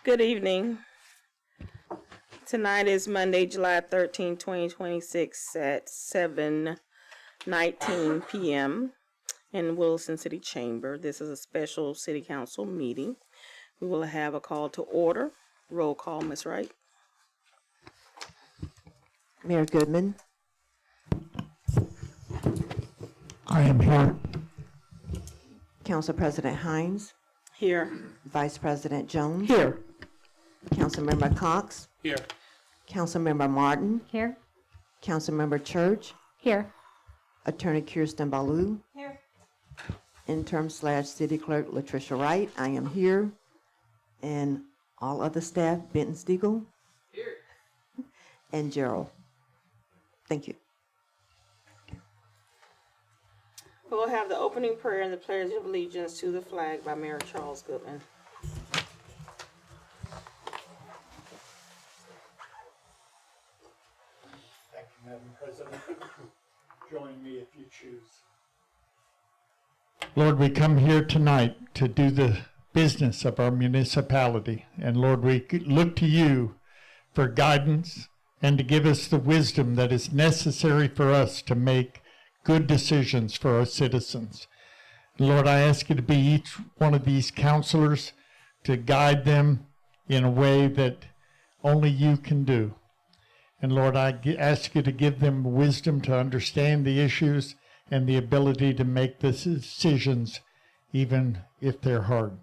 Good evening. Tonight is Monday, July 13, 2026 at 7:19 p.m. in Williston City Chamber. This is a special City Council meeting. We will have a call to order. Roll call, Ms. Wright. Mayor Goodman. I am here. Council President Hinds. Here. Vice President Jones. Here. Councilmember Cox. Here. Councilmember Martin. Here. Councilmember Church. Here. Attorney Kiersten Ballou. Here. Interim/City Clerk Latricia Wright. I am here. And all other staff, Benton Stiegel. Here. And Gerald. Thank you. We'll have the opening prayer and the pledge of allegiance to the flag by Mayor Charles Goodman. Thank you, Madam President. Join me if you choose. Lord, we come here tonight to do the business of our municipality. And Lord, we look to you for guidance and to give us the wisdom that is necessary for us to make good decisions for our citizens. Lord, I ask you to be each one of these counselors, to guide them in a way that only you can do. And Lord, I ask you to give them wisdom to understand the issues and the ability to make the decisions, even if they're hard.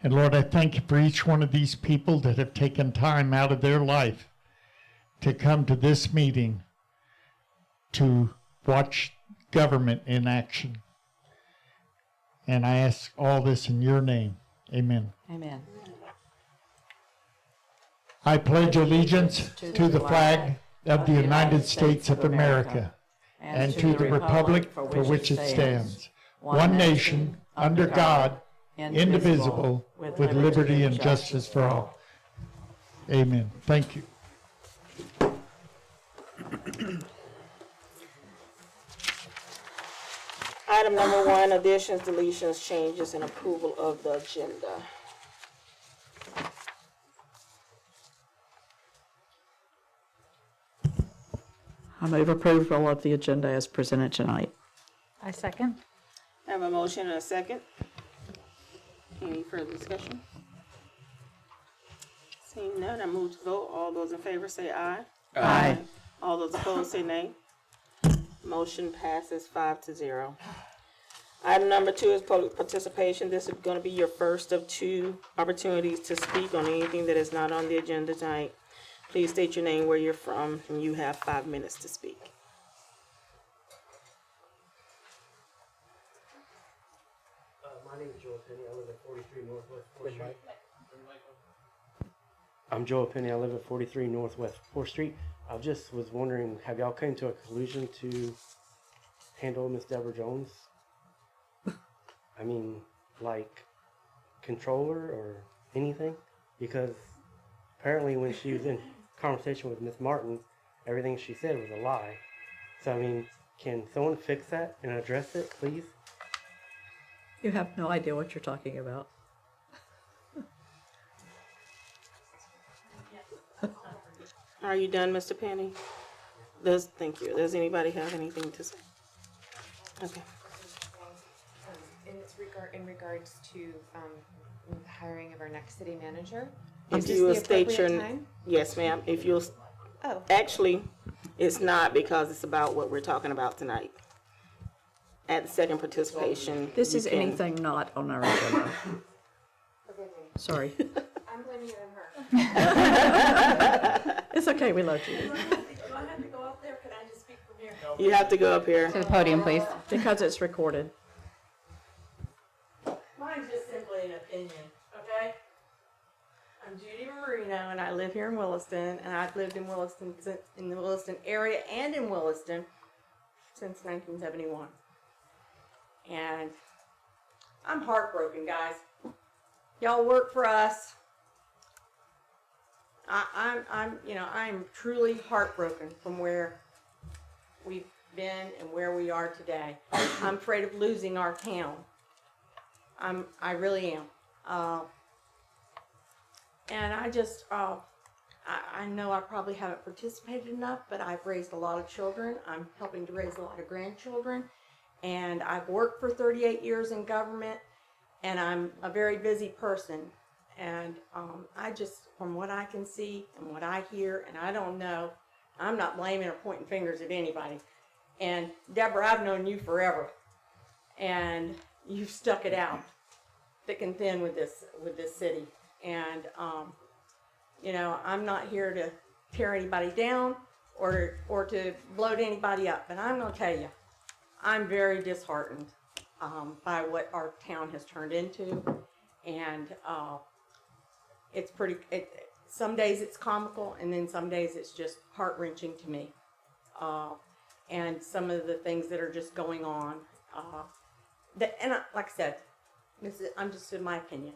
And Lord, I thank you for each one of these people that have taken time out of their life to come to this meeting to watch government in action. And I ask all this in your name. Amen. Amen. I pledge allegiance to the flag of the United States of America and to the republic for which it stands, one nation, under God, indivisible, with liberty and justice for all. Amen. Thank you. Item number 1, additions, deletions, changes, and approval of the agenda. I move approval of the agenda as presented tonight. I second. I have a motion and a second. Any further discussion? Seeing none, I move to vote. All those in favor say aye. Aye. All those opposed say nay. Motion passes 5-0. Item number 2 is public participation. This is going to be your first of 2 opportunities to speak on anything that is not on the agenda tonight. Please state your name, where you're from, and you have 5 minutes to speak. My name is Joel Penny. I live at 43 Northwest 4th Street. I'm Joel Penny. I live at 43 Northwest 4th Street. I just was wondering, have y'all come to a conclusion to handle Miss Debra Jones? I mean, like, controller or anything? Because apparently when she was in conversation with Miss Martin, everything she said was a lie. So, I mean, can someone fix that and address it, please? You have no idea what you're talking about. Are you done, Mr. Penny? Thank you. Does anybody have anything to say? Okay. In regards to the hiring of our next city manager. If you will state your name. Yes, ma'am. If you'll. Oh. Actually, it's not, because it's about what we're talking about tonight. At the second participation. This is anything not on our agenda. Sorry. I'm blaming it on her. It's okay, we love you. Do I have to go up there? Can I just speak from here? You have to go up here. To the podium, please. Because it's recorded. Mine's just simply an opinion, okay? I'm Judy Marino, and I live here in Williston, and I've lived in Williston, in the Williston area and in Williston since 1971. And I'm heartbroken, guys. Y'all work for us. I'm truly heartbroken from where we've been and where we are today. I'm afraid of losing our town. I really am. And I just, I know I probably haven't participated enough, but I've raised a lot of children. I'm helping to raise a lot of grandchildren. And I've worked for 38 years in government, and I'm a very busy person. And I just, from what I can see and what I hear, and I don't know, I'm not blaming or pointing fingers at anybody. And Debra, I've known you forever, and you've stuck it out thick and thin with this city. And you know, I'm not here to tear anybody down or to bloat anybody up, but I'm gonna tell you, I'm very disheartened by what our town has turned into, and it's pretty. Some days it's comical, and then some days it's just heart-wrenching to me. And some of the things that are just going on. Like I said, I'm just in my opinion.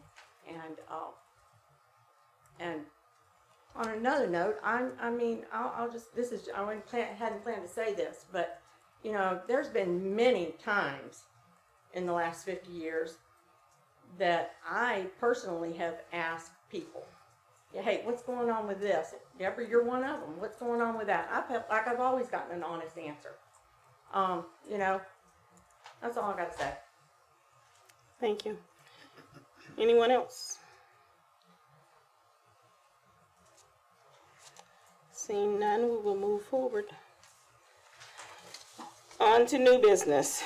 And on another note, I'll just, I hadn't planned to say this, but you know, there's been many times in the last 50 years that I personally have asked people, hey, what's going on with this? Debra, you're one of them. What's going on with that? I felt like I've always gotten an honest answer. You know, that's all I got to say. Thank you. Anyone else? Seeing none, we will move forward. On to new business.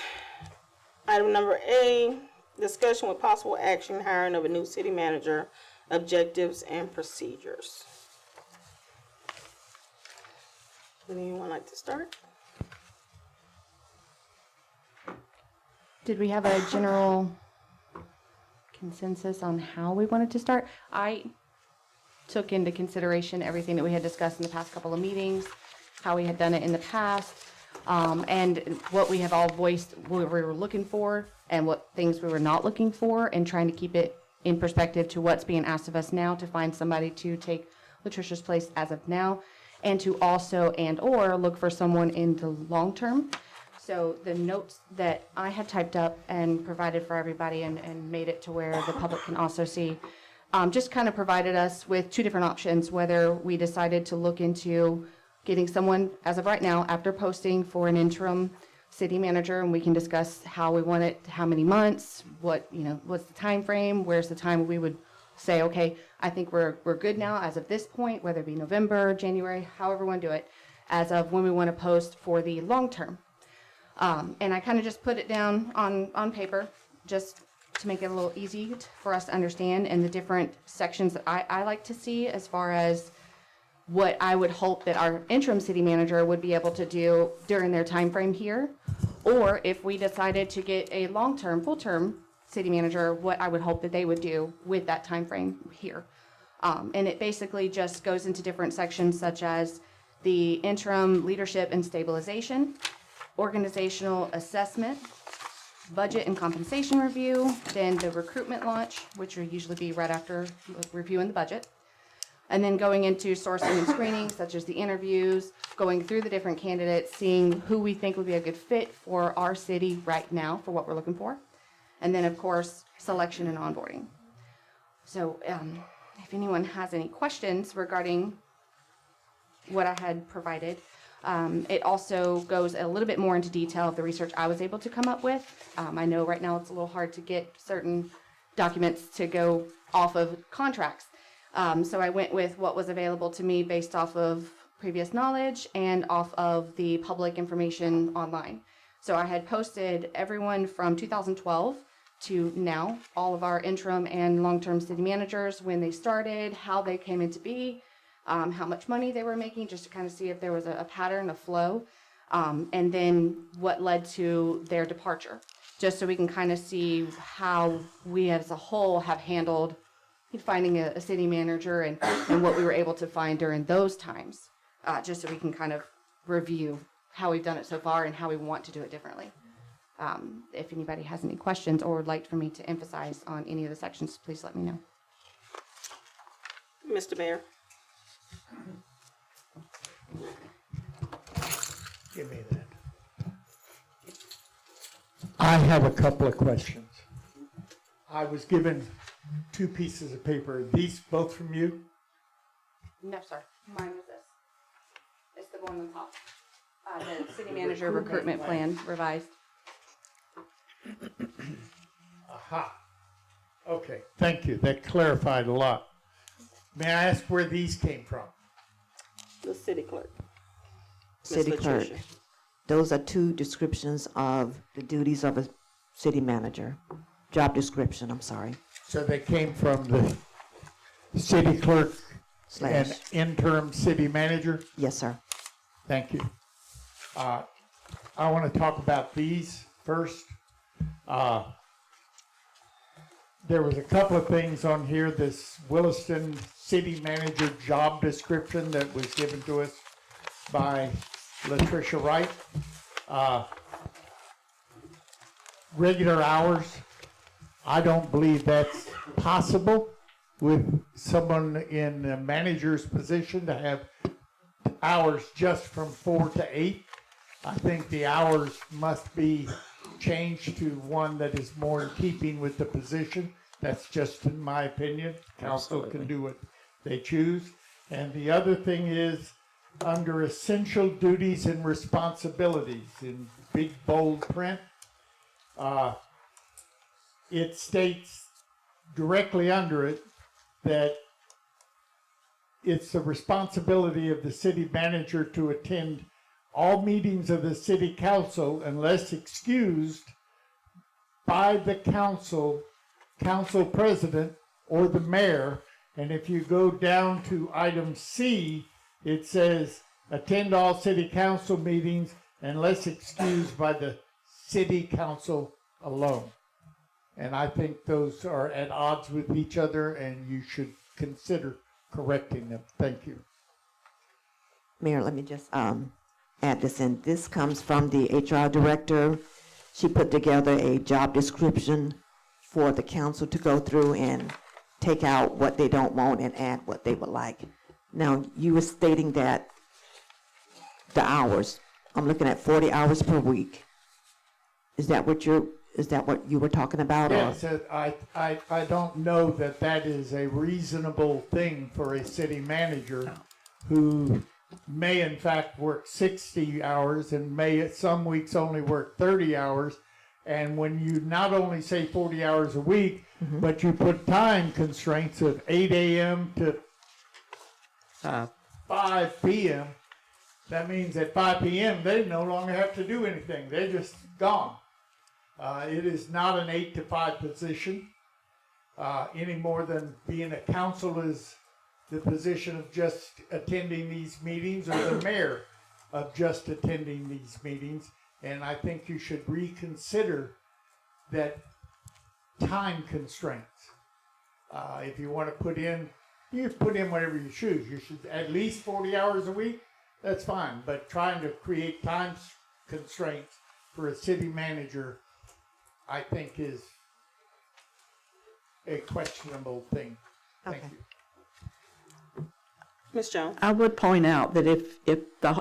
Item number A, discussion with possible action, hiring of a new city manager, objectives and procedures. Would anyone like to start? Did we have a general consensus on how we wanted to start? I took into consideration everything that we had discussed in the past couple of meetings, how we had done it in the past, and what we have all voiced what we were looking for and what things we were not looking for, and trying to keep it in perspective to what's being asked of us now to find somebody to take Latricia's place as of now, and to also or look for someone in the long term. So the notes that I had typed up and provided for everybody and made it to where the public can also see, just kind of provided us with two different options, whether we decided to look into getting someone, as of right now, after posting for an interim city manager, and we can discuss how we want it, how many months, what's the time frame, where's the time we would say, okay, I think we're good now as of this point, whether it be November, January, however we want to do it, as of when we want to post for the long term. And I kind of just put it down on paper, just to make it a little easy for us to understand, and the different sections that I like to see as far as what I would hope that our interim city manager would be able to do during their time frame here, or if we decided to get a long-term, full-term city manager, what I would hope that they would do with that time frame here. And it basically just goes into different sections, such as the interim leadership and stabilization, organizational assessment, budget and compensation review, then the recruitment launch, which will usually be right after reviewing the budget, and then going into sourcing and screening, such as the interviews, going through the different candidates, seeing who we think would be a good fit for our city right now for what we're looking for, and then of course selection and onboarding. So if anyone has any questions regarding what I had provided, it also goes a little bit more into detail of the research I was able to come up with. I know right now it's a little hard to get certain documents to go off of contracts. So I went with what was available to me based off of previous knowledge and off of the public information online. So I had posted everyone from 2012 to now, all of our interim and long-term city managers, when they started, how they came into be, how much money they were making, just to kind of see if there was a pattern, a flow, and then what led to their departure, just so we can kind of see how we as a whole have handled finding a city manager and what we were able to find during those times, just so we can kind of review how we've done it so far and how we want to do it differently. If anybody has any questions or would like for me to emphasize on any of the sections, please let me know. Mr. Mayor. Give me that. I have a couple of questions. I was given two pieces of paper. Are these both from you? No, sir. Mine was this. It's the one on top. The city manager recruitment plan revised. Aha. Okay, thank you. That clarified a lot. May I ask where these came from? The city clerk. Ms. City clerk. Latricia. Those are two descriptions of the duties of a city manager. Job description, I'm sorry. So they came from the city clerk and Slash. interim city manager? Yes, sir. Thank you. I want to talk about these first. There was a couple of things on here, this Williston city manager job description that was given to us by Latricia Wright. Regular hours, I don't believe that's possible with someone in a manager's position to have hours just from 4 to 8. I think the hours must be changed to one that is more in keeping with the position. That's just in my opinion. Council can do what they choose. And the other thing is, under essential duties and responsibilities, in big bold print, it states directly under it that it's the responsibility of the city manager to attend all meetings of the city council unless excused by the council president, or the mayor. And if you go down to item C, it says, attend all city council meetings unless excused by the city council alone. And I think those are at odds with each other, and you should consider correcting them. Thank you. Mayor, let me just add this in. This comes from the HR director. She put together a job description for the council to go through and take out what they don't want and add what they would like. Now, you were stating that the hours, I'm looking at 40 hours per week. Is that what you were talking about? Yes, I don't know that that is a reasonable thing for a city manager who may in fact work 60 hours and may some weeks only work 30 hours. And when you not only say 40 hours a week, but you put time constraints of 8 a.m. to 5 p.m., that means at 5 p.m. they no longer have to do anything. They're just gone. It is not an 8 to 5 position any more than being a council is the position of just attending these meetings, or the mayor of just attending these meetings. And I think you should reconsider that time constraints. If you want to put in, you put in whatever you choose. You should at least 40 hours a week. That's fine. But trying to create time constraints for a city manager, I think, is a questionable thing. Thank you. Ms. Jones? I would point out that if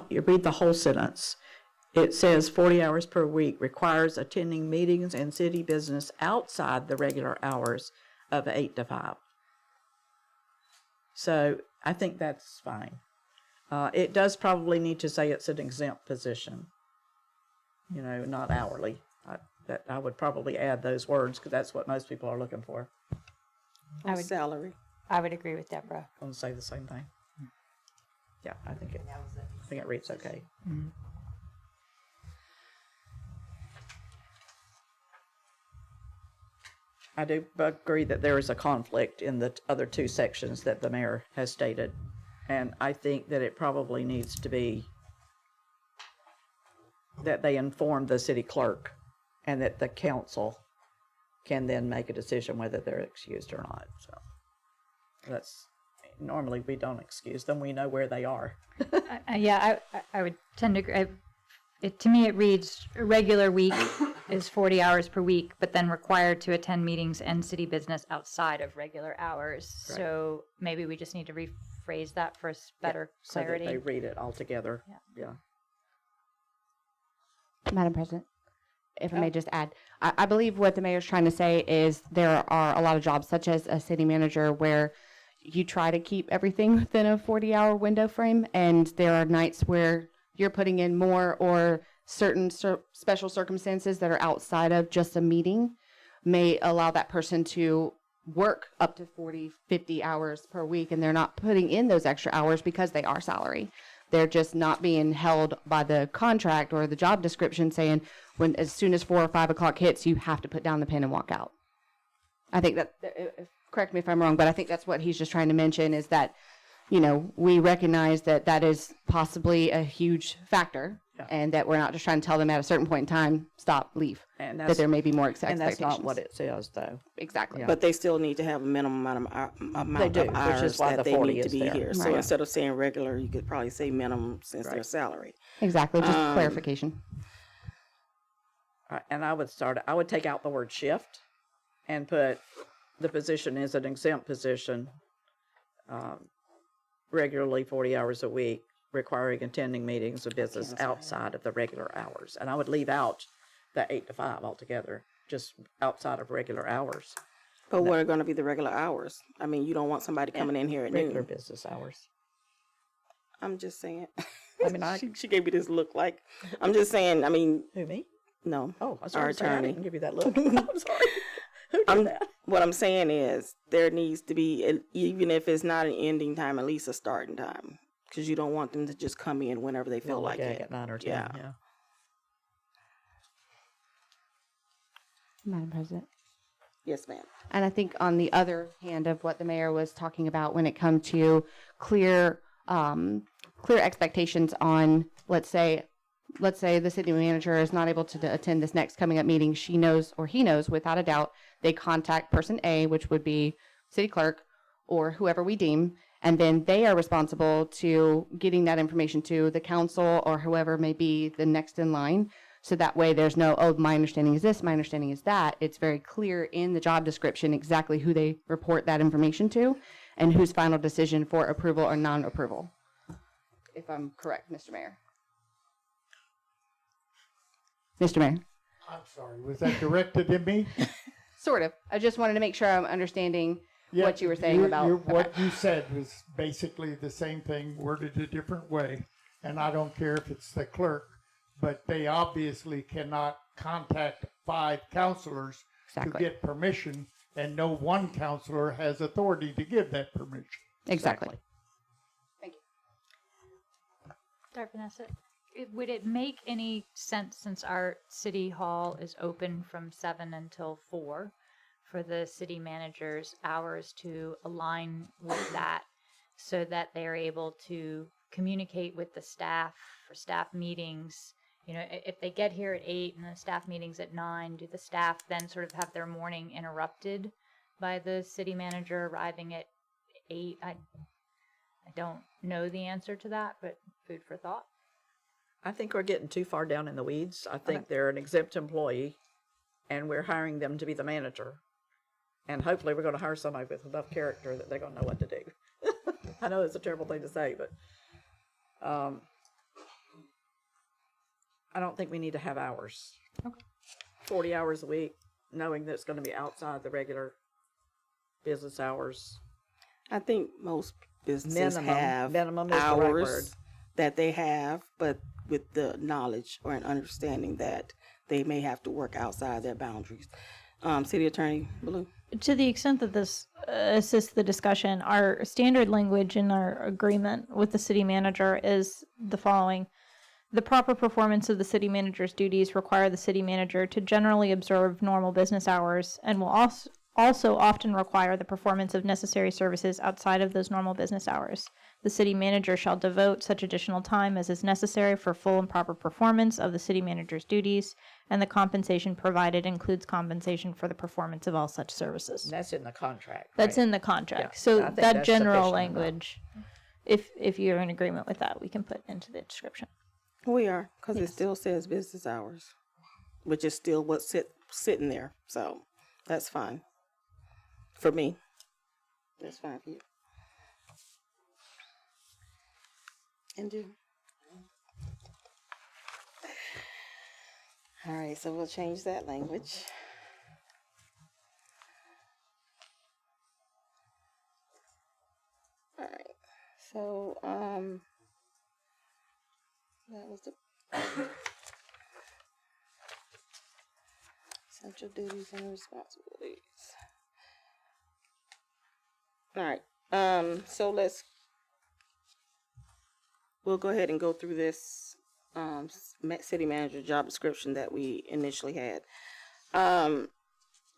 you read the whole sentence, it says 40 hours per week requires attending meetings and city business outside the regular hours of 8 to 5. So I think that's fine. It does probably need to say it's an exempt position, not hourly. I would probably add those words because that's what most people are looking for. Salary. I would agree with Debra. I'm going to say the same thing. Yeah, I think it reads okay. Mm-hmm. I do agree that there is a conflict in the other two sections that the mayor has stated. And I think that it probably needs to be that they inform the city clerk and that the council can then make a decision whether they're excused or not. So normally we don't excuse them. We know where they are. Yeah, I would tend to agree. To me, it reads a regular week is 40 hours per week, but then required to attend meetings and city business outside of regular hours. Right. So maybe we just need to rephrase that for better clarity. So that they read it all together. Yeah. Madam President, if I may just add, I believe what the mayor's trying to say is there are a lot of jobs, such as a city manager, where you try to keep everything within a 40-hour window frame, and there are nights where you're putting in more, or certain special circumstances that are outside of just a meeting may allow that person to work up to 40, 50 hours per week, and they're not putting in those extra hours because they are salary. They're just not being held by the contract or the job description saying, when as soon as 4 or 5 o'clock hits, you have to put down the pen and walk out. I think that, correct me if I'm wrong, but I think that's what he's just trying to mention, is that, you know, we recognize that that is possibly a huge factor, and that we're not just trying to tell them at a certain point in time, stop, leave. And that there may be more And expectations. that's not what it says, though. Exactly. But they still need to have a minimum amount They of do, which hours is why that the they 40 need to is be there. here. So Right. instead of saying regular, you could probably say minimum since they're Right. salary. Exactly, just clarification. And I would take out the word shift and put the position is an exempt position, regularly 40 hours a week, requiring attending meetings of business outside of the regular hours. And I would leave out the 8 to 5 altogether, just outside of regular hours. But what are going to be the regular hours? I mean, you don't want somebody coming in here at Regular noon. business hours. I'm just saying. I mean, she gave me this look like, I'm just saying, I mean, Who, me? no. Oh, I was our going to say, I attorney. didn't give you that look. I'm sorry. Who did that? What I'm saying is there needs to be, even if it's not an ending time, at least a starting time. Because you don't want them to just come in whenever they feel like it. At 9 or 10, Yeah. yeah. Madam President. Yes, ma'am. And I think on the other hand of what the mayor was talking about when it comes to clear expectations on, let's say the city manager is not able to attend this next coming up meeting. She knows, or he knows without a doubt, they contact person A, which would be city clerk or whoever we deem, and then they are responsible to getting that information to the council or whoever may be the next in line. So that way there's no, oh, my understanding is this, my understanding is that. It's very clear in the job description exactly who they report that information to and whose final decision for approval or non-approval. If I'm correct, Mr. Mayor. Mr. Mayor. I'm sorry, was that directed at me? Sort of. I just wanted to make sure I'm understanding what you were saying about. What you said was basically the same thing, worded a different way. And I don't care if it's the clerk, but they obviously cannot contact 5 counselors to get permission, and no one counselor has authority to give that permission. Exactly. Thank you. Darfeness, would it make any sense, since our city hall is open from 7 until 4, for the city manager's hours to align with that so that they're able to communicate with the staff for staff meetings? You know, if they get here at 8 and the staff meeting's at 9, do the staff then sort of have their morning interrupted by the city manager arriving at 8? I don't know the answer to that, but food for thought. I think we're getting too far down in the weeds. I think they're an exempt employee, and we're hiring them to be the manager. And hopefully we're going to hire somebody with enough character that they're going to know what to do. I know it's a terrible thing to say, but I don't think we need to have hours. Okay. 40 hours a week, knowing that it's going to be outside the regular business hours. I think most businesses have minimum is the right word. hours that they have, but with the knowledge or an understanding that they may have to work outside their boundaries. City Attorney Ballou. To the extent that this assists the discussion, our standard language in our agreement with the city manager is the following. The proper performance of the city manager's duties require the city manager to generally observe normal business hours and will also often require the performance of necessary services outside of those normal business hours. The city manager shall devote such additional time as is necessary for full and proper performance of the city manager's duties, and the compensation provided includes compensation for the performance of all such services. And that's in the contract. That's right? in the contract. Yeah, I So think that that's general sufficient enough. language, if you're in agreement with that, we can put into the description. We are, because it still says business hours, which is still what's sitting there. So that's fine. For me. That's fine for you. And you. All right, so we'll change that language. All right, so, that was the essential duties and responsibilities. All right, so we'll go ahead and go through this city manager job description that we initially had.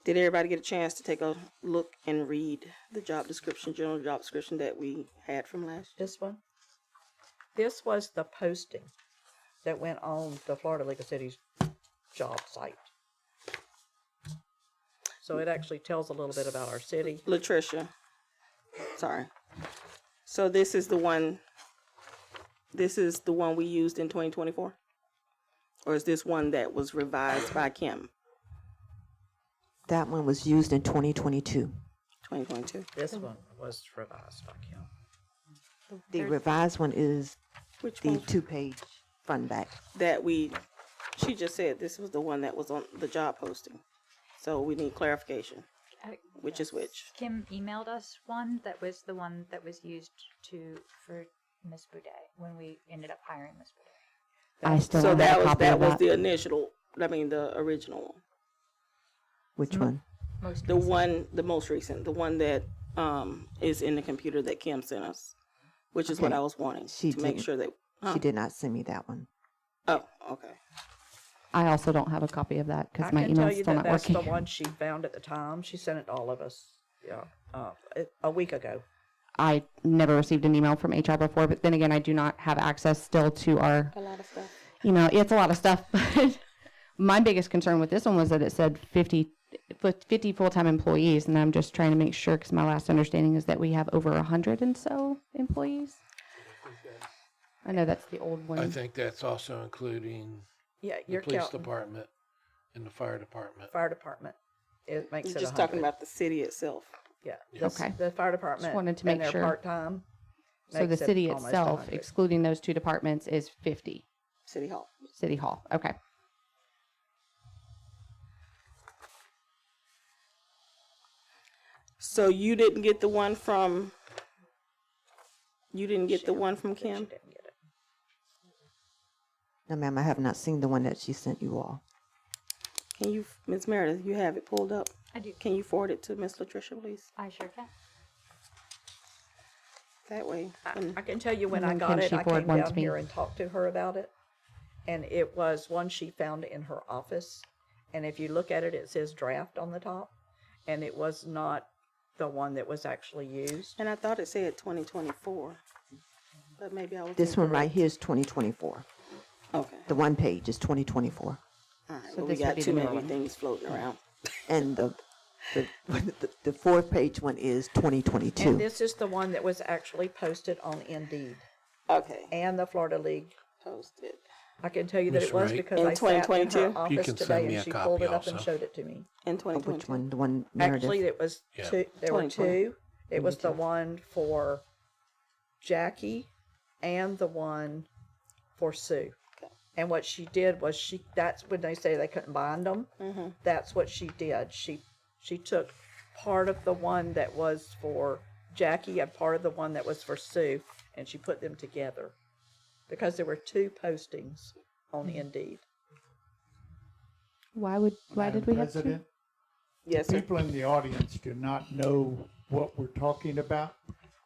Did everybody get a chance to take a look and read the job description, general job description that we had from last year? This one? This was the posting that went on the Florida League of Cities job site. So it actually tells a little bit about our city. Latricia, sorry. So this is the one we used in 2024? Or is this one that was revised by Kim? That one was used in 2022. 2022. This one was revised by Kim. The revised one is Which the one? 2-page front back. She just said this was the one that was on the job posting. So we need clarification. Which is which? Kim emailed us one that was the one that was used for Miss Beaudet when we ended up hiring Miss Beaudet. I still So don't have a that copy of was that. the original one. Which one? The most recent, the one that is in the computer that Kim sent us, which is what Okay. I was wanting She to make didn't. sure that. She did not send me that one. Oh, okay. I also don't have a copy of that I because my can tell email's you still that not that's working. the one she found at the time. She sent it to all of us. Yeah, a week ago. I never received an email from HR before, but then again, I do not have access still to our A lot of stuff. email. It's a lot of stuff, but my biggest concern with this one was that it said 50 full-time employees, and I'm just trying to make sure because my last understanding is that we have over 100 and so employees. I know that's the old one. I think that's also including Yeah, the you're police counting department and the fire department. fire department. It makes You're it just 100. talking about the city itself. Yeah. Okay. The fire department. wanted to and make their sure. part-time. So the makes it city almost itself, 100. excluding those two departments, is 50. City Hall. City Hall. Okay. So you didn't get the one from. You didn't get the She one from said she Kim? didn't get it. No, ma'am, I have not seen the one that she sent you all. Can you, Ms. Meredith, you have it pulled up? I do. Can you forward it to Ms. Latricia, please? I sure can. That way. I can tell you when I And then got can it, she I forward came one to down me? here and talked to her about it. And it was one she found in her office. And if you look at it, it says draft on the top. And it was not the one that was actually used. And I thought it said 2024. But maybe I was. This one right incorrect. here is 2024. Okay. The one page is 2024. All right. So Well, we this would got be too the many newer one. things floating around. And the fourth page one is 2022. And this is the one that was actually posted on Indeed Okay. and the Florida League. Posted. I can tell you that Miss it was Wright? because In I sat in 2022? her You office can send today me and a she copy pulled it up and also. showed it to me. In Which 2022. one? The one Meredith? Actually, it was Yeah. two. There were 2020. two. It was the one for Jackie and the one for Sue. Okay. And what she did was that's when they say they couldn't bind them. Mm-hmm. That's what she did. She took part of the one that was for Jackie and part of the one that was for Sue, and she put them together because there were two postings on Indeed. Why did Madam we have President, Yes, sir. people in the audience do not know what we're talking about.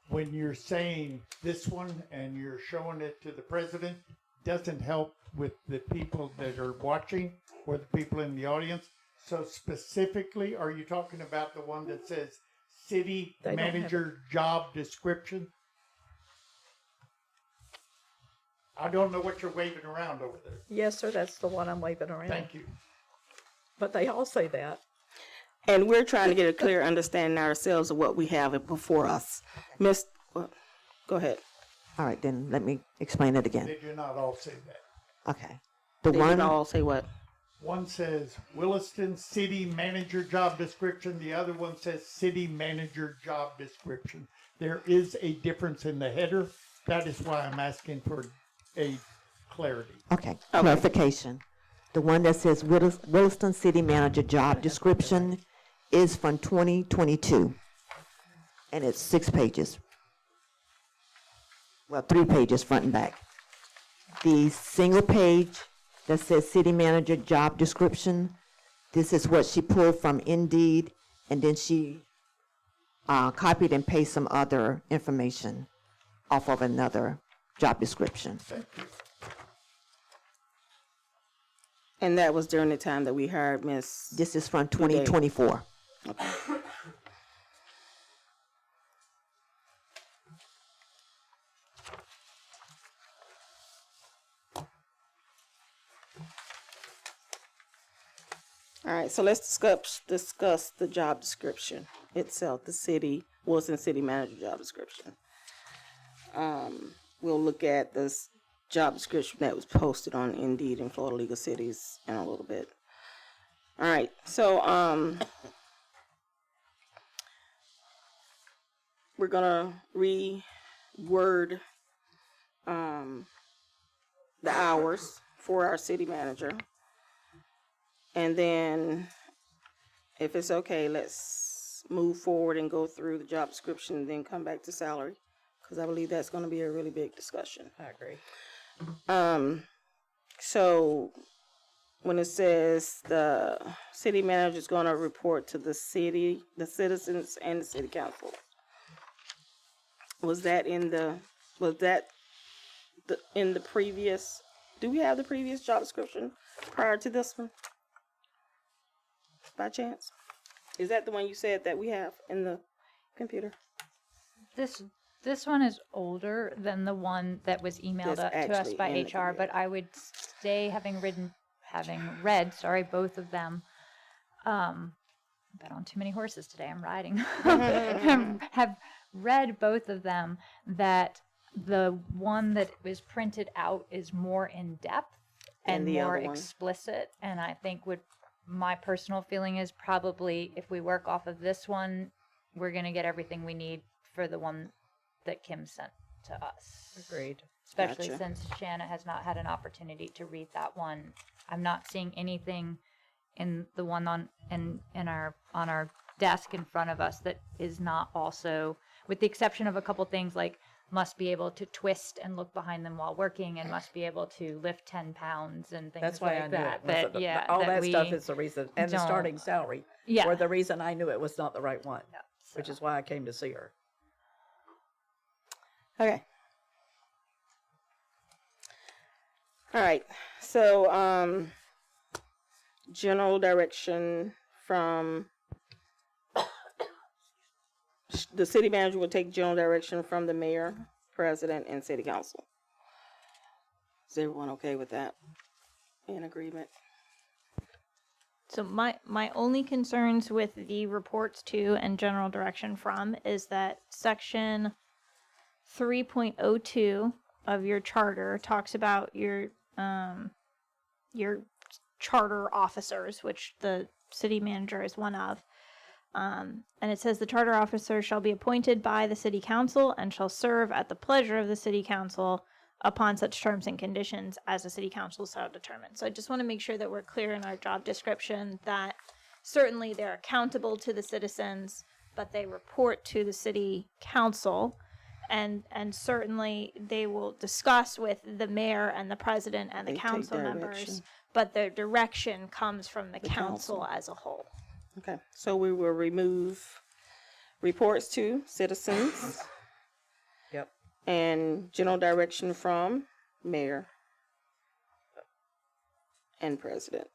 When you're saying this one and you're showing it to the president, doesn't help with the people that are watching or the people in the audience. So specifically, are you talking about the one that says city They don't have manager job description? I don't know what you're waving around over there. Yes, sir. That's the one I'm waving around. Thank you. But they all say that. And we're trying to get a clear understanding ourselves of what we have before us. Well, go ahead. All right, then let me explain it again. They do not all say that. Okay. The They one, didn't all say what? One says Williston City Manager Job Description. The other one says City Manager Job Description. There is a difference in the header. That is why I'm asking for a clarity. okay, clarification. The one that says Williston City Manager job description is from 2022. And it's 6 pages. Well, 3 pages, front and back. The single page that says City Manager job description, this is what she pulled from Indeed, and then she copied and pasted some other information off of another job description. And that was during the time that we hired Miss. This is from 2024. Okay. All right, so let's discuss the job description itself, the Williston City Manager job description. We'll look at this job description that was posted on Indeed in Florida League of Cities in a little bit. All right, so we're gonna reword the hours for our city manager. And then, if it's okay, let's move forward and go through the job description and then come back to salary, because I believe that's going to be a really big discussion. I agree. So, when it says the city manager is going to report to the city, the citizens, and the city council, was that in the previous? Do we have the previous job description prior to this one? By chance? Is that the one you said that we have in the computer? This one is older than the one that was emailed That's to us actually by in the HR, computer. but I would say having read, both of them. Bet on too many horses today. I'm riding. Have read both of them. That the one that was printed out is more in depth and the more other one? explicit, and I think my personal feeling is probably if we work off of this one, we're going to get everything we need for the one that Kim sent to us. Agreed. Especially Gotcha. since Shanna has not had an opportunity to read that one. I'm not seeing anything in the one on our desk in front of us that is not also, with the exception of a couple things like must be able to twist and look behind them while working and must be able to lift 10 pounds and things That's why I like knew that. it wasn't But yeah, all that that we stuff is the reason, and the don't- starting salary Yeah. were the reason I knew it was not the right one, so. which is why I came to see her. Okay. All right. So, general direction from the city manager will take general direction from the mayor, president, and city council. Is everyone okay with that? In agreement? So my only concerns with the reports to and general direction from is that section 3.02 of your charter talks about your charter officers, which the city manager is one of. And it says the charter officer shall be appointed by the city council and shall serve at the pleasure of the city council upon such terms and conditions as the city council shall determine. So I just want to make sure that we're clear in our job description that certainly they're accountable to the citizens, but they report to the city council, and certainly they will discuss with the mayor and the president and the They take council direction. members, but their direction comes from the council. council as a whole. Okay. So we will remove reports to citizens. Yep. And general direction from mayor and president,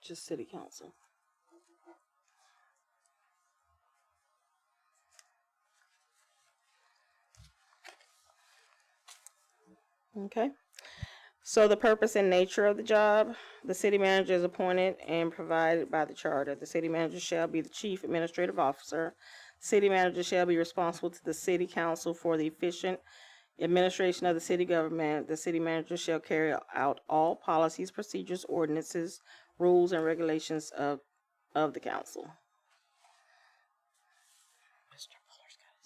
just city council. Okay. So the purpose and nature of the job, the city manager is appointed and provided by the charter. The city manager shall be the chief administrative officer. City manager shall be responsible to the city council for the efficient administration of the city government. The city manager shall carry out all policies, procedures, ordinances, rules, and regulations of the council.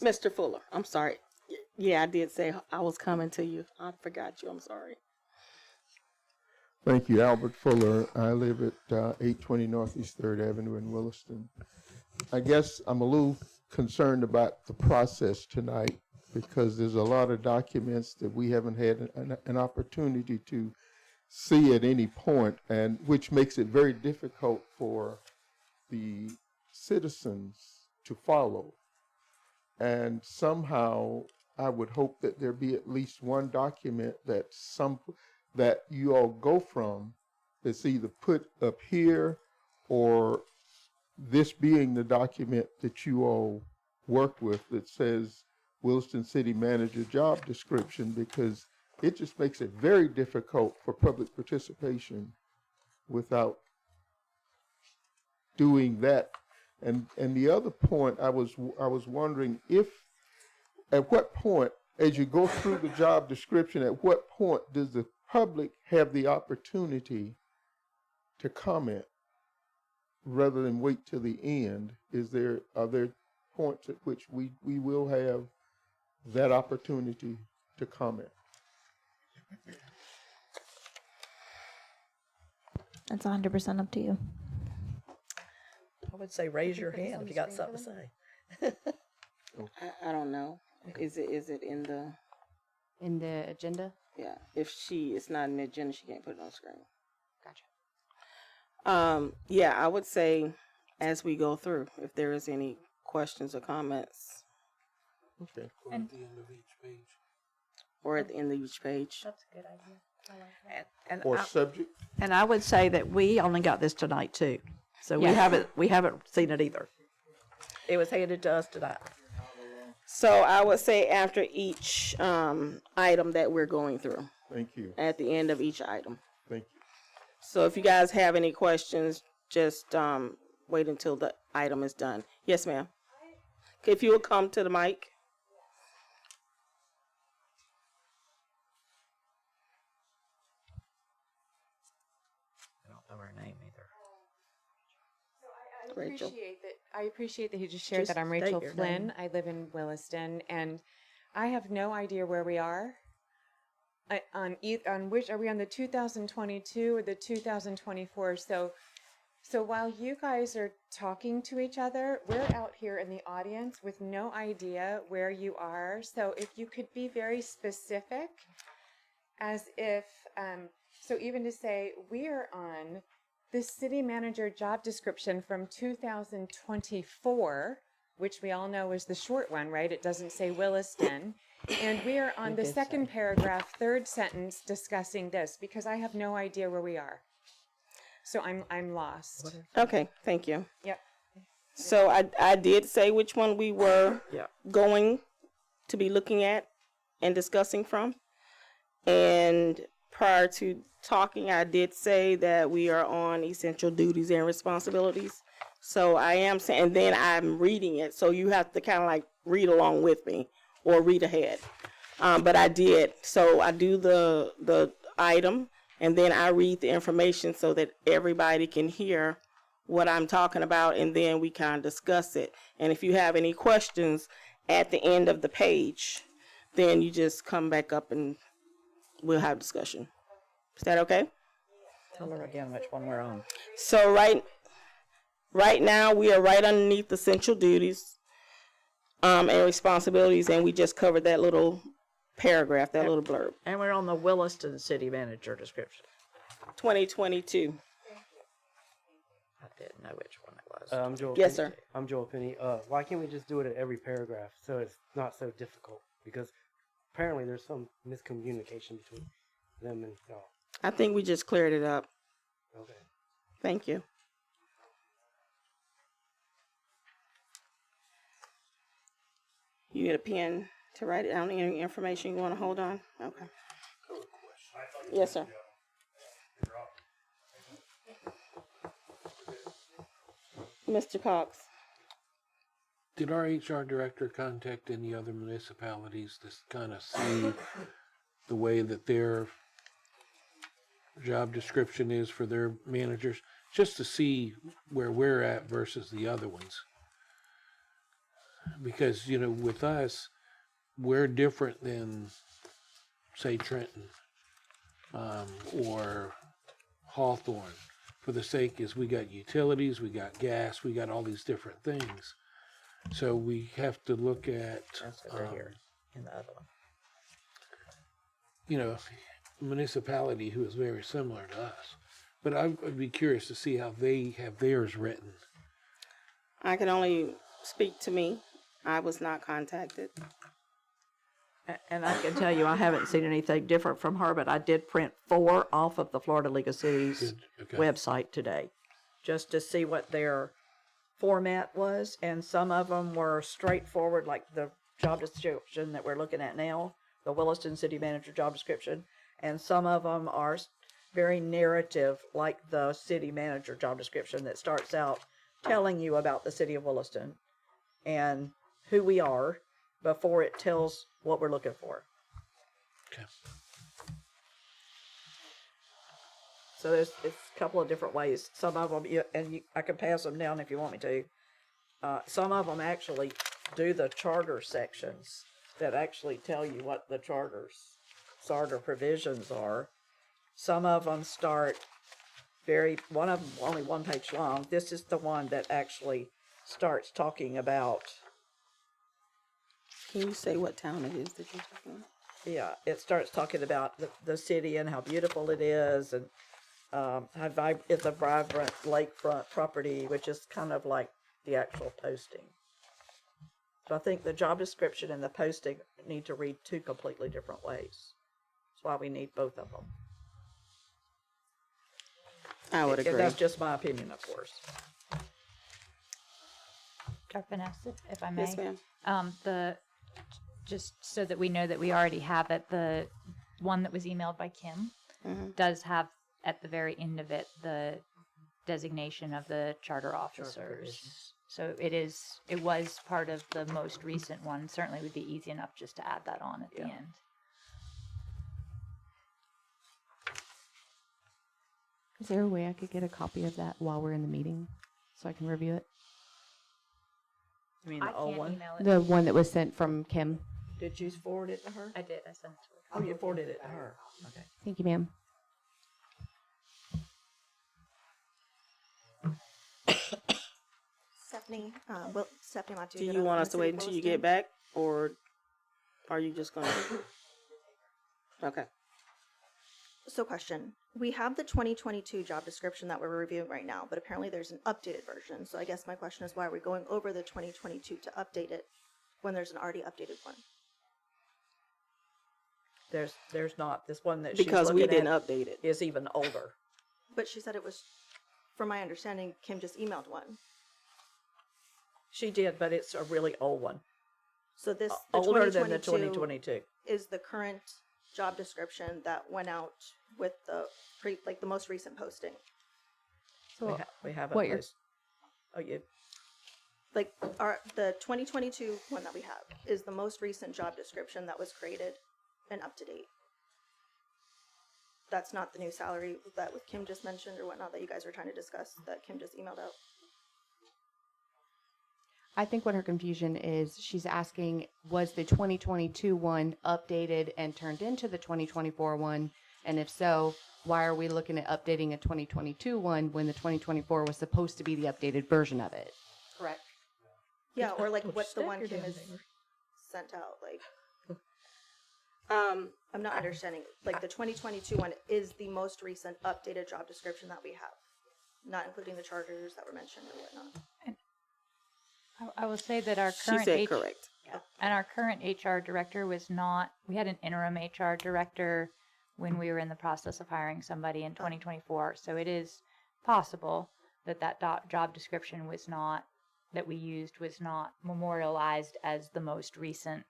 Mr. Fuller, I'm sorry. Yeah, I did say I was coming to you. I forgot you. I'm sorry. Thank you, Albert Fuller. I live at 820 Northeast 3rd Avenue in Williston. I guess I'm a little concerned about the process tonight because there's a lot of documents that we haven't had an opportunity to see at any point, and which makes it very difficult for the citizens to follow. And somehow I would hope that there be at least one document that you all go from that's either put up here or this being the document that you all work with that says Williston City Manager job description, because it just makes it very difficult for public participation without doing that. And the other point I was wondering if, at what point, as you go through the job description, at what point does the public have the opportunity to comment rather than wait till the end? Are there points at which we will have that opportunity to comment? That's 100% up to you. I would say raise your hand if you got something to say. I don't know. Is it in the agenda? Yeah. If it's not in the agenda, she can't put it on the screen. Gotcha. Yeah, I would say as we go through, if there is any questions or comments. Okay. Or at the end of each page. Or at the end of each page. That's a good idea. I like that. Or subject? And I would say that we only got this tonight too. So Yes. we haven't seen it either. It was handed to us tonight. So I would say after each item that we're going through. Thank you. At the end of each item. Thank you. So if you guys have any questions, just wait until the item is done. Yes, ma'am. If you will come to the mic. I don't know her name either. Rachel. I appreciate that he just shared that I'm state Rachel your Flynn. name. I live in Williston, and I have no idea where we are. On which are we on, the 2022 or the 2024? So while you guys are talking to each other, we're out here in the audience with no idea where you are. So if you could be very specific, as if so even to say we are on the city manager job description from 2024, which we all know is the short one, right? It doesn't say Williston. And we are on the second paragraph, third sentence discussing this, because I have no idea where we are. So I'm lost. Okay, thank you. Yep. So I did say which one we were Yeah. going to be looking at and discussing from. And prior to talking, I did say that we are on essential duties and responsibilities. So I am saying, and then I'm reading it, so you have to kind of like read along with me or read ahead. But I did. So I do the item, and then I read the information so that everybody can hear what I'm talking about, and then we kind of discuss it. And if you have any questions at the end of the page, then you just come back up and we'll have discussion. Is that okay? Tell her again which one we're on. So right now we are right underneath essential duties and responsibilities, and we just covered that little paragraph, that little blurb. And we're on the Williston City Manager description. 2022. I didn't know which one it was. I'm Joel. Yes, Penny. sir. I'm Joel Penny. Why can't we just do it at every paragraph so it's not so difficult? Because apparently there's some miscommunication between them and y'all. I think we just cleared it up. Okay. Thank you. You need a pen to write down any information you want to hold on? Okay. Yes, sir. Mr. Cox. Did our HR director contact any other municipalities to kind of see the way that their job description is for their managers, just to see where we're at versus the other ones? Because, you know, with us, we're different than, say, Trenton, or Hawthorne for the sake is we got utilities, we got gas, we got all these different things. So we have to look at, That's over here in the other one. you know, a municipality who is very similar to us. But I'd be curious to see how they have theirs written. I can only speak to me. I was not contacted. And I can tell you, I haven't seen anything different from her, but I did print 4 off of the Florida League of Cities Good, okay. website today, just to see what their format was. And some of them were straightforward, like the job description that we're looking at now, the Williston City Manager job description. And some of them are very narrative, like the City Manager job description that starts out telling you about the City of Williston and who we are before it tells what we're looking for. Okay. So it's a couple of different ways. Some of them, I can pass them down if you want me to. Some of them actually do the charter sections that actually tell you what the charter provisions are. Some of them start one of them only 1 page long. This is the one that actually starts talking about. Can you say what town it is that you're talking about? Yeah, it starts talking about the city and how beautiful it is, and it's a vibrant lakefront property, which is kind of like the actual posting. So I think the job description and the posting need to read 2 completely different ways. That's why we need both of them. I would agree. That's just my opinion, of course. Darfeness, if I may. Yes, ma'am. Just so that we know that we already have it, the one that was emailed by Kim does have at the very end of it the designation of the charter officers. So it was part of the most recent one. Certainly would be easy enough just to add that on at the end. Is there a way I could get a copy of that while we're in the meeting so I can review it? You mean I the old can't one? email it. The one that was sent from Kim. Did you forward it to her? I did. I sent it to her. Oh, you forwarded it to her. Okay. Thank you, ma'am. Stephanie, Stephanie Matu. Do you want us to wait until you get back, or are you just going to? Okay. So question, we have the 2022 job description that we're reviewing right now, but apparently there's an updated version. So I guess my question is, why are we going over the 2022 to update it when there's an already updated one? There's not. This one that Because she's we looking didn't at update it. is even older. But she said it was, from my understanding, Kim just emailed one. She did, but it's a really old one. So the Older than the 2022 is the current job description that went out with the the most recent posting. So we have what it. you're- Oh, you. Like the 2022 one that we have is the most recent job description that was created and up to date. That's not the new salary that Kim just mentioned or whatnot that you guys were trying to discuss that Kim just emailed out. I think what her confusion is, she's asking, was the 2022 one updated and turned into the 2024 one? And if so, why are we looking at updating a 2022 one when the 2024 was supposed to be the updated version of it? Correct. Yeah, or like what's the one Kim has sent out? Like, I'm not understanding. Like the 2022 one is the most recent updated job description that we have, not including the charters that were mentioned or whatnot. I will say that our She current said correct. and our current HR director was not. We had an interim HR director when we were in the process of hiring somebody in 2024. So it is possible that job description was not that we used was not memorialized as the most recent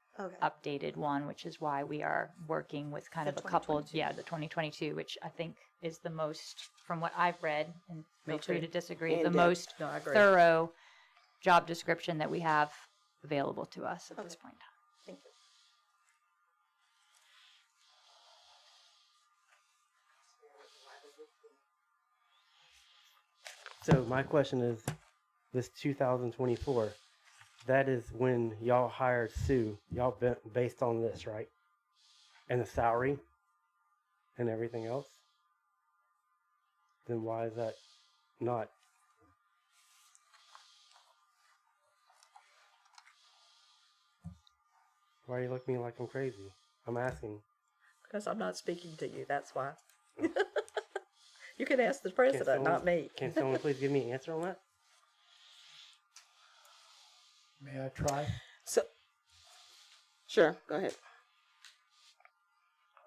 updated one, which is why we are working with kind of a couple. Yeah, the 2022, which I think is the most, from what I've read, and feel free to disagree, the most thorough job description that we have available to us at this point in time. Thank you. So my question is, this 2024, that is when y'all hired Sue. Y'all based on this, right? And the salary and everything else? then why is that not? Why are you looking at me like I'm crazy? I'm asking. Because I'm not speaking to you, that's why. You can ask the president, not me. Can someone please give me an answer on that? May I try? So, sure, go ahead.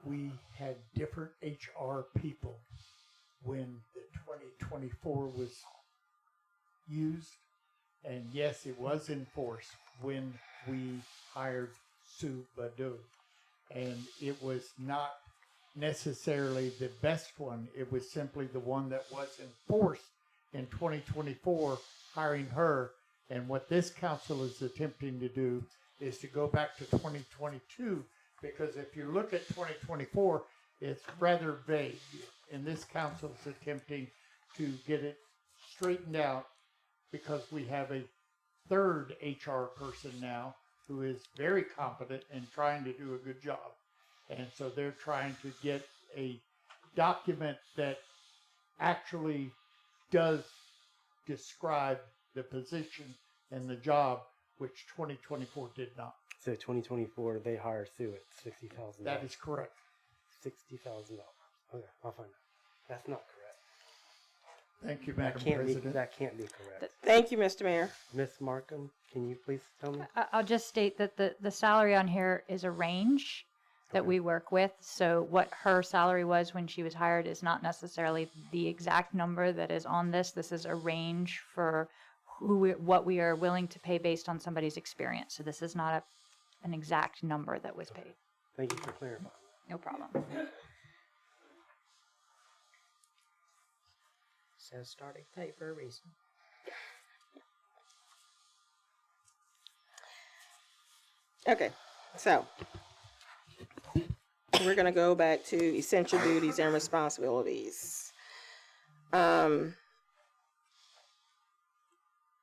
We had different HR people when the 2024 was used. And yes, it was enforced when we hired Sue Ballou. And it was not necessarily the best one. It was simply the one that was enforced in 2024, hiring her. And what this council is attempting to do is to go back to 2022, because if you look at 2024, it's rather vague. And this council is attempting to get it straightened out, because we have a third HR person now who is very competent and trying to do a good job. And so they're trying to get a document that actually does describe the position and the job, which 2024 did not. So 2024, they hire Sue at $60,000. That is correct. $60,000. Okay, I'll find out. That's not correct. Thank you, Madam President. That can't be correct. Thank you, Mr. Mayor. Miss Markham, can you please tell me? I'll just state that the salary on here is a range that we work with. So what her salary was when she was hired is not necessarily the exact number that is on this. This is a range for what we are willing to pay based on somebody's experience. So this is not an exact number that was paid. Thank you for clarifying that. No problem. Says starting pay for a reason. Okay, so we're gonna go back to essential duties and responsibilities.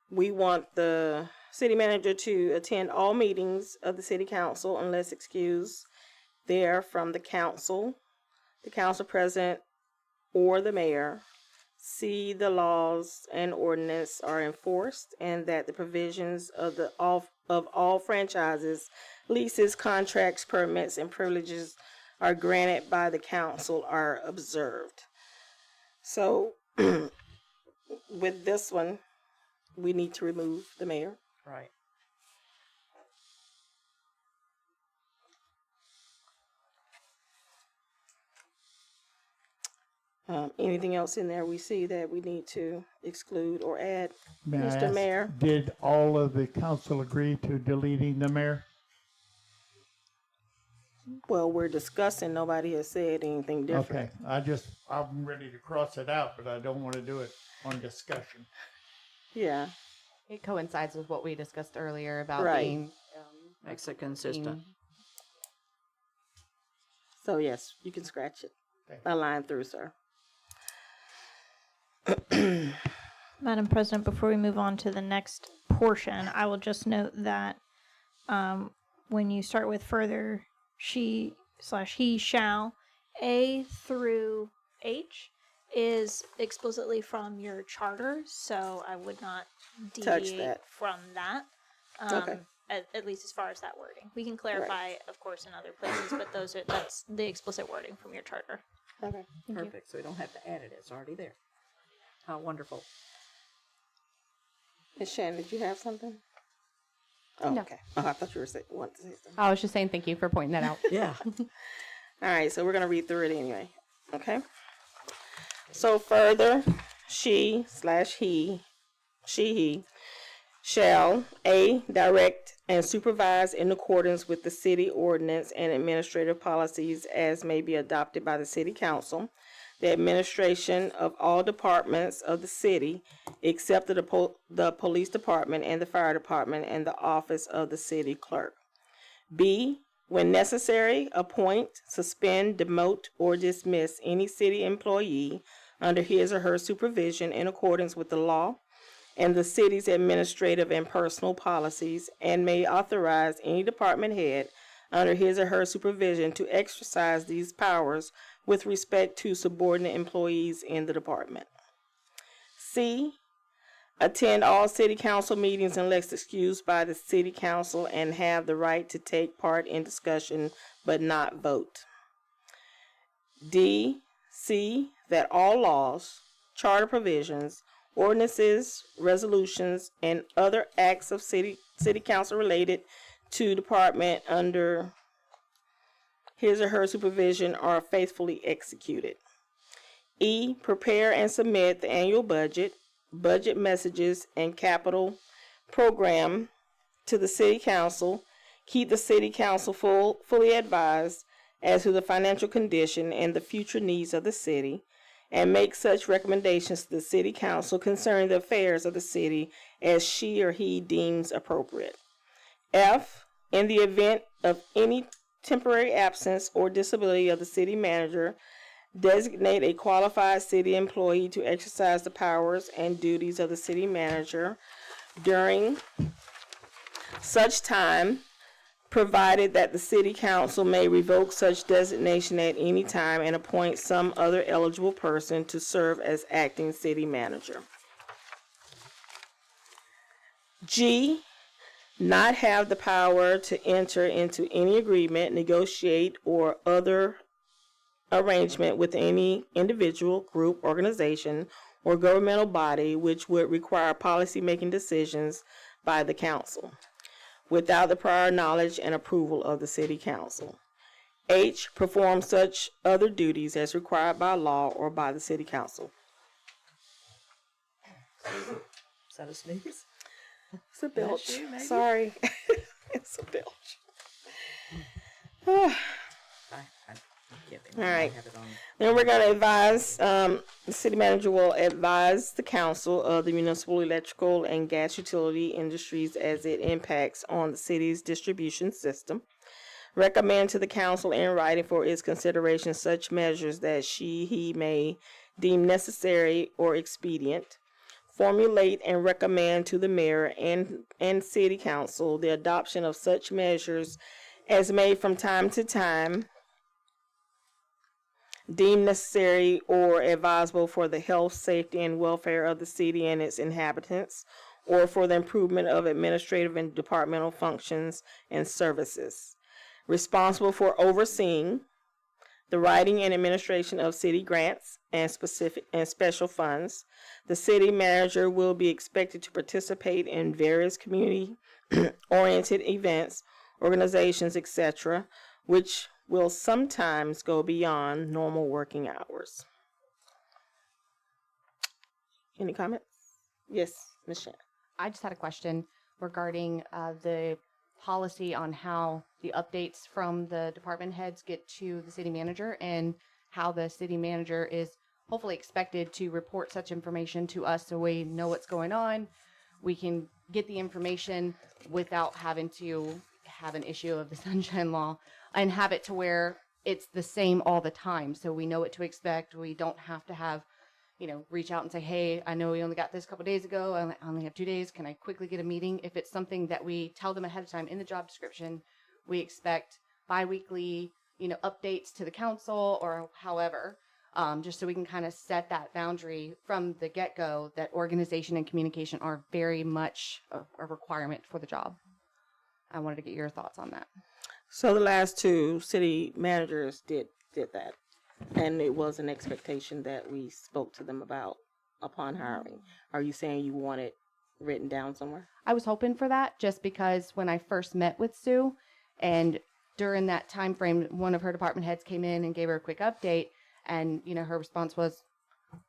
We want the city manager to attend all meetings of the city council unless excused there from the council president, or the mayor. See the laws and ordinance are enforced, and that the provisions of all franchises, leases, contracts, permits, and privileges are granted by the council are observed. So with this one, we need to remove the mayor. Right. Anything else in there we see that we need to exclude or add? May I Mr. ask, Mayor? did all of the council agree to deleting the mayor? Well, we're discussing, nobody has said anything different. Okay, I'm ready to cross it out, but I don't want to do it on discussion. Yeah, It coincides with what we discussed earlier about Right. being Makes it consistent. so yes, you can scratch it, Thank a line through, sir. Madam President, before we move on to the next portion, I will just note that when you start with further, she/he shall, A through H is explicitly from your charter, so I would not Touch deviate that. from that. Okay. At least as far as that wording. We can clarify, of course, in other places, but that's the explicit wording from your charter. Okay. Perfect, so we don't have to add it, it's already there. How wonderful. Ms. Shannon, did you have something? Oh, No. okay. Oh, I thought you were wanting to say something. I was just saying thank you for pointing that out. Yeah. All right, so we're gonna read through it anyway, okay? So further, she/he, shall, A, direct and supervise in accordance with the city ordinance and administrative policies as may be adopted by the city council, the administration of all departments of the city except the police department and the fire department and the office of the city clerk. B, when necessary, appoint, suspend, demote, or dismiss any city employee under his or her supervision in accordance with the law and the city's administrative and personal policies, and may authorize any department head under his or her supervision to exercise these powers with respect to subordinate employees in the department. C, attend all city council meetings unless excused by the city council and have the right to take part in discussion but not vote. D, see that all laws, charter provisions, ordinances, resolutions, and other acts of city council related to department under his or her supervision are faithfully executed. E, prepare and submit the annual budget, budget messages, and capital program to the city council. Keep the city council fully advised as to the financial condition and the future needs of the city, and make such recommendations to the city council concerning the affairs of the city as she or he deems appropriate. F, in the event of any temporary absence or disability of the city manager, designate a qualified city employee to exercise the powers and duties of the city manager during such time, provided that the city council may revoke such designation at any time and appoint some other eligible person to serve as acting city manager. G, not have the power to enter into any agreement, negotiate, or other arrangement with any individual, group, organization, or governmental body which would require policy-making decisions by the council without the prior knowledge and approval of the city council. H, perform such other duties as required by law or by the city council. Is that a sneeze? It's a belch. Bless you, maybe? Sorry. It's a belch. I can't All right. have it on. Then we're going to advise, the city manager will advise the council of the municipal electrical and gas utility industries as it impacts on the city's distribution system. Recommend to the council in writing for its consideration such measures that he may deem necessary or expedient. Formulate and recommend to the mayor and city council the adoption of such measures as may from time to time deemed necessary or advisable for the health, safety, and welfare of the city and its inhabitants, or for the improvement of administrative and departmental functions and services. Responsible for overseeing the writing and administration of city grants and specific and special funds. The city manager will be expected to participate in various community-oriented events, organizations, etc., which will sometimes go beyond normal working hours. Any comments? Yes, Ms. Shannon. I just had a question regarding the policy on how the updates from the department heads get to the city manager and how the city manager is hopefully expected to report such information to us so we know what's going on. We can get the information without having to have an issue of the sunshine law and have it to where it's the same all the time. So we know what to expect. We don't have to have, reach out and say, hey, I know we only got this a couple days ago. I only have 2 days. Can I quickly get a meeting? If it's something that we tell them ahead of time in the job description, we expect bi-weekly, updates to the council or however, just so we can kind of set that boundary from the get-go that organization and communication are very much a requirement for the job. I wanted to get your thoughts on that. So the last two city managers did that, and it was an expectation that we spoke to them about upon hiring. Are you saying you want it written down somewhere? I was hoping for that just because when I first met with Sue and during that time frame, one of her department heads came in and gave her a quick update, and her response was,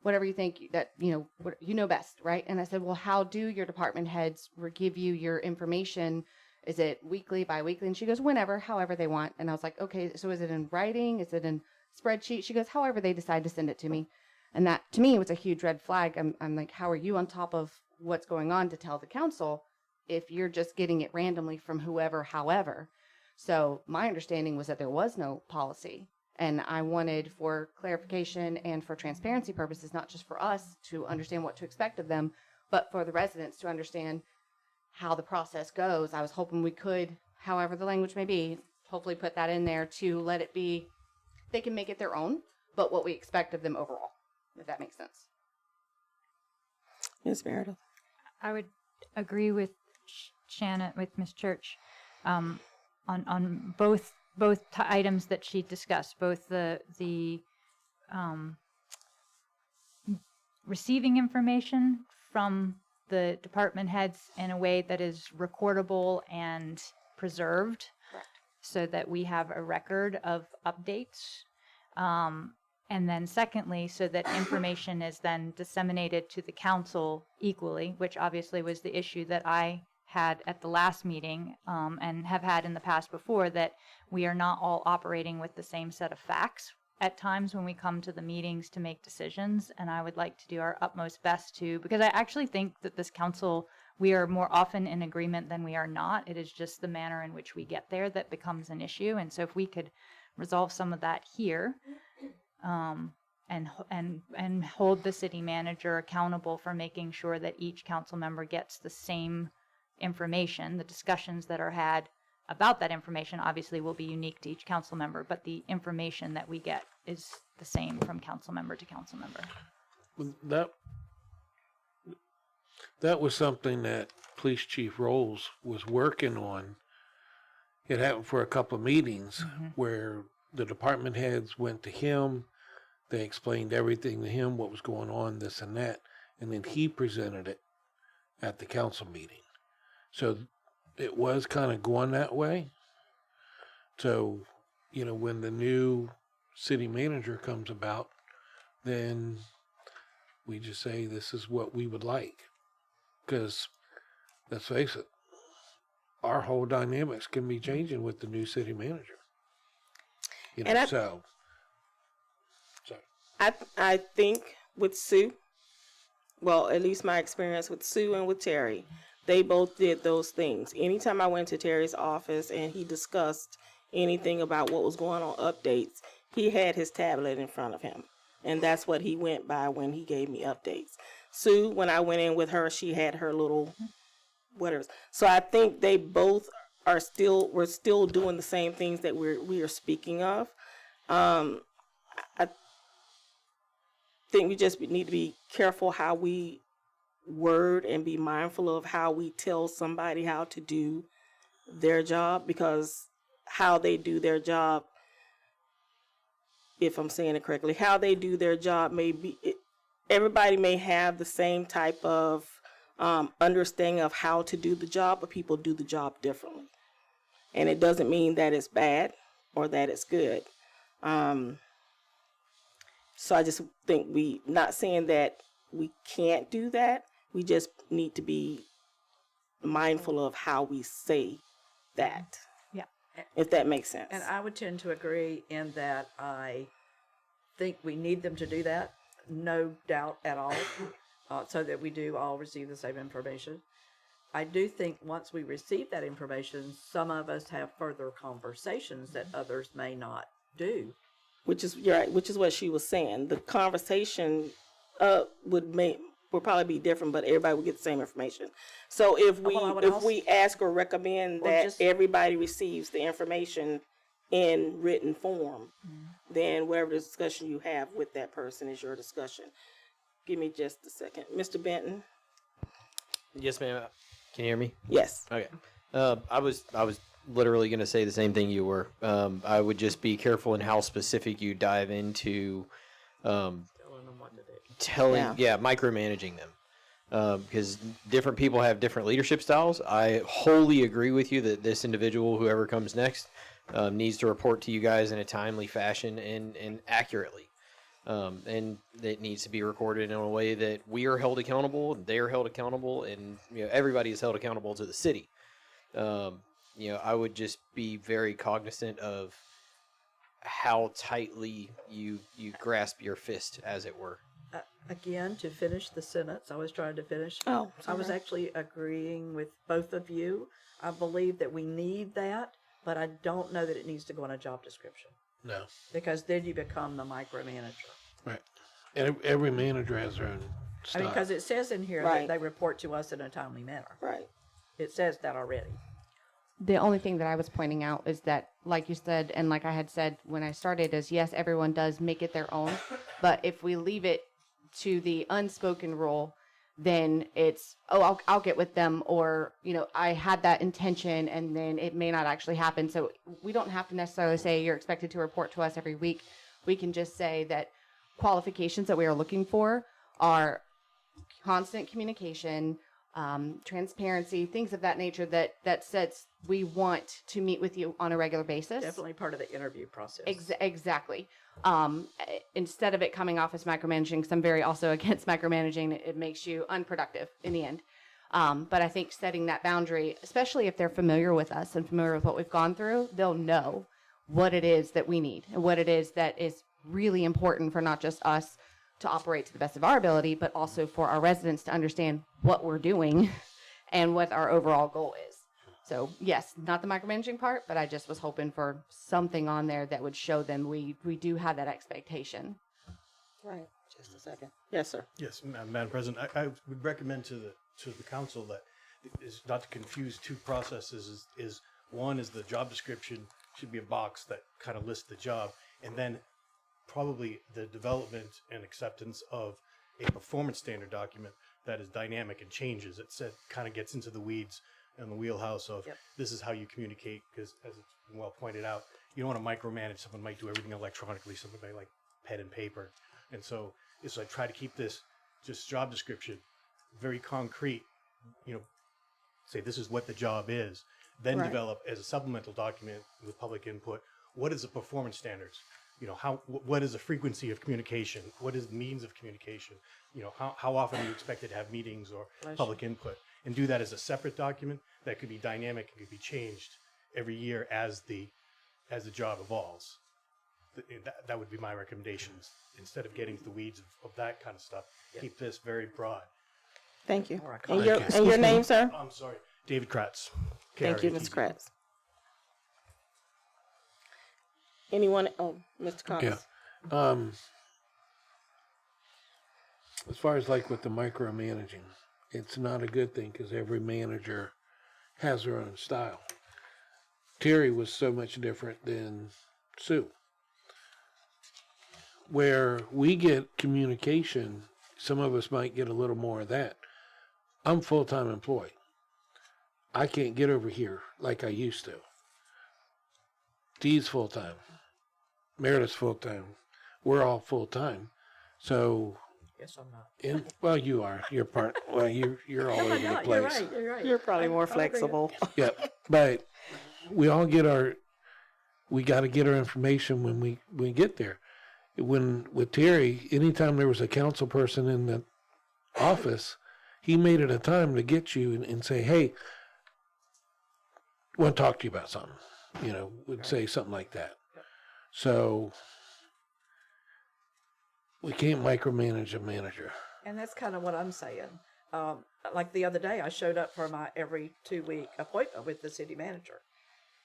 whatever you think that, you know best, right? And I said, well, how do your department heads give you your information? Is it weekly, bi-weekly? And she goes, whenever, however they want. And I was like, okay, so is it in writing? Is it in spreadsheet? She goes, however they decide to send it to me. And that, to me, was a huge red flag. I'm like, how are you on top of what's going on to tell the council if you're just getting it randomly from whoever, however? So my understanding was that there was no policy. And I wanted for clarification and for transparency purposes, not just for us to understand what to expect of them, but for the residents to understand how the process goes. I was hoping we could, however the language may be, hopefully put that in there to let it be, they can make it their own, but what we expect of them overall, if that makes sense. Ms. Meredith? I would agree with Shannon, with Ms. Church, on both items that she discussed, both the receiving information from the department heads in a way that is recordable and preserved, so that we have a record of updates. And then secondly, so that information is then disseminated to the council equally, which obviously was the issue that I had at the last meeting, and have had in the past before, that we are not all operating with the same set of facts at times when we come to the meetings to make decisions. And I would like to do our utmost best to, because I actually think that this council, we are more often in agreement than we are not. It is just the manner in which we get there that becomes an issue. And so if we could resolve some of that here, and hold the city manager accountable for making sure that each council member gets the same information. The discussions that are had about that information obviously will be unique to each council member, but the information that we get is the same from council member to council member. That was something that Police Chief Rolls was working on. It happened for a couple of meetings where the department heads went to him. They explained everything to him, what was going on, this and that, and then he presented it at the council meeting. So it was kind of going that way. So, when the new city manager comes about, then we just say this is what we would like. Because, let's face it, our whole dynamics can be changing with the new city manager. I think with Sue, well, at least my experience with Sue and with Terry, they both did those things. Anytime I went to Terry's office and he discussed anything about what was going on, updates, he had his tablet in front of him. And that's what he went by when he gave me updates. Sue, when I went in with her, she had her little whatever. So I think they both we're still doing the same things that we are speaking of. I think we just need to be careful how we word and be mindful of how we tell somebody how to do their job, because how they do their job, if I'm saying it correctly, how they do their job may be, everybody may have the same type of understanding of how to do the job, but people do the job differently. And it doesn't mean that it's bad or that it's good. So I just think not saying that we can't do that, we just need to be mindful of how we say that. Yeah. If that makes sense. And I would tend to agree in that I think we need them to do that, no doubt at all, so that we do all receive the same information. I do think once we receive that information, some of us have further conversations that others may not do. Which is what she was saying. The conversation would probably be different, but everybody would get the same information. So if we ask or recommend that everybody receives the information in written form, then whatever discussion you have with that person is your discussion. Give me just a second. Mr. Benton? Yes, ma'am. Can you hear me? Yes. Okay. I was literally going to say the same thing you were. I would just be careful in how specific you dive into micromanaging them. Because different people have different leadership styles. I wholly agree with you that this individual, whoever comes next, needs to report to you guys in a timely fashion and accurately. And it needs to be recorded in a way that we are held accountable, they are held accountable, and everybody is held accountable to the city. I would just be very cognizant of how tightly you grasp your fist, as it were. Again, to finish the sentence, I was trying to finish. Oh, I was actually agreeing with both of you. I believe that we need that, but I don't know that it needs to go in a job description. No. Because then you become the micromanager. Right. And every manager has their own style. I mean, because it says in here that they report to us in a timely manner. Right. It says that already. The only thing that I was pointing out is that, like you said, and like I had said when I started, is yes, everyone does make it their own. But if we leave it to the unspoken rule, then it's, oh, I'll get with them, or, you know, I had that intention and then it may not actually happen. So we don't have to necessarily say you're expected to report to us every week. We can just say that qualifications that we are looking for are constant communication, transparency, things of that nature that says we want to meet with you on a regular basis. Definitely part of the interview process. Exactly. Instead of it coming off as micromanaging, because I'm very also against micromanaging, it makes you unproductive in the end. But I think setting that boundary, especially if they're familiar with us and familiar with what we've gone through, they'll know what it is that we need and what it is that is really important for not just us to operate to the best of our ability, but also for our residents to understand what we're doing and what our overall goal is. So yes, not the micromanaging part, but I just was hoping for something on there that would show them we do have that expectation. Right. Just a second. Yes, sir. Yes, Madam President, I would recommend to the council that is not to confuse two processes. Is one is the job description should be a box that kind of lists the job, and then probably the development and acceptance of a performance standard document that is dynamic and changes. It kind of gets into the weeds and the wheelhouse of this is how you communicate, because as it's been well pointed out, you don't want to micromanage. Someone might do everything electronically, someone might like pen and paper. And so I try to keep this just job description very concrete, you know, say this is what the job is, then develop as a supplemental document with public input, what is the performance standards? You know, what is the frequency of communication? What is the means of communication? You know, how often are you expected to have meetings or public input? And do that as a separate document that could be dynamic and could be changed every year as the job evolves. That would be my recommendations. Instead of getting to the weeds of that kind of stuff, keep this very broad. Thank you. And your name, sir? I'm sorry, David Kratz. Thank you, Ms. Kratz. Anyone? Oh, Mr. Cox. Yeah. As far as like with the micromanaging, it's not a good thing because every manager has their own style. Terry was so much different than Sue. Where we get communication, some of us might get a little more of that. I'm full-time employed. I can't get over here like I used to. Dee's full-time. Meredith's full-time. We're all full-time. So, Yes, I'm not. well, you are. You're part. Well, you're all over the place. You're right. You're probably more flexible. Yeah, but we all get we got to get our information when we get there. With Terry, anytime there was a council person in the office, he made it a time to get you and say, hey, I want to talk to you about something. You know, would say something like that. So we can't micromanage a manager. And that's kind of what I'm saying. Like the other day, I showed up for my every 2-week appointment with the city manager.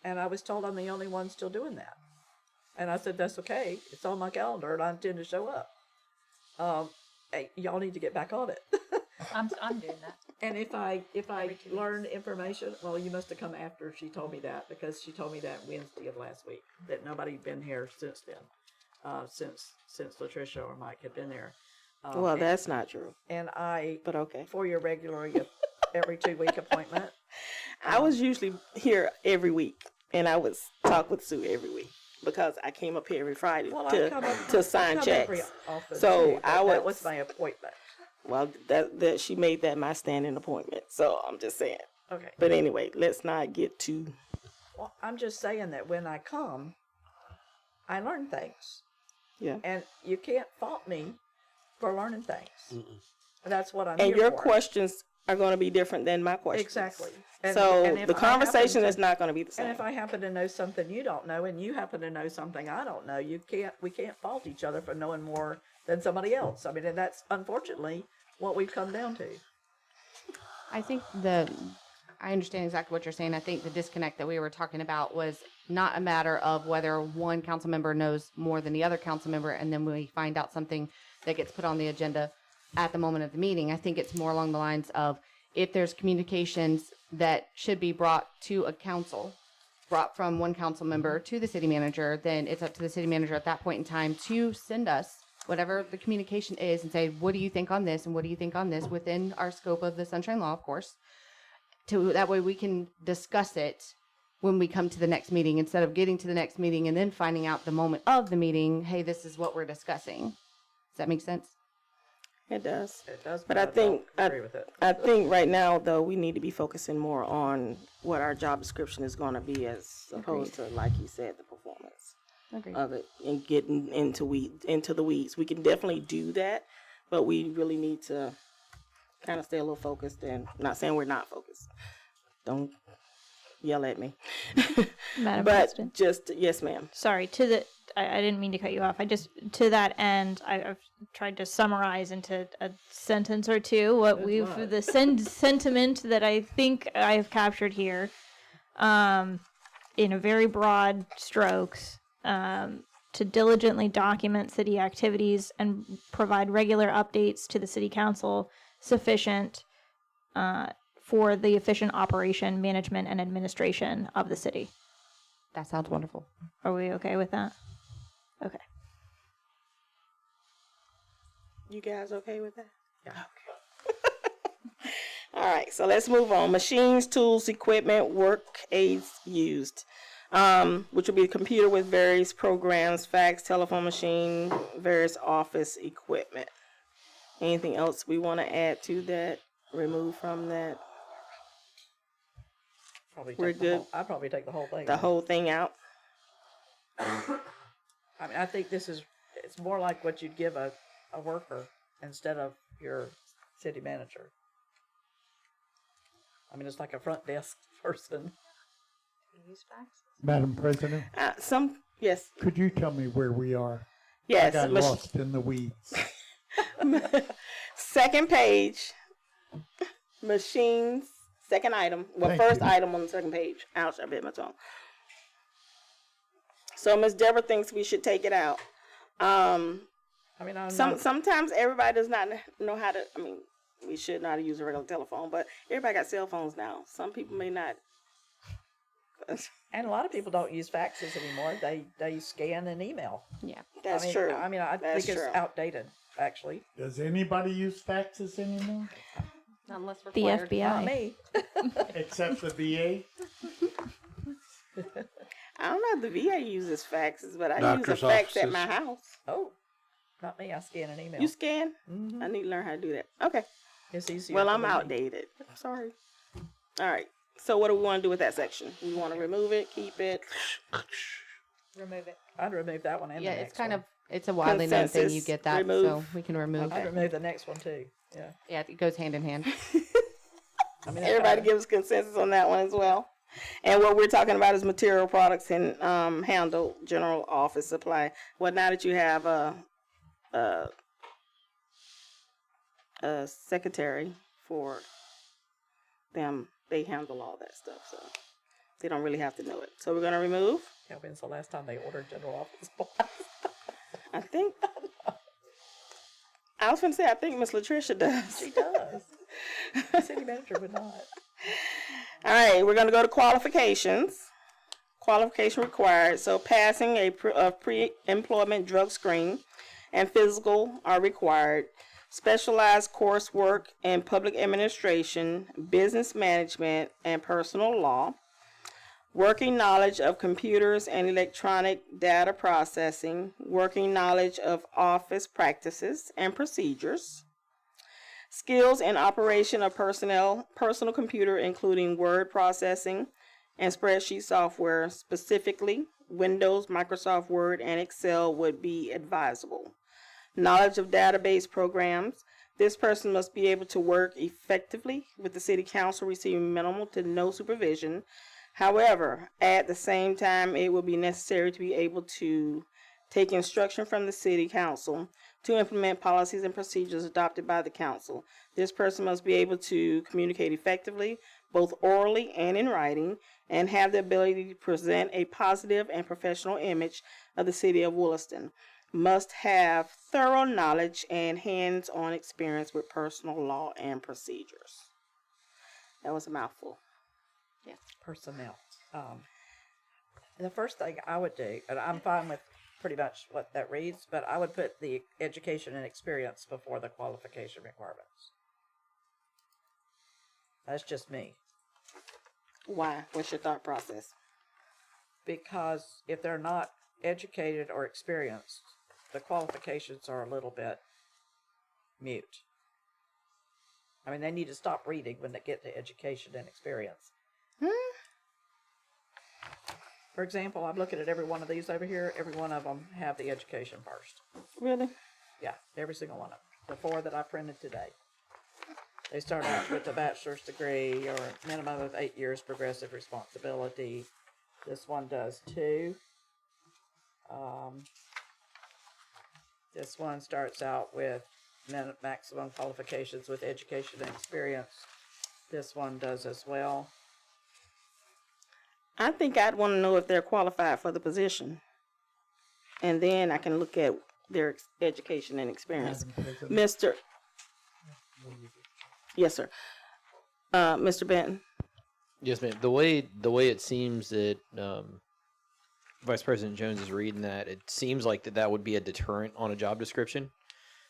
And I was told I'm the only one still doing that. And I said, that's okay. It's on my calendar and I intend to show up. Hey, y'all need to get back on it. I'm doing that. And if I learn information, well, you must have come after she told me that, because she told me that Wednesday of last week, that nobody had been here since then, since Latricia or Mike had been there. Well, that's not true. And but okay. For your regular every 2-week appointment. I was usually here every week, and I would talk with Sue every week because I came up here every Friday to sign checks. So that was my appointment. Well, that she made that my standing appointment. So I'm just saying. Okay. But anyway, let's not get too. Well, I'm just saying that when I come, I learn things. Yeah. And you can't fault me for learning things. Mm-mm. That's what I'm and here your for. questions are going to be different than my questions. Exactly. So the conversation is not going to be the same. And if I happen to know something you don't know, and you happen to know something I don't know, we can't fault each other for knowing more than somebody else. I mean, and that's unfortunately what we've come down to. I think I understand exactly what you're saying. I think the disconnect that we were talking about was not a matter of whether one council member knows more than the other council member, and then we find out something that gets put on the agenda at the moment of the meeting. I think it's more along the lines of if there's communications that should be brought to a council, brought from one council member to the city manager, then it's up to the city manager at that point in time to send us whatever the communication is and say, what do you think on this? And what do you think on this within our scope of the Sunshine Law, of course, to that way we can discuss it when we come to the next meeting, instead of getting to the next meeting and then finding out the moment of the meeting, hey, this is what we're discussing. Does that make sense? It does. It does, But I think, don't agree with it. I think right now, though, we need to be focusing more on what our job description is going to be as opposed to, like you said, the performance Agreed. of it and getting into the weeds. We can definitely do that, but we really need to kind of stay a little focused. And not saying we're not focused. Don't yell at me. Madam But President. just, yes, ma'am. Sorry, I didn't mean to cut you off. To that end, I've tried to summarize into a sentence or two what the sentiment that I think I have captured here, in a very broad strokes, to diligently document city activities and provide regular updates to the city council sufficient, for the efficient operation, management, and administration of the city. That sounds wonderful. Are we okay with that? Okay. You guys okay with that? Yeah. Okay. All right, so let's move on. Machines, tools, equipment, work aids used, which will be a computer with various programs, fax, telephone machine, various office equipment. Anything else we want to add to that? Remove from that? We're good. I'd probably take the whole thing. The whole thing out? I mean, I think it's more like what you'd give a worker instead of your city manager. I mean, it's like a front desk person. Madam President, Yes. could you tell me where we are? Yes. I got lost in the weeds. Second page, machines, second item. Well, Thank first you. item on the second page. Ouch, I bit my tongue. So Ms. Debra thinks we should take it out. I mean, Sometimes everybody does not know how to, we should know how to use a regular telephone, but everybody got cell phones now. Some people may not. And a lot of people don't use faxes anymore. They scan and email. Yeah. That's true. I mean, I That's think it's true. outdated, actually. Does anybody use faxes anymore? Not unless we're The required. FBI. Not me. Except the VA? I don't know if the VA uses faxes, but I Doctor's use a fax at offices. my house. Oh, not me. I scan an email. You scan? Mhm. I need to learn how to do that. Okay. It's easier. Well, for I'm me. outdated. I'm sorry. All right. So what do we want to do with that section? We want to remove it, keep it? Remove it. I'd remove that one and Yeah, the it's next kind one. of, it's a widely known thing. You Consensus, get that, remove. so we can remove I'd it. remove the next one too. Yeah. Yeah, it goes hand in hand. I mean, Everybody gives consensus on that one as well. And what we're talking about is material products and handle general office supply. Well, now that you have a secretary for them, they handle all that stuff, so they don't really have to know it. So we're gonna remove. Yeah, when's the last time they ordered general office supplies? I think. I was gonna say I think Miss Latricia does. She does. The city manager would not. All right, we're going to go to qualifications. Qualification required. So passing a pre-employment drug screen and physical are required. Specialized coursework in public administration, business management, and personal law. Working knowledge of computers and electronic data processing. Working knowledge of office practices and procedures. Skills in operation of personal computer, including word processing and spreadsheet software, specifically Windows, Microsoft Word, and Excel would be advisable. Knowledge of database programs. This person must be able to work effectively with the city council, receiving minimal to no supervision. However, at the same time, it will be necessary to be able to take instruction from the city council to implement policies and procedures adopted by the council. This person must be able to communicate effectively, both orally and in writing, and have the ability to present a positive and professional image of the city of Williston. Must have thorough knowledge and hands-on experience with personal law and procedures. That was a mouthful. Yes. Personnel. The first thing I would do, and I'm fine with pretty much what that reads, but I would put the education and experience before the qualification requirements. That's just me. Why? What's your thought process? Because if they're not educated or experienced, the qualifications are a little bit mute. I mean, they need to stop reading when they get to education and experience. For example, I'm looking at every one of these over here. Every one of them have the education first. Really? Yeah, every single one of them. The 4 that I printed today. They start out with a bachelor's degree or a minimum of 8 years progressive responsibility. This one does 2. This one starts out with maximum qualifications with education and experience. This one does as well. I think I'd want to know if they're qualified for the position. And then I can look at their education and experience. Mr. Yes, sir. Mr. Benton. Yes, ma'am. The way it seems that Vice President Jones is reading that, it seems like that would be a deterrent on a job description.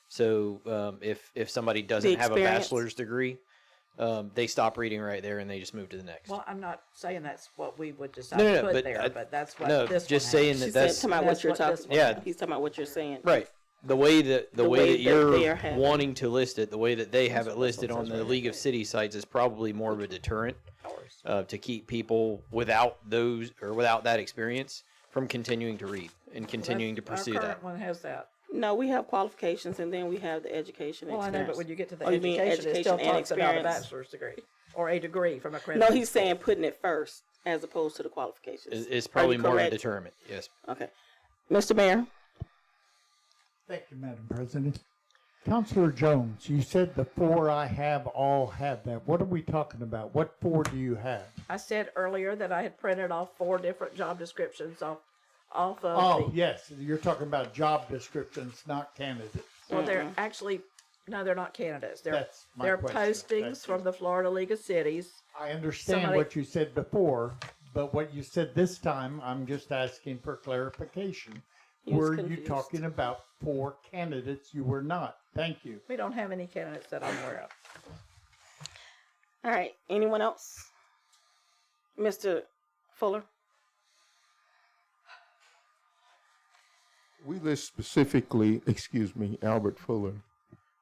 So if somebody doesn't have a bachelor's degree, they stop reading right there and they just move to the next. Well, I'm not saying that's what we would decide to put there, but that's what this just one saying has. that's talking about what you're talking about. Yeah. He's talking about what you're saying. Right. The way that you're having. wanting to list it, the way that they have it listed on the League of Cities sites is probably more of a deterrent to keep people without those or without that experience from continuing to read and continuing to pursue Our that. current one has that. No, we have qualifications and then we have the education Well, I experience. know, but when you get to the You mean education, it still and talks about a experience. bachelor's degree or a degree from a credit. No, he's saying putting it first as opposed to the qualifications. It's probably Are you more of a correct? deterrent. Yes. Okay. Mr. Mayor. Thank you, Madam President. Councilor Jones, you said the 4 I have all have that. What are we talking about? What 4 do you have? I said earlier that I had printed off 4 different job descriptions off of Oh, the. yes, you're talking about job descriptions, not candidates. Well, they're actually, no, they're not candidates. That's my They're question. postings from the Florida League of Cities. I understand Somebody- what you said before, but what you said this time, I'm just asking for clarification. He was Were you confused. talking about 4 candidates? You were not. Thank you. We don't have any candidates that I'm aware of. All right. Anyone else? Mr. Fuller? We list specifically, Albert Fuller,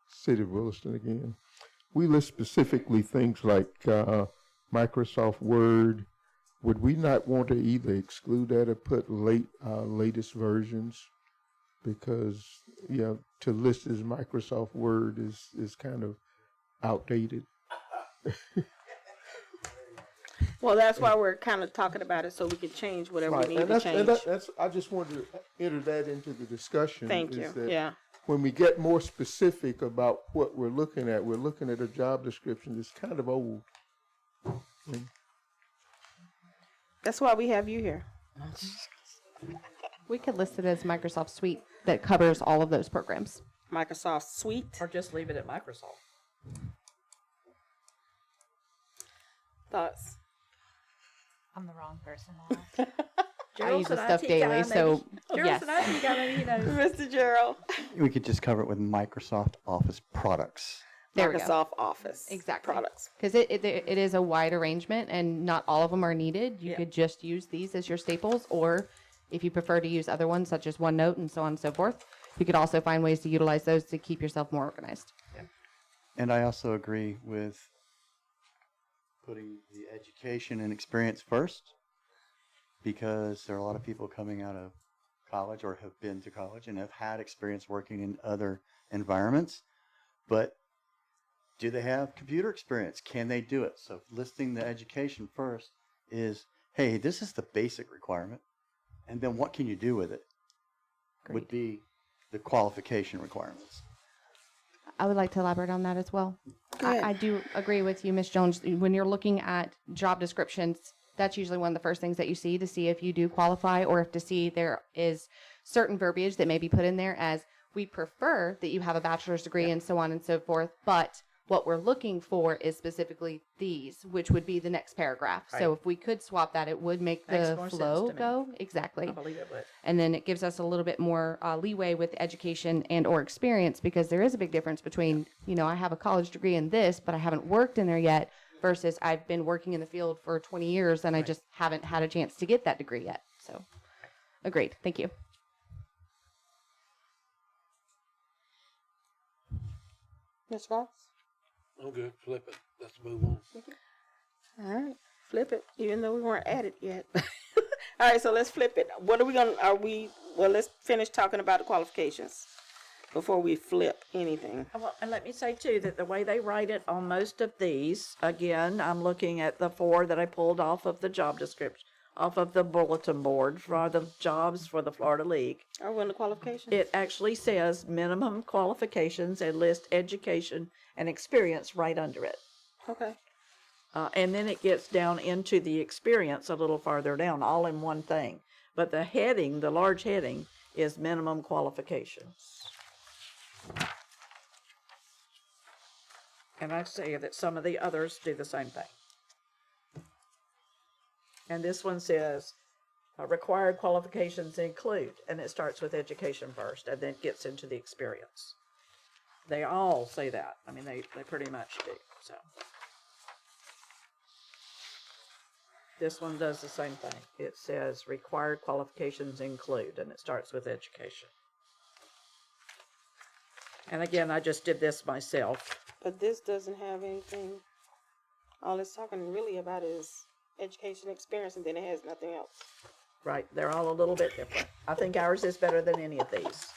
City of Williston again. We list specifically things like Microsoft Word. Would we not want to either exclude that or put latest versions? Because, to list as Microsoft Word is kind of outdated. Well, that's why we're kind of talking about it so we can change whatever we need to change. I just wanted to enter that into the discussion. Thank you. Yeah. When we get more specific about what we're looking at a job description that's kind of old. That's why we have you here. We could list it as Microsoft Suite that covers all of those programs. Microsoft Suite. Or just leave it at Microsoft. Thoughts? I'm the wrong person to ask. I use this stuff daily, so yes. Mr. Gerald. We could just cover it with Microsoft Office products. There we go. Microsoft Office. Exactly. Products. Because it is a wide arrangement and not all of them are needed. You could just use these as your staples, or if you prefer to use other ones such as OneNote and so on and so forth, you could also find ways to utilize those to keep yourself more organized. And I also agree with putting the education and experience first, because there are a lot of people coming out of college or have been to college and have had experience working in other environments, but do they have computer experience? Can they do it? So listing the education first is, hey, this is the basic requirement, and then what can you do with it? Would be the qualification requirements. I would like to elaborate on that as well. I do agree with you, Ms. Jones. When you're looking at job descriptions, that's usually one of the first things that you see to see if you do qualify, or if to see there is certain verbiage that may be put in there as, we prefer that you have a bachelor's degree and so on and so forth, but What we're looking for is specifically these, which would be the next paragraph. So Right. if we could swap that, it would make Makes the more sense flow to me. go. Exactly. I believe it would. And then it gives us a little bit more leeway with education and or experience, because there is a big difference between, you know, I have a college degree in this, but I haven't worked in there yet, versus I've been working in the field for 20 years and I just haven't had a chance to get that degree yet. So agreed. Thank you. Ms. Ross? I'm good. Flip it. Let's move on. All right, flip it, even though we weren't at it yet. All right, so let's flip it. What are we gonna, well, let's finish talking about the qualifications before we flip anything. Well, and let me say too, that the way they write it on most of these, again, I'm looking at the 4 that I pulled off of the job description, off of the bulletin board for the jobs for the Florida League. Are we in the qualifications? It actually says minimum qualifications and list education and experience right under it. Okay. And then it gets down into the experience a little farther down, all in one thing. But the heading, the large heading, is minimum qualifications. And I say that some of the others do the same thing. And this one says, required qualifications include, and it starts with education first, and then gets into the experience. They all say that. I mean, they pretty much do, so. This one does the same thing. It says required qualifications include, and it starts with education. And again, I just did this myself. But this doesn't have anything, all it's talking really about is education experience, and then it has nothing else. Right, they're all a little bit different. I think ours is better than any of these.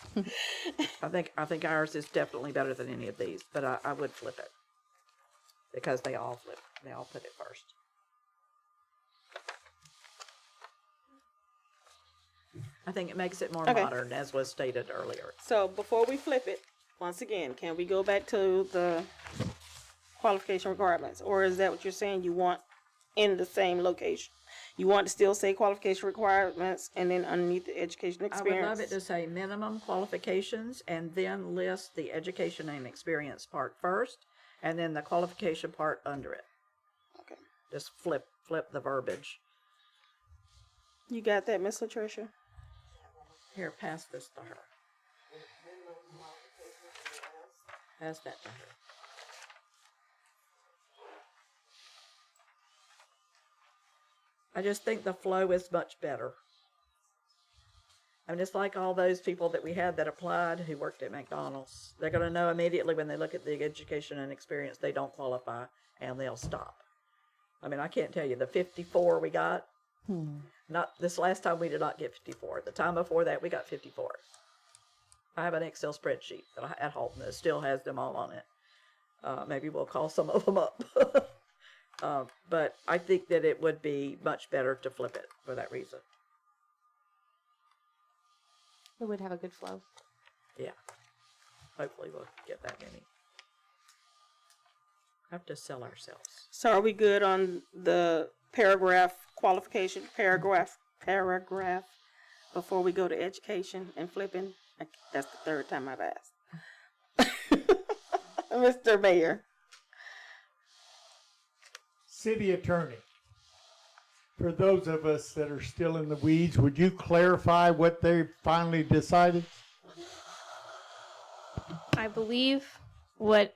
I think ours is definitely better than any of these, but I would flip it. Because they all flip, they all put it first. I think it makes it more modern, as was stated earlier. So before we flip it, once again, can we go back to the qualification requirements? Or is that what you're saying you want in the same location? You want to still say qualification requirements and then underneath the education experience? I would love it to say minimum qualifications and then list the education and experience part first, and then the qualification part under it. Okay. Just flip the verbiage. You got that, Miss Latricia? Here, pass this to her. Pass that to her. I just think the flow is much better. I mean, it's like all those people that we had that applied who worked at McDonald's. They're going to know immediately when they look at the education and experience they don't qualify, and they'll stop. I mean, I can't tell you, the 54 we got, not this last time we did not get 54. The time before that, we got 54. I have an Excel spreadsheet at Halton that still has them all on it. Maybe we'll call some of them up. But I think that it would be much better to flip it for that reason. It would have a good flow. Yeah. Hopefully we'll get that many. Have to sell ourselves. So are we good on the paragraph qualification, paragraph, before we go to education and flipping? That's the third time I've asked. Mr. Mayor. City Attorney, for those of us that are still in the weeds, would you clarify what they finally decided? I believe what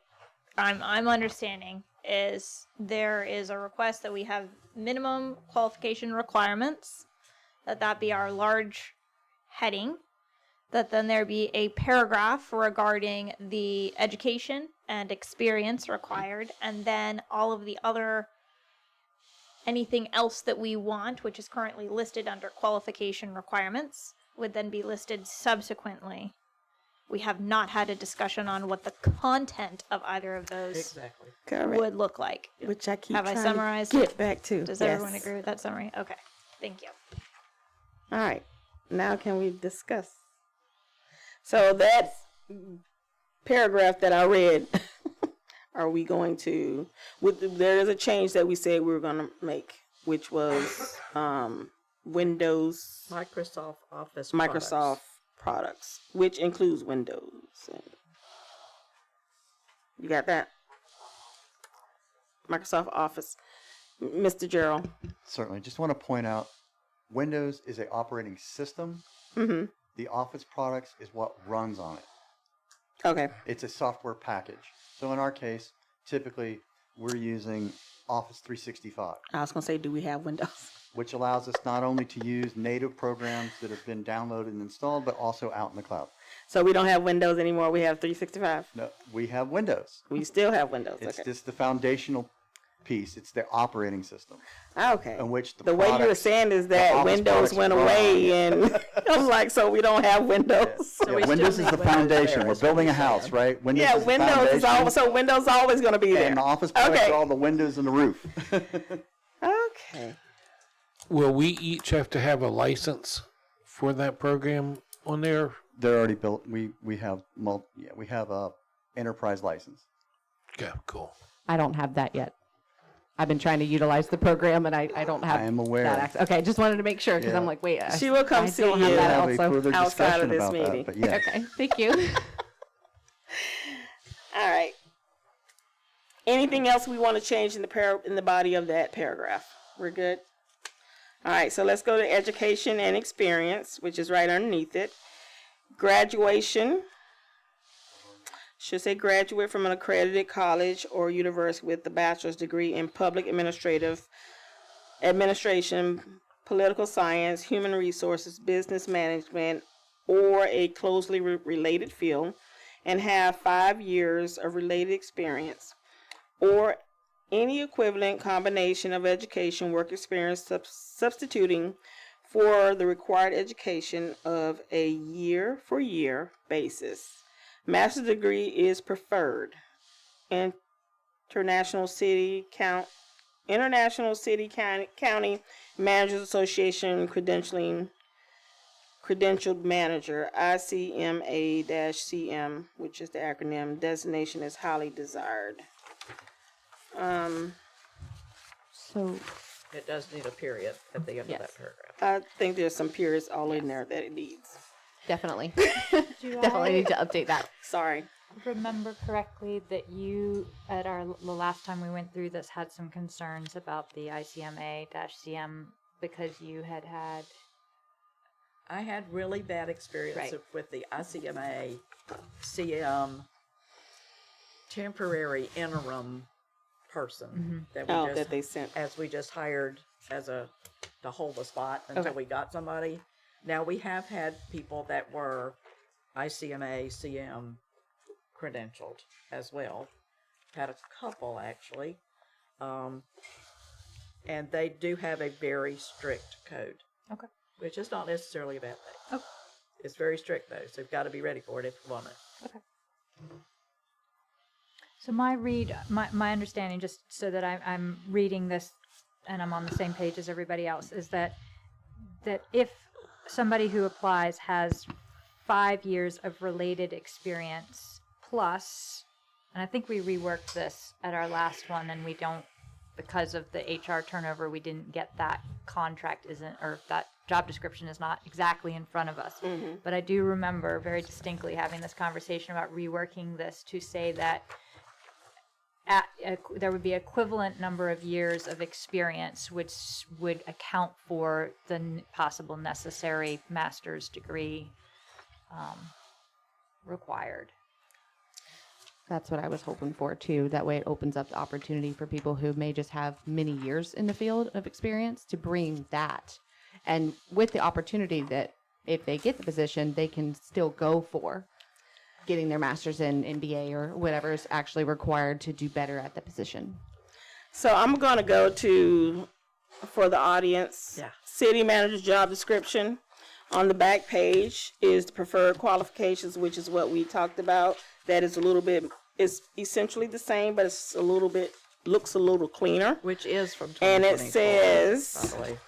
I'm understanding is there is a request that we have minimum qualification requirements, that be our large heading, that then there be a paragraph regarding the education and experience required, and then all of the other anything else that we want, which is currently listed under qualification requirements, would then be listed subsequently. We have not had a discussion on what the content of either of those would look like. Which I keep Have I trying summarized? to get back to. Does Yes. everyone agree with that summary? Okay, thank you. All right, now can we discuss? So that paragraph that I read, are we going to, there is a change that we said we were going to make, which was Windows. Microsoft Office Microsoft products, which includes Windows. You got that? Microsoft Office. Mr. Gerald. Certainly. Just want to point out, Windows is an operating system. Mm-hmm. The Office products is what runs on it. Okay. It's a software package. So in our case, typically we're using Office 365. I was going to say, do we have Windows? Which allows us not only to use native programs that have been downloaded and installed, but also out in the cloud. So we don't have Windows anymore. We have 365. No, we have Windows. We still have Windows. It's okay. just the foundational piece. It's the operating system. Okay. In which the way you were saying is that Windows went away, and I was like, so we don't have Windows. Yeah, Windows is the foundation. We're building a house, right? Windows yeah, is the Windows is foundation, always so Windows is always going to be there. and the Office products Okay. are all the windows and the roof. Okay. Will we each have to have a license for that program on there? They're already built. We have we have a enterprise license. Okay, cool. I don't have that yet. I've been trying to utilize the program, and I don't have I am aware. that access. Okay, just wanted to make sure, because Yeah. I'm like, wait. She will come I see don't you. have that We'll have a also. further outside of discussion this about meeting. that, but yeah. Okay, thank you. All right. Anything else we want to change in the body of that paragraph? We're good? All right, so let's go to education and experience, which is right underneath it. Graduation. Should say graduate from an accredited college or university with a bachelor's degree in public administration, political science, human resources, business management, or a closely related field, and have 5 years of related experience, or any equivalent combination of education, work experience substituting for the required education of a year-for-year basis. Master's degree is preferred. International City County Managers Association credentialed manager, ICMA-CM, which is the acronym. Designation is highly desired. So It does need a period at the end of that paragraph. I think there's some periods all in there that it needs. definitely, Do definitely I need to update that. Sorry. remember correctly that you, at the last time we went through this, had some concerns about the ICMA-CM because you had I had really bad experience Right. with the ICMA CM temporary interim person that we just that they sent. as we just hired to hold the spot until Okay. we got somebody. Now we have had people that were ICMA CM credentialed as well. Had a couple actually. And they do have a very strict code. Okay. Which is not necessarily a bad thing. Okay. It's very strict though, so you've got to be ready for it if you want it. Okay. So my understanding, just so that I'm reading this and I'm on the same page as everybody else, is that if somebody who applies has 5 years of related experience plus, and I think we reworked this at our last one, and we don't, because of the HR turnover, we didn't get that contract or that job description is not exactly in front of us. But I do remember very distinctly having this conversation about reworking this to say that there would be equivalent number of years of experience, which would account for the possible necessary master's degree required. That's what I was hoping for too. That way it opens up the opportunity for people who may just have many years in the field of experience to bring that. And with the opportunity that if they get the position, they can still go for getting their master's in MBA or whatever is actually required to do better at the position. So I'm going to go for the audience, Yeah. city manager's job description. On the back page is the preferred qualifications, which is what we talked about. That is it's essentially the same, but it's looks a little cleaner. Which is from And 2024. it says, by the way.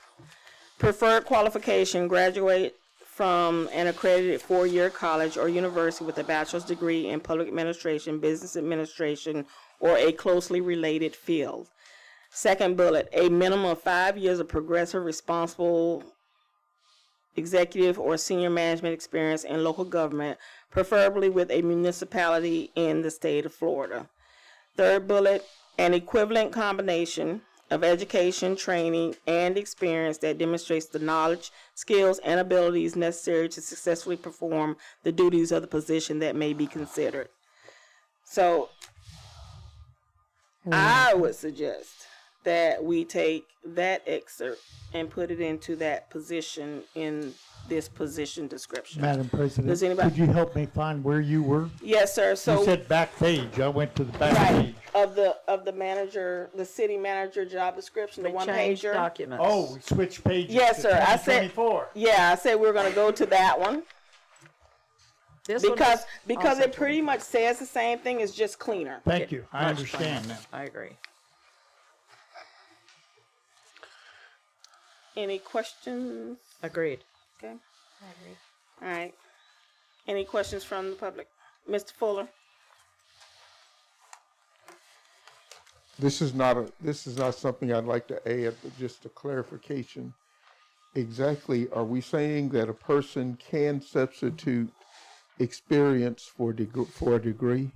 preferred qualification, graduate from an accredited 4-year college or university with a bachelor's degree in public administration, business administration, or a closely related field. Second bullet, a minimum of 5 years of progressive, responsible executive or senior management experience in local government, preferably with a municipality in the state of Florida. Third bullet, an equivalent combination of education, training, and experience that demonstrates the knowledge, skills, and abilities necessary to successfully perform the duties of the position that may be considered. So I would suggest that we take that excerpt and put it into that position in this position description. Madam President, Does anybody- could you help me find where you were? Yes, sir. So You said back page. I went to the back right, page. of the manager, the city manager job description, the We one changed pager. documents. Oh, we switched pages. Yes, to sir. I said 2024. yeah. I said we were going to go to that one This one because is because also it pretty much says the same thing. It's just cleaner. Thank you. I much understand cleaner. now. I agree. Any questions? Agreed. Okay. All right. Any questions from the public? Mr. Fuller? This is not something I'd like to add, but just a clarification. Exactly, are we saying that a person can substitute experience for a degree?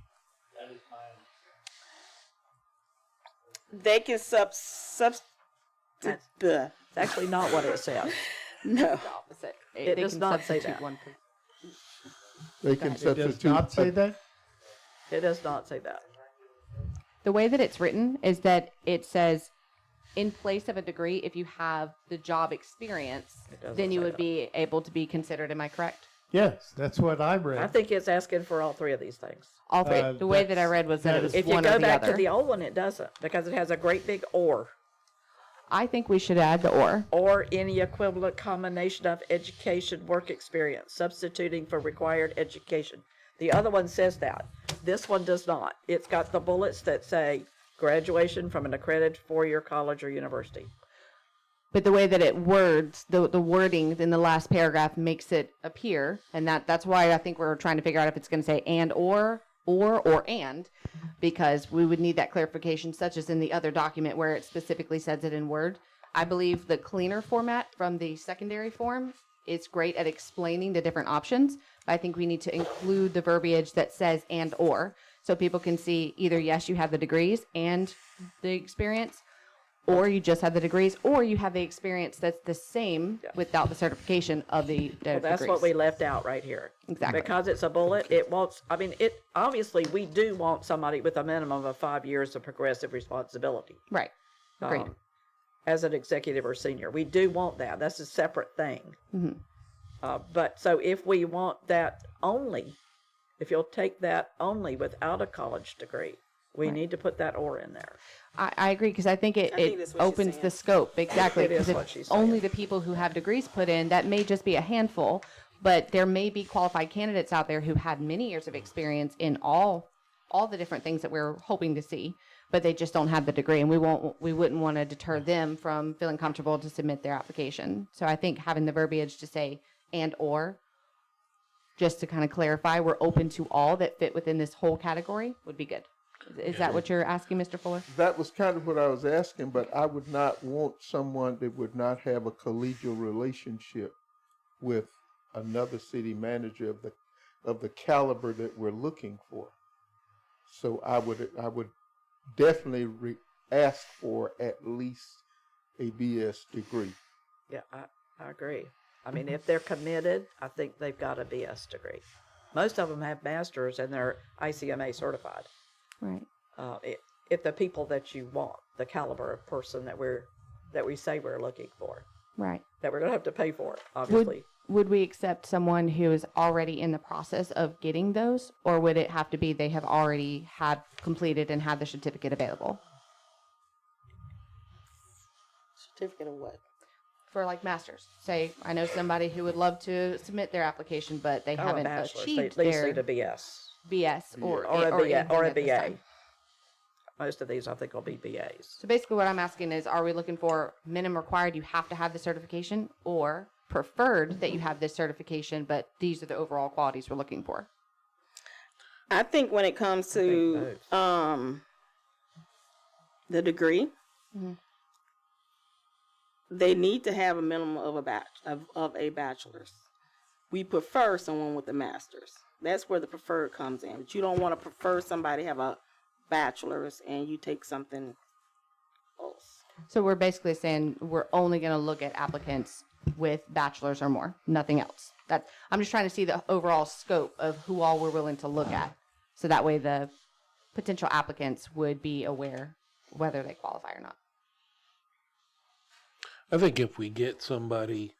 They can That's actually not what it says. no. Opposite. It They does can not say substitute that. one. They can It substitute. does not say that? It does not say that. The way that it's written is that it says, in place of a degree, if you have the job experience, doesn't then you say would that. be able to be considered. Am I correct? Yes, that's what I read. I think it's asking for all three of these things. All three. The way that I read was that it was If you one or go the back other. to the old one, it doesn't, because it has a great big or. I think we should add the or. Or any equivalent combination of education, work experience, substituting for required education. The other one says that. This one does not. It's got the bullets that say graduation from an accredited four-year college or university. But the way that it words, the wording in the last paragraph makes it appear, and that's why I think we're trying to figure out if it's going to say and or and, because we would need that clarification, such as in the other document where it specifically says it in Word. I believe the cleaner format from the secondary form is great at explaining the different options, but I think we need to include the verbiage that says and or, so people can see either, yes, you have the degrees and the experience, or you just have the degrees, or you have the experience that's the same without the certification of the Well, that's degrees. what we left out right here. Exactly. Because it's a bullet, it wants, I mean, it, obviously, we do want somebody with a minimum of 5 years of progressive responsibility. Right. Agreed. As an executive or senior. We do want that. That's a separate thing. Mm-hmm. But so if we want that only, if you'll take that only without a college degree, we need to put that or in there. I agree, because I think I think that's it what she's opens saying. the scope, exactly. It is Because what if she's saying. only the people who have degrees put in, that may just be a handful, but there may be qualified candidates out there who had many years of experience in all the different things that we're hoping to see, but they just don't have the degree, and we wouldn't want to deter them from feeling comfortable to submit their application. So I think having the verbiage to say and or, just to kind of clarify, we're open to all that fit within this whole category would be good. Is that what you're asking, Mr. Fuller? That was kind of what I was asking, but I would not want someone that would not have a collegial relationship with another city manager of the caliber that we're looking for. So I would definitely ask for at least a BS degree. Yeah, I agree. I mean, if they're committed, I think they've got a BS degree. Most of them have masters and they're ICMA certified. Right. If the people that you want, the caliber of person that we say we're looking for, Right. that we're going to have to pay for, obviously. Would we accept someone who is already in the process of getting those, or would it have to be they have already had completed and had the certificate available? Certificate of what? For like masters. Say, I know somebody who would love to submit their application, but they haven't achieved They at least their need a BS. BS or a anything at this BA. time. Most of these, I think, will be BAs. So basically what I'm asking is, are we looking for minimum required, you have to have the certification, or preferred that you have this certification, but these are the overall qualities we're looking for? I think when it comes to the degree, they need to have a minimum of a bachelor's. We prefer someone with a master's. That's where the preferred comes in. But you don't want to prefer somebody have a bachelor's and you take something else. So we're basically saying we're only going to look at applicants with bachelor's or more, nothing else. I'm just trying to see the overall scope of who all we're willing to look at. So that way the potential applicants would be aware whether they qualify or not. I think if we get somebody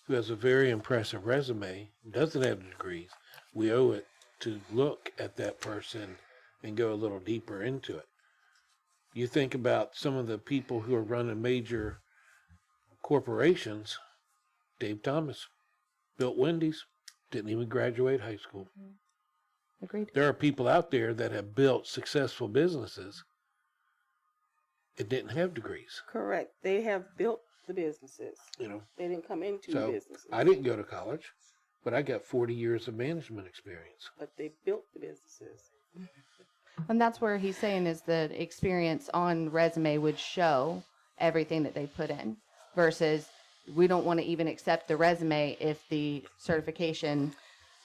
who has a very impressive resume, doesn't have degrees, we owe it to look at that person and go a little deeper into it. You think about some of the people who are running major corporations. Dave Thomas built Wendy's, didn't even graduate high school. Agreed. There are people out there that have built successful businesses and didn't have degrees. Correct. They have built the businesses. You know, They didn't come into so businesses. I didn't go to college, but I got 40 years of management experience. But they built the businesses. And that's where he's saying is the experience on resume would show everything that they put in versus we don't want to even accept the resume if the certification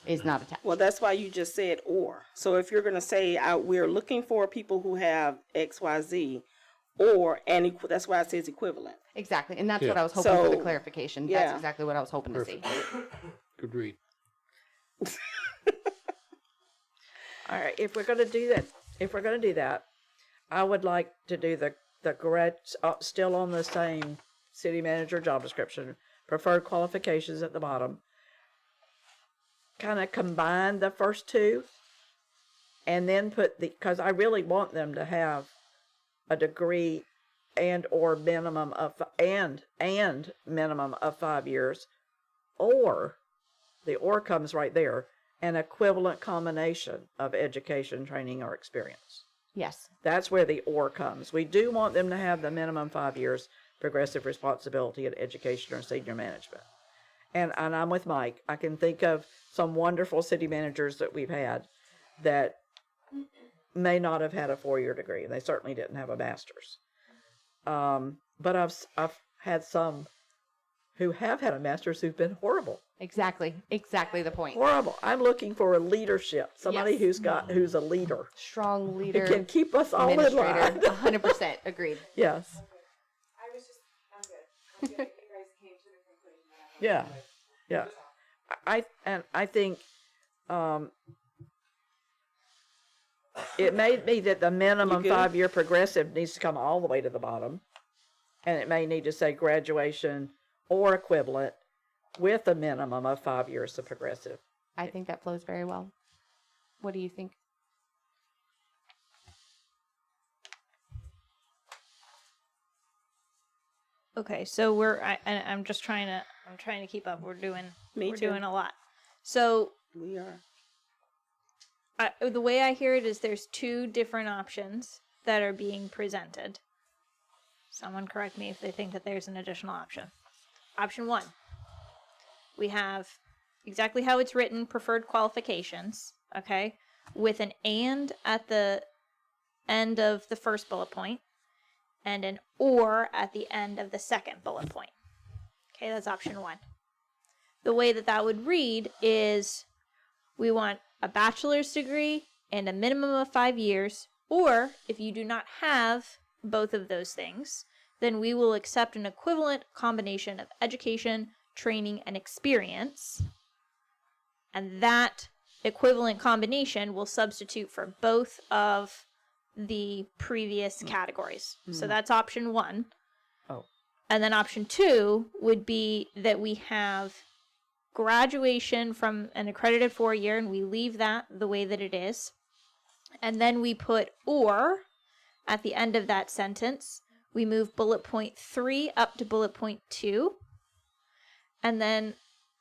is not attached. Well, that's why you just said or. So if you're going to say we're looking for people who have X, Y, Z, or that's why it says equivalent. Exactly. And that's Yeah. what I was hoping for the So, clarification. yeah. That's exactly what I was hoping to see. Good read. All right, if we're going to do that, I would like to do the still on the same city manager job description, preferred qualifications at the bottom. Kind of combine the first two, and then because I really want them to have a degree and minimum of 5 years, or the or comes right there. An equivalent combination of education, training, or experience. Yes. That's where the or comes. We do want them to have the minimum 5 years progressive responsibility in education or senior management. And I'm with Mike. I can think of some wonderful city managers that we've had that may not have had a 4-year degree. They certainly didn't have a master's. But I've had some who have had a master's who've been horrible. Exactly the point. Horrible. I'm looking for a leadership. Somebody Yes. who's a leader. Strong leader. Who can keep us all in line. 100% agreed. Yes. I'm good. You guys came to the conclusion that Yeah. Yeah. I think it may be that the minimum You good? 5-year progressive needs to come all the way to the bottom. And it may need to say graduation or equivalent with a minimum of 5 years of progressive. I think that flows very well. What do you think? Okay, so I'm just trying to keep up. We're doing a lot. So We are. the way I hear it is there's two different options that are being presented. Someone correct me if they think that there's an additional option. Option 1, we have exactly how it's written, preferred qualifications, okay, with an and at the end of the first bullet point and an or at the end of the second bullet point. Okay, that's option 1. The way that would read is we want a bachelor's degree and a minimum of 5 years, or if you do not have both of those things, then we will accept an equivalent combination of education, training, and experience. And that equivalent combination will substitute for both of the previous categories. So that's option 1. Oh. And then option 2 would be that we have graduation from an accredited 4-year, and we leave that the way that it is. And then we put or at the end of that sentence. We move bullet point 3 up to bullet point 2. And then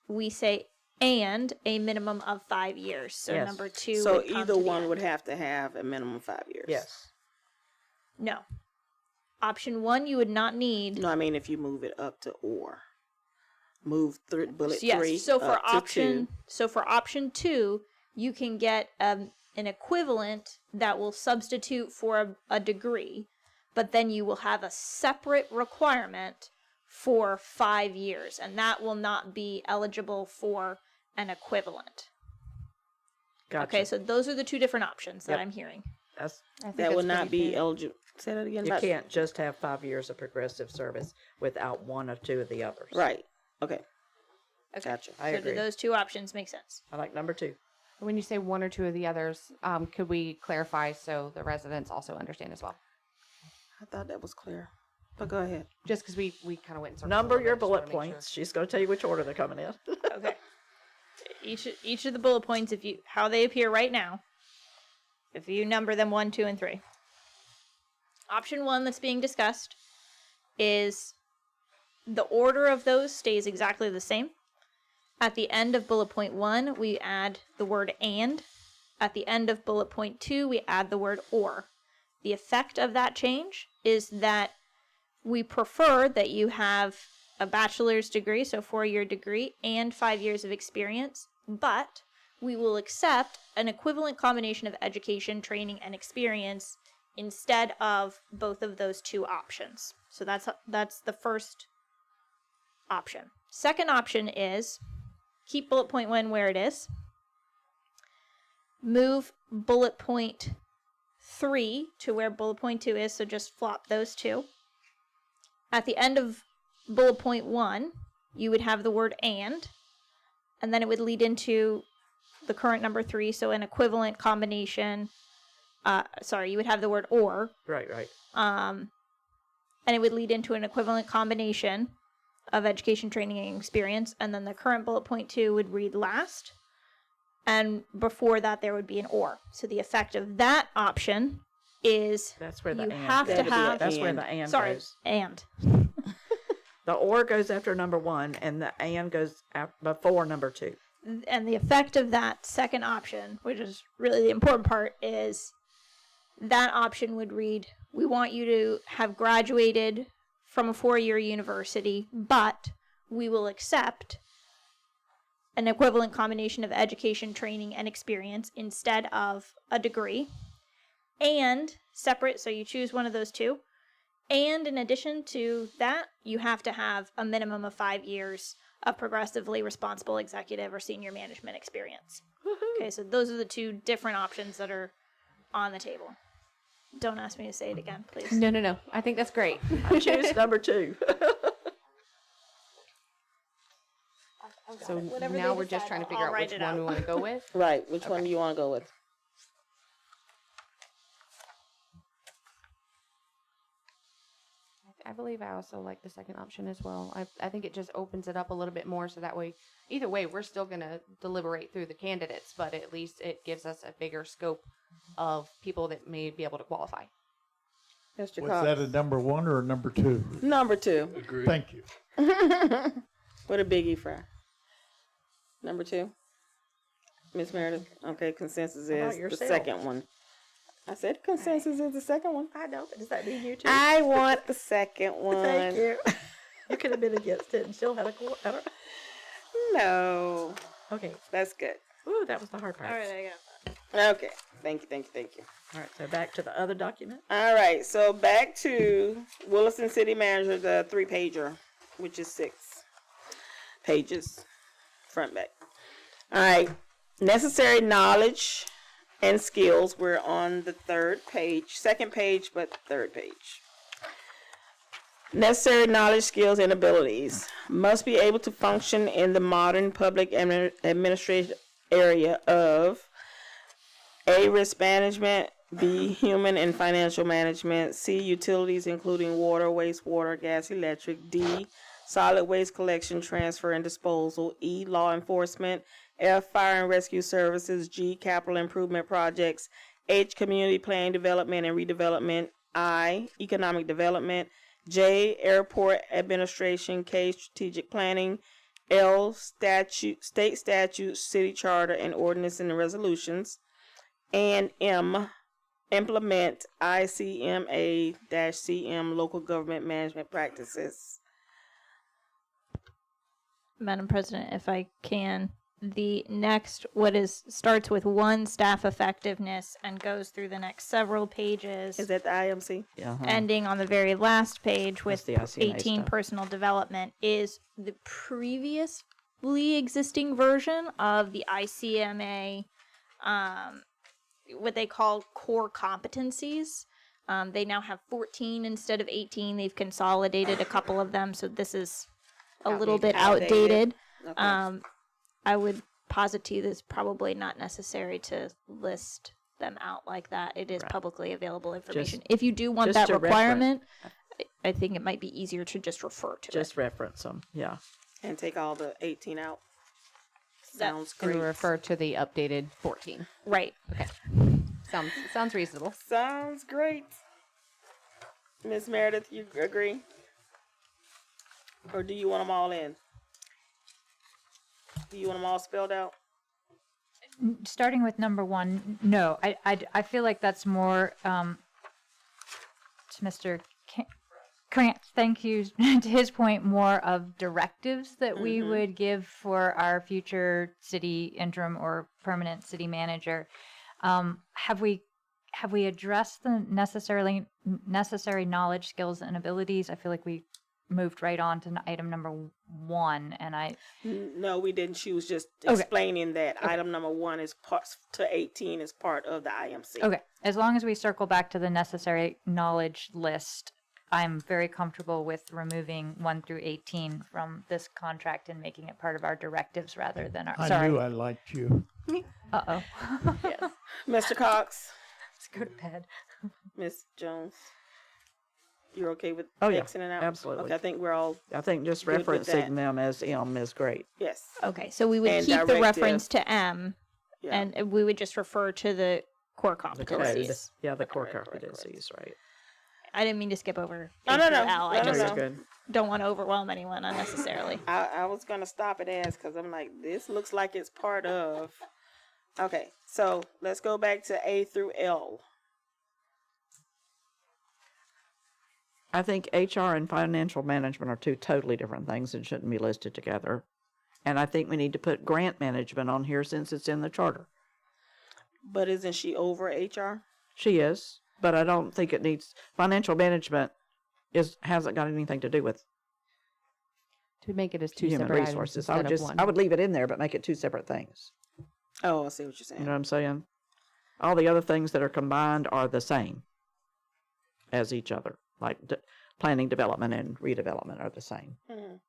we say and a minimum of 5 years. So Yes. number 2. So would come either to the one end. would have to have a minimum 5 years. Yes. No. Option 1, you would not need. No, I mean if you move it up to or. Move bullet Yes. 3 So for up to option 2. so for option 2, you can get an equivalent that will substitute for a degree, but then you will have a separate requirement for 5 years, and that will not be eligible for an equivalent. Gotcha. Okay, so those are the two different options that Yep. I'm hearing. That's, That would not be eligible. Say that again. you about- can't just have 5 years of progressive service without one or two of the others. Right. Okay. Okay. Gotcha. I So agree. do those two options make sense? I like number 2. When you say one or two of the others, could we clarify so the residents also understand as well? I thought that was clear. But go ahead. Just because we kind of went in circles. Number a little your bit, just wanna bullet make sure. points. She's going to tell you which order they're coming in. Okay. Each of the bullet points, if you how they appear right now, if you number them 1, 2, and 3. Option 1 that's being discussed is the order of those stays exactly the same. At the end of bullet point 1, we add the word and. At the end of bullet point 2, we add the word or. The effect of that change is that we prefer that you have a bachelor's degree, so 4-year degree, and 5 years of experience, but we will accept an equivalent combination of education, training, and experience instead of both of those two options. So that's the first option. Second option is keep bullet point 1 where it is. Move bullet point 3 to where bullet point 2 is, so just flop those two. At the end of bullet point 1, you would have the word and then it would lead into the current number 3, so an equivalent combination. You would have the word or. Right. And it would lead into an equivalent combination of education, training, and experience. And then the current bullet point 2 would read last. And before that, there would be an or. So the effect of that option is That's where the you and. have to have. That's where the and goes. And. The or goes after number 1, and the and goes before number 2. And the effect of that second option, which is really the important part, is that option would read, we want you to have graduated from a 4-year university, but we will accept an equivalent combination of education, training, and experience instead of a degree. And separate, so you choose one of those two. And in addition to that, you have to have a minimum of 5 years of progressively responsible executive or senior management experience. Okay, so those are the two different options that are on the table. Don't ask me to say it again, please. No. I think that's great. I choose number 2. So Whatever now they we're just decide, trying to I'll figure out write which it one out. we want to go with. Right. Which one do you want to go with? I believe I also like the second option as well. I think it just opens it up a little bit more so that way, either way, we're still going to deliberate through the candidates, but at least it gives us a bigger scope of people that may be able to qualify. Mr. Was Cox. that a number 1 or a number 2? Number 2. Agreed. Thank you. What a biggie fry. Number 2. Miss Meredith. Okay, consensus How about is the yourself? second one. I said consensus is the second one. I know, but does that mean you too? I want the second one. Thank you. You could have been against it and still had a quarter. No. Okay. That's good. Ooh, that was the hard part. All right, I got that. Okay. Thank you. All right, so back to the other document. All right, so back to Williston City Manager, the 3-pager, which is 6 pages, front back. All right, necessary knowledge and skills. We're on the second page, but third page. Necessary knowledge, skills, and abilities. Must be able to function in the modern public administration area of A, risk management, B, human and financial management, C, utilities including water, wastewater, gas, electric, D, solid waste collection, transfer, and disposal, E, law enforcement, F, fire and rescue services, G, capital improvement projects, H, community planning development and redevelopment, I, economic development, J, airport administration, K, strategic planning, L, state statutes, city charter, and ordinance and resolutions, and M, implement ICMA-CM local government management practices. Madam President, if I can, the next, starts with 1, staff effectiveness, and goes through the next several pages. Is that the IMC? Ending on the very last page with That's the ICMA 18 stuff. personal development is the previously existing version of the ICMA what they call core competencies. They now have 14 instead of 18. They've consolidated a couple of them, so this is a little bit outdated. Okay. I would posit to you that it's probably not necessary to list them out like that. It is publicly available information. If you do want that requirement, I think it might be easier to just refer to it. Just reference them, yeah. And take all the 18 out. Sounds And great. refer to the updated 14. Right. Okay. Sounds reasonable. Sounds great. Miss Meredith, you agree? Or do you want them all in? Do you want them all spelled out? Starting with number 1, no. I feel like that's more to Mr. Krantz, thank you, to his point, more of directives that we would give for our future city interim or permanent city manager. Have we addressed the necessary knowledge, skills, and abilities? I feel like we moved right on to item number 1, and I. No, we didn't. She was just explaining that item number 1 is part to 18 is part of the IMC. Okay, as long as we circle back to the necessary knowledge list, I'm very comfortable with removing 1 through 18 from this contract and making it part of our directives rather than our. I knew I liked you. Uh-oh. Yes. Mr. Cox. Let's go to bed. Miss Jones. You're okay with Oh, yeah, Xing it out? absolutely. Okay, I think we're all. I think just good with referencing that. them as M is great. Yes. Okay, so we would And keep the directive. reference to M, Yeah. and we would just refer to the core The code. competencies. Yeah, the core Correct. competencies, right. I didn't mean to skip over No, A no, through no. L. I No, no, just no. Good. don't want to overwhelm anyone unnecessarily. I was going to stop it as because I'm like, this looks like it's part of. Okay, so let's go back to A through L. I think HR and financial management are 2 totally different things and shouldn't be listed together. And I think we need to put grant management on here since it's in the charter. But isn't she over HR? She is, but I don't think it needs, financial management hasn't got anything to do with To make it as 2 human separate resources. items instead of 1. I would leave it in there, but make it 2 separate things. Oh, I see what you're saying. You know what I'm saying? All the other things that are combined are the same as each other, like planning, development, and redevelopment are the same. Mhm.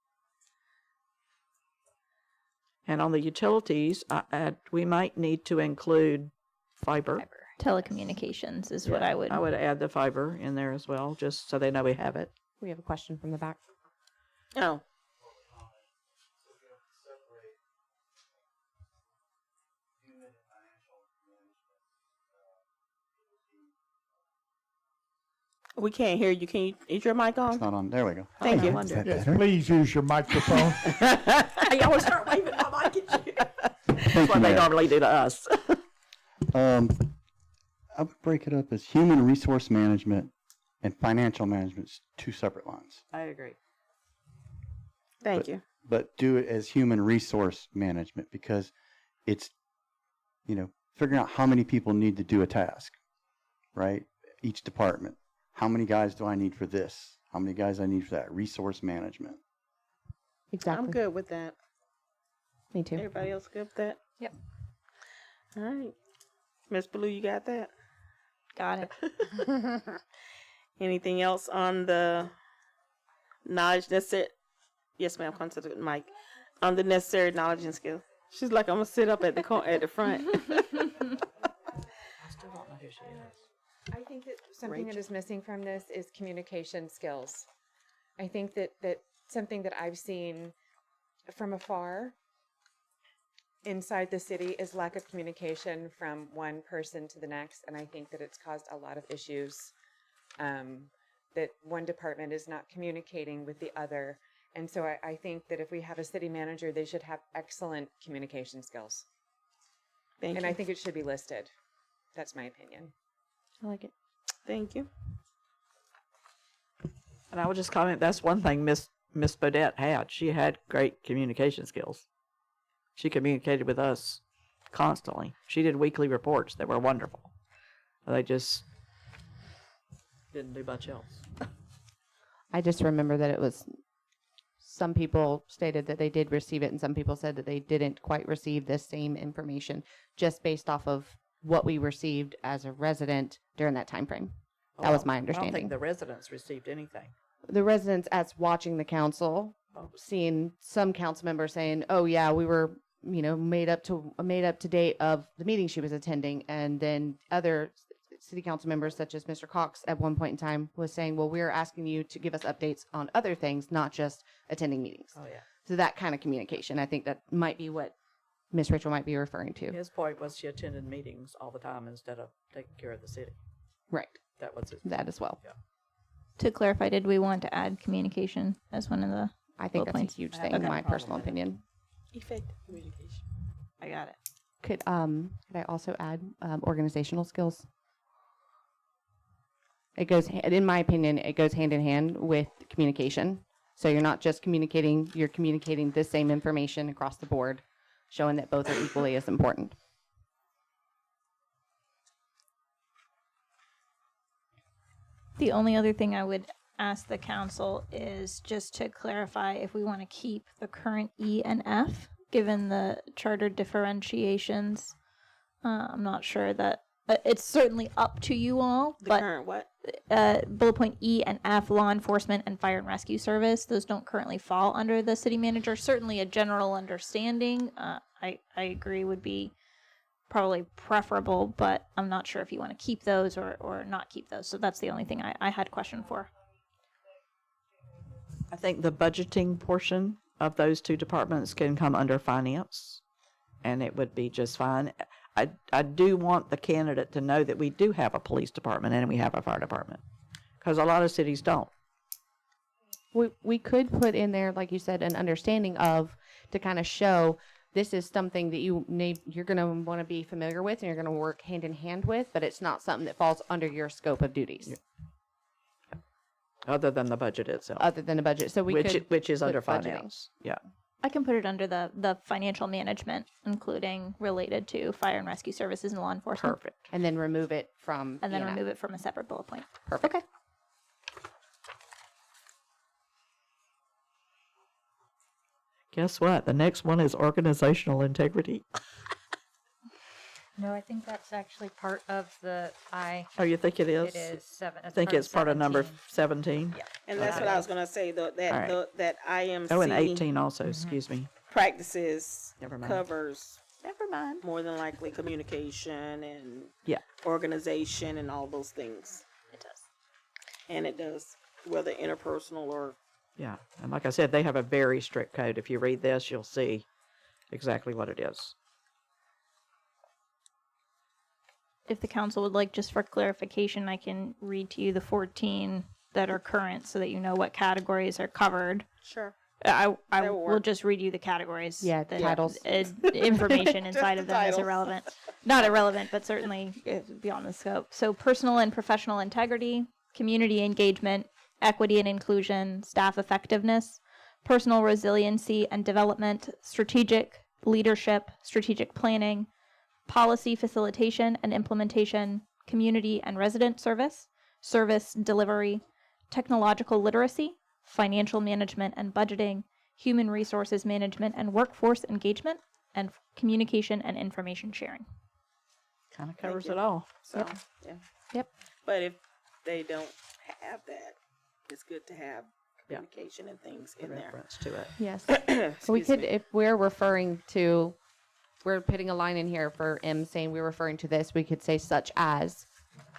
And on the utilities, we might need to include fiber. Telecommunications is what I would. I would add the fiber in there as well, just so they know we have it. We have a question from the back. Oh. We can't hear you. Can you, is your mic on? It's not on. There we go. Thank you. Is that Yes, better? please use your microphone. I always start waving my mic at you. That's Thank what you, they Mayor. normally do to us. I'll break it up as human resource management and financial management, 2 separate lines. I agree. Thank you. But do it as human resource management because it's, figuring out how many people need to do a task, right? Each department. How many guys do I need for this? How many guys I need for that? Resource management. Exactly. I'm good with that. Me too. Everybody else good with that? Yep. All right. Miss Ballou, you got that? Got it. Anything else on the knowledge necessary? Yes, ma'am. Come to the mic. On the necessary knowledge and skill. She's like, I'm gonna sit up at the at the front. I still don't know who she is. I think that something that is missing from this is communication skills. I think that something that I've seen from afar inside the city is lack of communication from one person to the next, and I think that it's caused a lot of issues. That one department is not communicating with the other, and so I think that if we have a city manager, they should have excellent communication skills. Thank you. I think it should be listed. That's my opinion. I like it. Thank you. And I would just comment, that's one thing Miss Beaudet had. She had great communication skills. She communicated with us constantly. She did weekly reports that were wonderful. They just didn't do much else. I just remember that it was, some people stated that they did receive it and some people said that they didn't quite receive the same information just based off of what we received as a resident during that time frame. That was my I don't understanding. think the residents received anything. The residents, as watching the council, seeing some council members saying, "Oh yeah, we were, made up to date of the meeting she was attending," and then other city council members, such as Mr. Cox, at one point in time was saying, "Well, we're asking you to give us updates on other things, not just attending meetings." Oh, yeah. So that kind of communication, I think that might be what Miss Rachel might be referring to. His point was she attended meetings all the time instead of taking care of the city. Right. That was his That as well. Yeah. To clarify, did we want to add communication as one of the I think bullet that's points? a huge thing, Okay. in my personal opinion. Effective communication. I got it. Could I also add organizational skills? It goes, in my opinion, it goes hand in hand with communication. So you're not just communicating, you're communicating the same information across the board, showing that both are equally as important. The only other thing I would ask the council is just to clarify if we want to keep the current E and F, given the charter differentiations. I'm not sure that, it's certainly up to you all, The but current what? bullet point E and F, law enforcement and fire and rescue service, those don't currently fall under the city manager. Certainly a general understanding, I agree, would be probably preferable, but I'm not sure if you want to keep those or not keep those. So that's the only thing I had a question for. I think the budgeting portion of those two departments can come under finance, and it would be just fine. I do want the candidate to know that we do have a police department and we have a fire department, because a lot of cities don't. We could put in there, like you said, an understanding of, to kind of show this is something that you're going to want to be familiar with and you're going to work hand in hand with, but it's not something that falls under your scope of duties. Yeah. Other than the budget itself. Other than the budget. So which is put under budgeting. finance. Yeah. I can put it under the financial management, including related to fire and rescue services and law enforcement. Perfect. And then remove it from And then E&F. remove it from a separate bullet point. Perfect. Okay. Guess what? The next one is organizational integrity. No, I think that's actually part of the Oh, you think it is? It is 7. I think it's part of number 17. Yeah. And that's what I was gonna say, All right. that IMC. Oh, and 18 also, excuse me. Practices Never mind. covers Never mind. more than likely communication and Yeah. organization and all those things. It does. And it does, whether interpersonal or Yeah. And like I said, they have a very strict code. If you read this, you'll see exactly what it is. If the council would like, just for clarification, I can read to you the 14 that are current so that you know what categories are covered. Sure. I That will will work. just read you the categories. Yeah, The titles. Information Just inside the of them is titles. irrelevant. Not irrelevant, but certainly beyond the scope. So personal and professional integrity, community engagement, equity and inclusion, staff effectiveness, personal resiliency and development, strategic leadership, strategic planning, policy facilitation and implementation, community and resident service, service delivery, technological literacy, financial management and budgeting, human resources management and workforce engagement, and communication and information sharing. Kind of covers you. it all. so, yeah. Yep. But if they don't have that, it's good to have Yeah. communication and things in there. Reference to it. Yes. So we Excuse could, me. if we're referring to, we're putting a line in here for M saying we're referring to this, we could say such as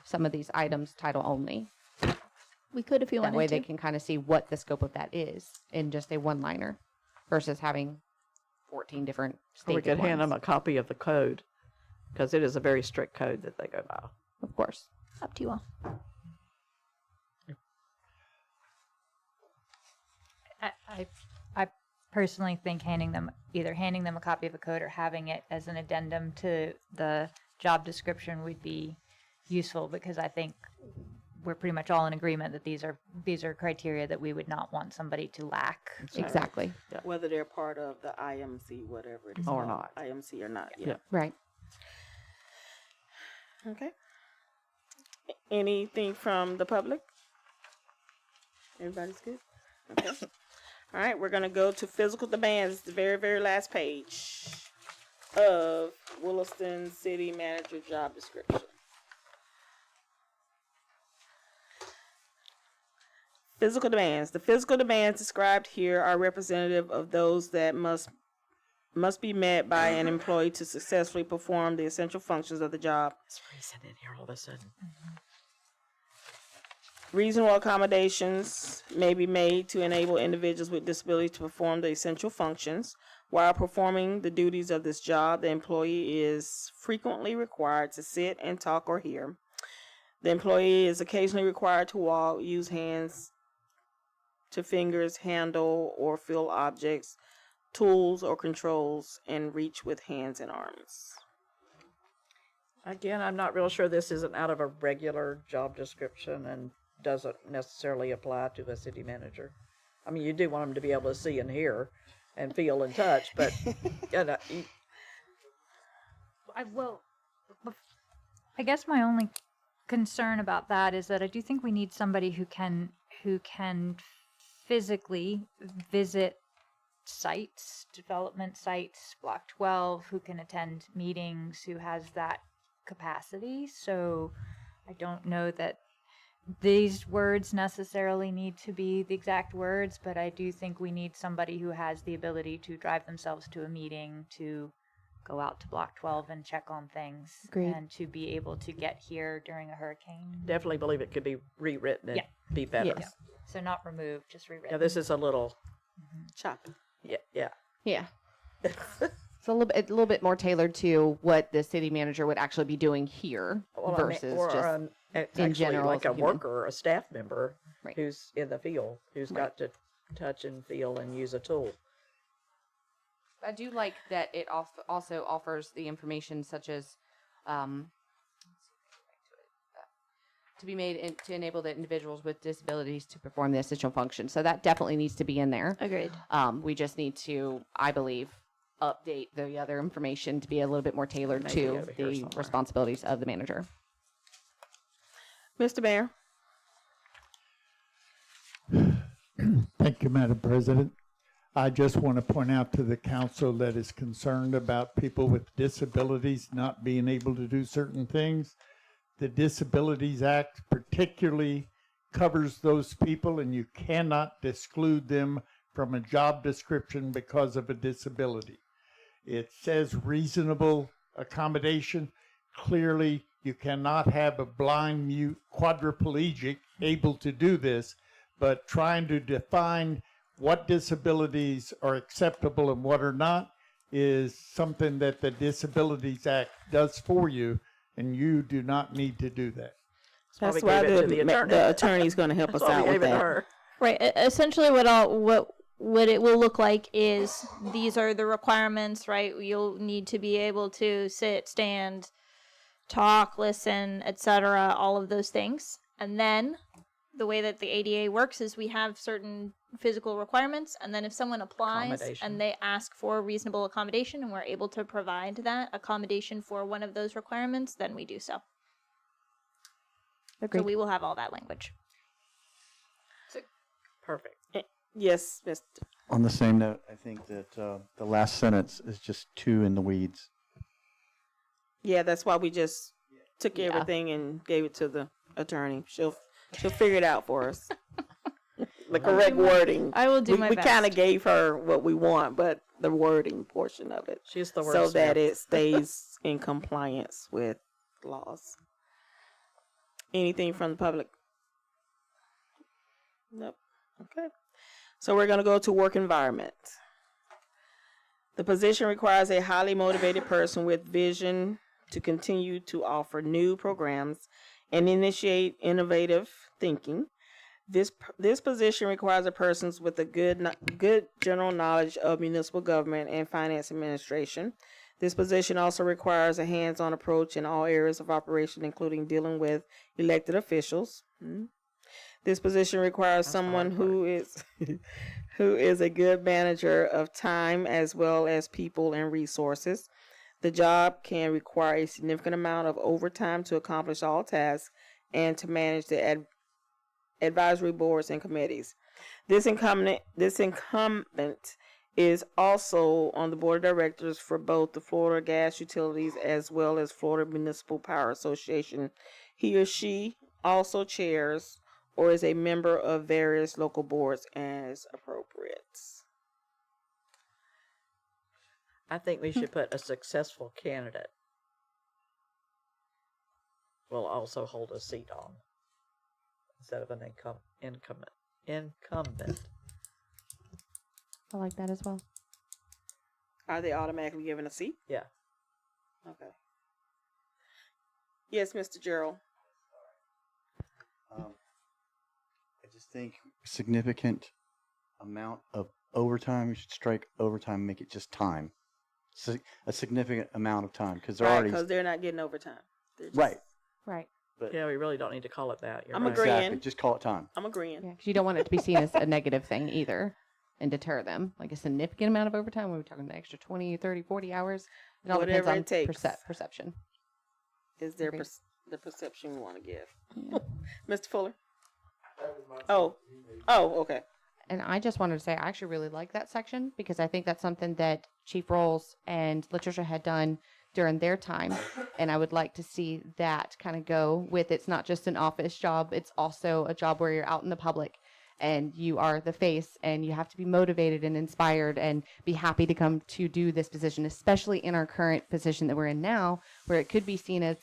some of these items title only. We could if you That wanted way to. they can kind of see what the scope of that is in just a one-liner versus having 14 different Or we stated could hand ones. them a copy of the code, because it is a very strict code that they go by. Of course. Up to you all. I personally think either handing them a copy of a code or having it as an addendum to the job description would be useful, because I think we're pretty much all in agreement that these are criteria that we would not want somebody to lack. Exactly. Whether they're part of the IMC, whatever it is. Or called, not. IMC or not, yeah. Yeah. Right. Okay. Anything from the public? Everybody's good? Okay. All right, we're gonna go to physical demands, the very, very last page. of Williston City Manager job description. Physical demands. The physical demands described here are representative of those that must be met by an employee to successfully perform the essential functions of the job. It's freezing in here all of a sudden. Reasonable accommodations may be made to enable individuals with disabilities to perform the essential functions. While performing the duties of this job, the employee is frequently required to sit and talk or hear. The employee is occasionally required to walk, use hands to fingers, handle or feel objects, tools or controls, and reach with hands and arms. Again, I'm not real sure this isn't out of a regular job description and doesn't necessarily apply to a city manager. I mean, you do want them to be able to see and hear and feel and touch, but I guess my only concern about that is that I do think we need somebody who can physically visit sites, development sites, Block 12, who can attend meetings, who has that capacity. So I don't know that these words necessarily need to be the exact words, but I do think we need somebody who has the ability to drive themselves to a meeting, to go out to Block 12 and check on things, Agreed. and to be able to get here during a hurricane. definitely believe it could be rewritten and be better. Yes. So not removed, just rewritten. Yeah, this is a little choppy. Yeah. It's a little bit more tailored to what the city manager would actually be doing here versus just in general, like as a human. worker or a staff member Right. who's in the field, who's got to touch and feel and use a tool. I do like that it also offers the information such as to be made to enable the individuals with disabilities to perform the essential function. So that definitely needs to be in there. Agreed. We just need to, I believe, update the other information to be a little bit more tailored Maybe to over here the somewhere. responsibilities of the manager. Mr. Mayor? Thank you, Madam President. I just want to point out to the council that is concerned about people with disabilities not being able to do certain things. The Disabilities Act particularly covers those people, and you cannot exclude them from a job description because of a disability. It says reasonable accommodation. Clearly, you cannot have a blind, mute, quadriplegic able to do this, but trying to define what disabilities are acceptable and what are not is something that the Disabilities Act does for you, and you do not need to do that. That's why the attorney's going to help us out with that. Right. Essentially, what it will look like is these are the requirements, right? You'll need to be able to sit, stand, talk, listen, etc., all of those things. And then the way that the ADA works is we have certain physical requirements, and then if someone applies and they ask for a reasonable accommodation and we're able to provide that accommodation for one of those requirements, then we do so. Agreed. So we will have all that language. Perfect. Yes, Mr. On the same note, I think that the last sentence is just too in the weeds. Yeah, that's why we just took everything and gave it to the attorney. She'll figure it out for us. The correct wording. I will do my We best. kind of gave her what we want, but the wording portion of it. She's the so that wordsmith. it stays in compliance with laws. Anything from the public? Nope. Okay. So we're going to go to work environment. The position requires a highly motivated person with vision to continue to offer new programs and initiate innovative thinking. This position requires a person with a good general knowledge of municipal government and finance administration. This position also requires a hands-on approach in all areas of operation, including dealing with elected officials. This position requires someone who is a good manager of time as well as people and resources. The job can require a significant amount of overtime to accomplish all tasks and to manage the advisory boards and committees. This incumbent is also on the board of directors for both the Florida Gas Utilities as well as Florida Municipal Power Association. He or she also chairs or is a member of various local boards as appropriate. I think we should put a successful candidate will also hold a seat on instead of an incumbent. I like that as well. Are they automatically given a seat? Yeah. Okay. Yes, Mr. Gerald. I just think significant amount of overtime. We should strike overtime, make it just time. A significant amount of time because they're already because they're not getting overtime. They're just, right. Right. But Yeah, we really don't need to call it that. You're I'm right. agreeing. exactly, just call it time. I'm agreeing. Yeah, because you don't want it to be seen as a negative thing either and deter them. Like a significant amount of overtime, we're talking an extra 20, 30, 40 hours. It all Whatever depends it on takes. perception. Is there Okay. the perception we want to give? Yeah. Mr. Fuller? Oh, okay. And I just wanted to say, I actually really like that section because I think that's something that Chief Rolls and Latricia had done during their time. And I would like to see that kind of go with it's not just an office job, it's also a job where you're out in the public and you are the face and you have to be motivated and inspired and be happy to come to do this position, especially in our current position that we're in now, where it could be seen as,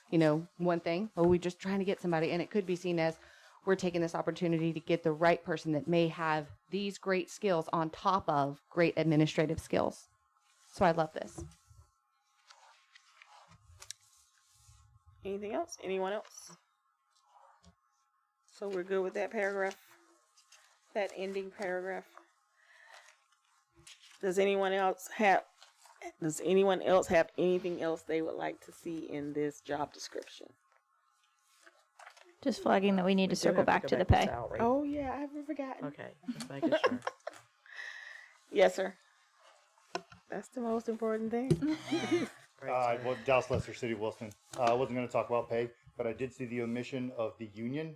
you know, one thing, oh, we're just trying to get somebody, and it could be seen as we're taking this opportunity to get the right person that may have these great skills on top of great administrative skills. So I love this. Anything else? Anyone else? So we're good with that paragraph? That ending paragraph? Does anyone else have anything else they would like to see in this job description? Just flagging that we need to circle back to the pay. Salary. Oh yeah, I haven't forgotten. Okay, just making sure. Yes, sir. That's the most important thing. Well, Dallas Lester City, Williston. I wasn't going to talk about pay, but I did see the omission of the union.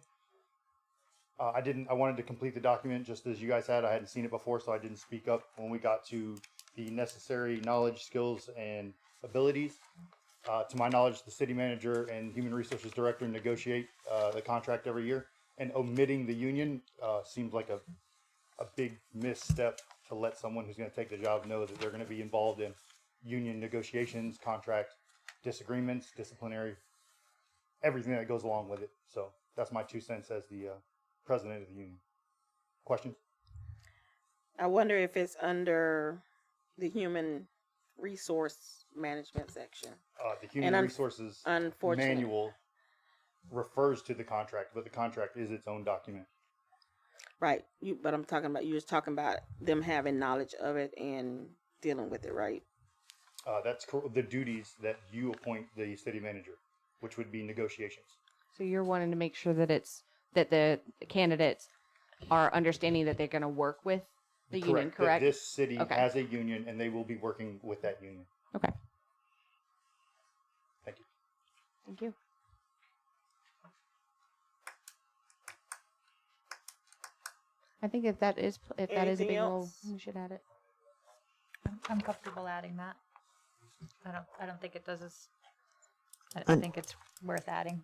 I wanted to complete the document just as you guys had. I hadn't seen it before, so I didn't speak up when we got to the necessary knowledge, skills, and abilities. To my knowledge, the city manager and human resources director negotiate the contract every year, and omitting the union seems like a big misstep to let someone who's going to take the job know that they're going to be involved in union negotiations, contract disagreements, disciplinary, everything that goes along with it. So that's my 2 cents as the president of the union. Questions? I wonder if it's under the human resource management section. The human resources manual refers to the contract, but the contract is its own document. Right. But I'm talking about, you was talking about them having knowledge of it and dealing with it, right? That's the duties that you appoint the city manager, which would be negotiations. So you're wanting to make sure that that the candidates are understanding that they're going to work with the union, correct? That this city Okay. has a union, and they will be working with that union. Okay. Thank you. Thank you. I think if that is a Anything big role, else? we should add it. I'm comfortable adding that. I don't think it does us. I think it's worth adding.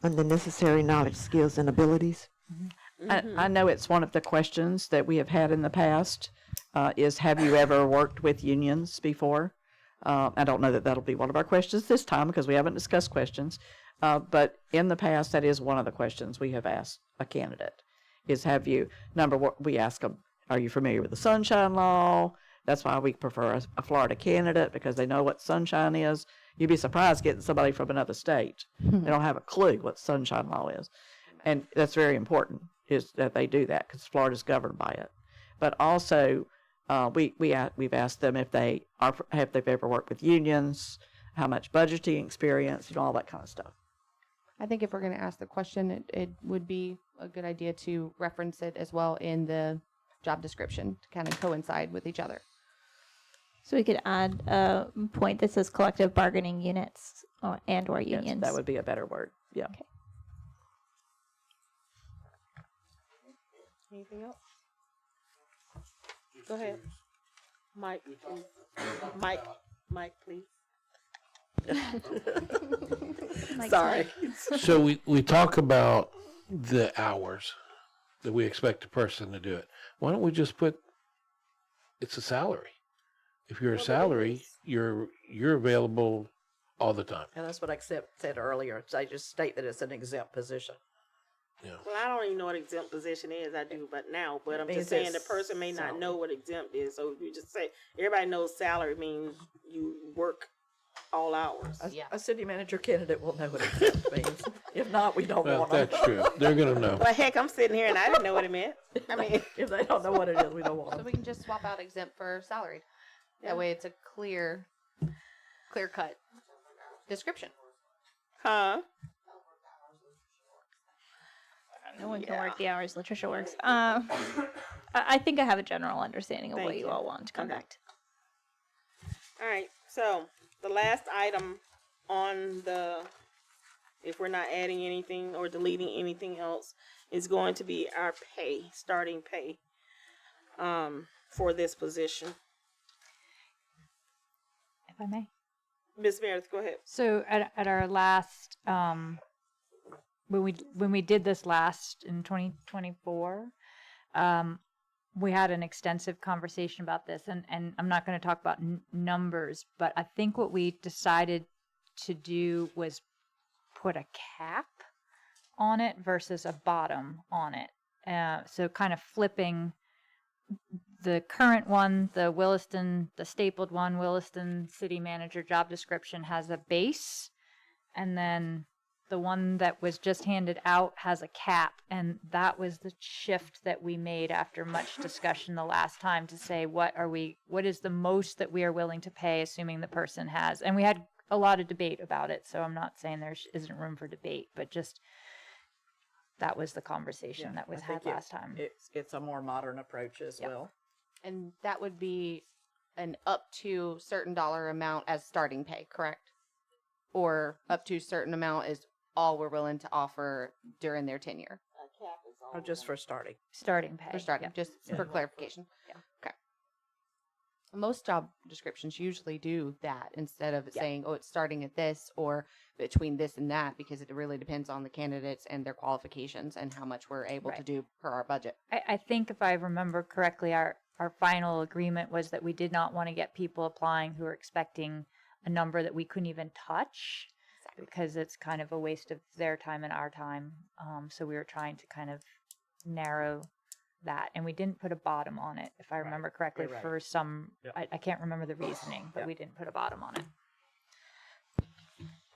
Under necessary knowledge, skills, and abilities. I know it's one of the questions that we have had in the past, is have you ever worked with unions before? I don't know that that'll be one of our questions this time because we haven't discussed questions. But in the past, that is one of the questions we have asked a candidate is we ask them, are you familiar with the Sunshine Law? That's why we prefer a Florida candidate because they know what sunshine is. You'd be surprised getting somebody from another state. They don't have a clue what Sunshine Law is. And that's very important is that they do that because Florida's governed by it. But also, we've asked them if they've ever worked with unions, how much budgeting experience, all that kind of stuff. I think if we're going to ask the question, it would be a good idea to reference it as well in the job description to kind of coincide with each other. So we could add a point that says collective bargaining units or unions. Yes, that would be a better word. Yeah. Okay. Anything else? Go ahead. Mike, please. Mike, please. Sorry. So we talk about the hours that we expect a person to do it. Why don't we just put, it's a salary. If you're a salary, you're available all the time. And that's what I said earlier. I just state that it's an exempt position. Well, I don't even know what exempt position is. I do, but I'm means just saying the it's person may not salary. know what exempt is. So if you just say, everybody knows salary means you work all hours. A city manager candidate will know what exempt means. If not, we don't Well, want them. that's true. They're gonna know. Well, heck, I'm sitting here and I didn't know what it meant. I mean, if they don't know what it is, we don't want So them. we can just swap out exempt for salaried. That way it's a clear cut description. Huh? No one can work the hours Latricia works. I think I have a general understanding of what Thank you you. all want to come Okay. back to. All right. So the last item on if we're not adding anything or deleting anything else, is going to be our starting pay, for this position. If I may. Ms. Meredith, go ahead. So at our last, when we did this last in 2024, we had an extensive conversation about this, and I'm not going to talk about numbers, but I think what we decided to do was put a cap on it versus a bottom on it. So kind of flipping the current one, the stapled one, Williston city manager job description has a base, and then the one that was just handed out has a cap, and that was the shift that we made after much discussion the last time to say what is the most that we are willing to pay, assuming the person has, and we had a lot of debate about it, so I'm not saying there isn't room for debate, but just that was the conversation that was had last time. It's a more modern approach as well. And that would be an up to certain dollar amount as starting pay, correct? Or up to certain amount is all we're willing to offer during their tenure? Or just for starting. Starting pay. For starting, just for clarification. Yeah. Okay. Most job descriptions usually do that instead of saying, oh, it's starting at this or between this and that, because it really depends on the candidates and their qualifications and how much we're able to do per our budget. I think if I remember correctly, our final agreement was that we did not want to get people applying who are expecting a number that we couldn't even touch, because it's kind of a waste of their time and our time. So we were trying to kind of narrow that, and we didn't put a bottom on it, if I remember correctly, You're right. for some, I can't remember the reasoning, but we didn't put a bottom on it.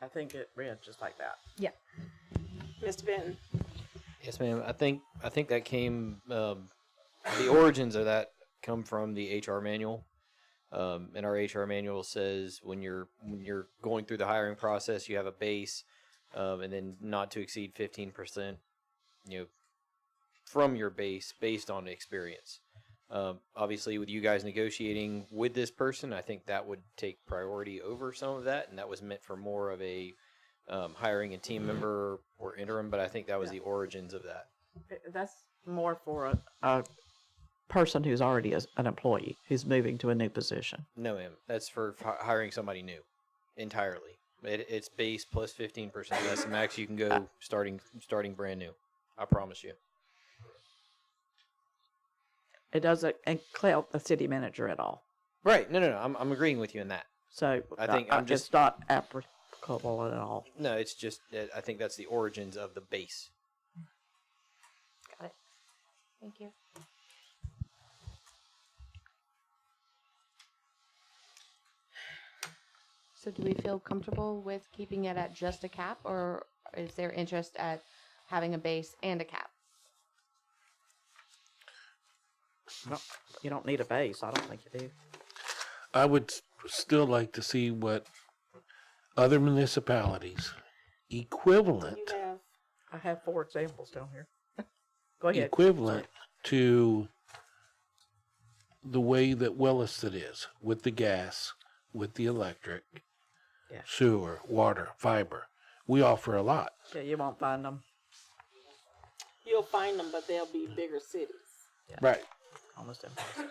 I think it read just like that. Yeah. Mr. Benton. Yes, ma'am. I think that came, the origins of that come from the HR manual. And our HR manual says when you're going through the hiring process, you have a base, and then not to exceed 15%, from your base based on experience. Obviously, with you guys negotiating with this person, I think that would take priority over some of that, and that was meant for more of a hiring a team member or interim. But I think that was the origins of that. That's more for a person who's already an employee who's moving to a new position. No, ma'am. That's for hiring somebody new entirely. It's base plus 15%. That's the max you can go starting brand new. I promise you. It doesn't include the city manager at all. Right. No. I'm agreeing with you in that. So I think it's not applicable at all. No, it's just I think that's the origins of the base. Got it. Thank you. So do we feel comfortable with keeping it at just a cap, or is there interest at having a base and a cap? No, you don't need a base. I don't think you do. I would still like to see what other municipalities equivalent I have 4 examples down here. Go ahead. equivalent to the way that Williston is with the gas, with the electric, sewer, water, fiber. We offer a lot. Yeah, you won't find them. You'll find them, but they'll be bigger cities. Right. Almost impossible.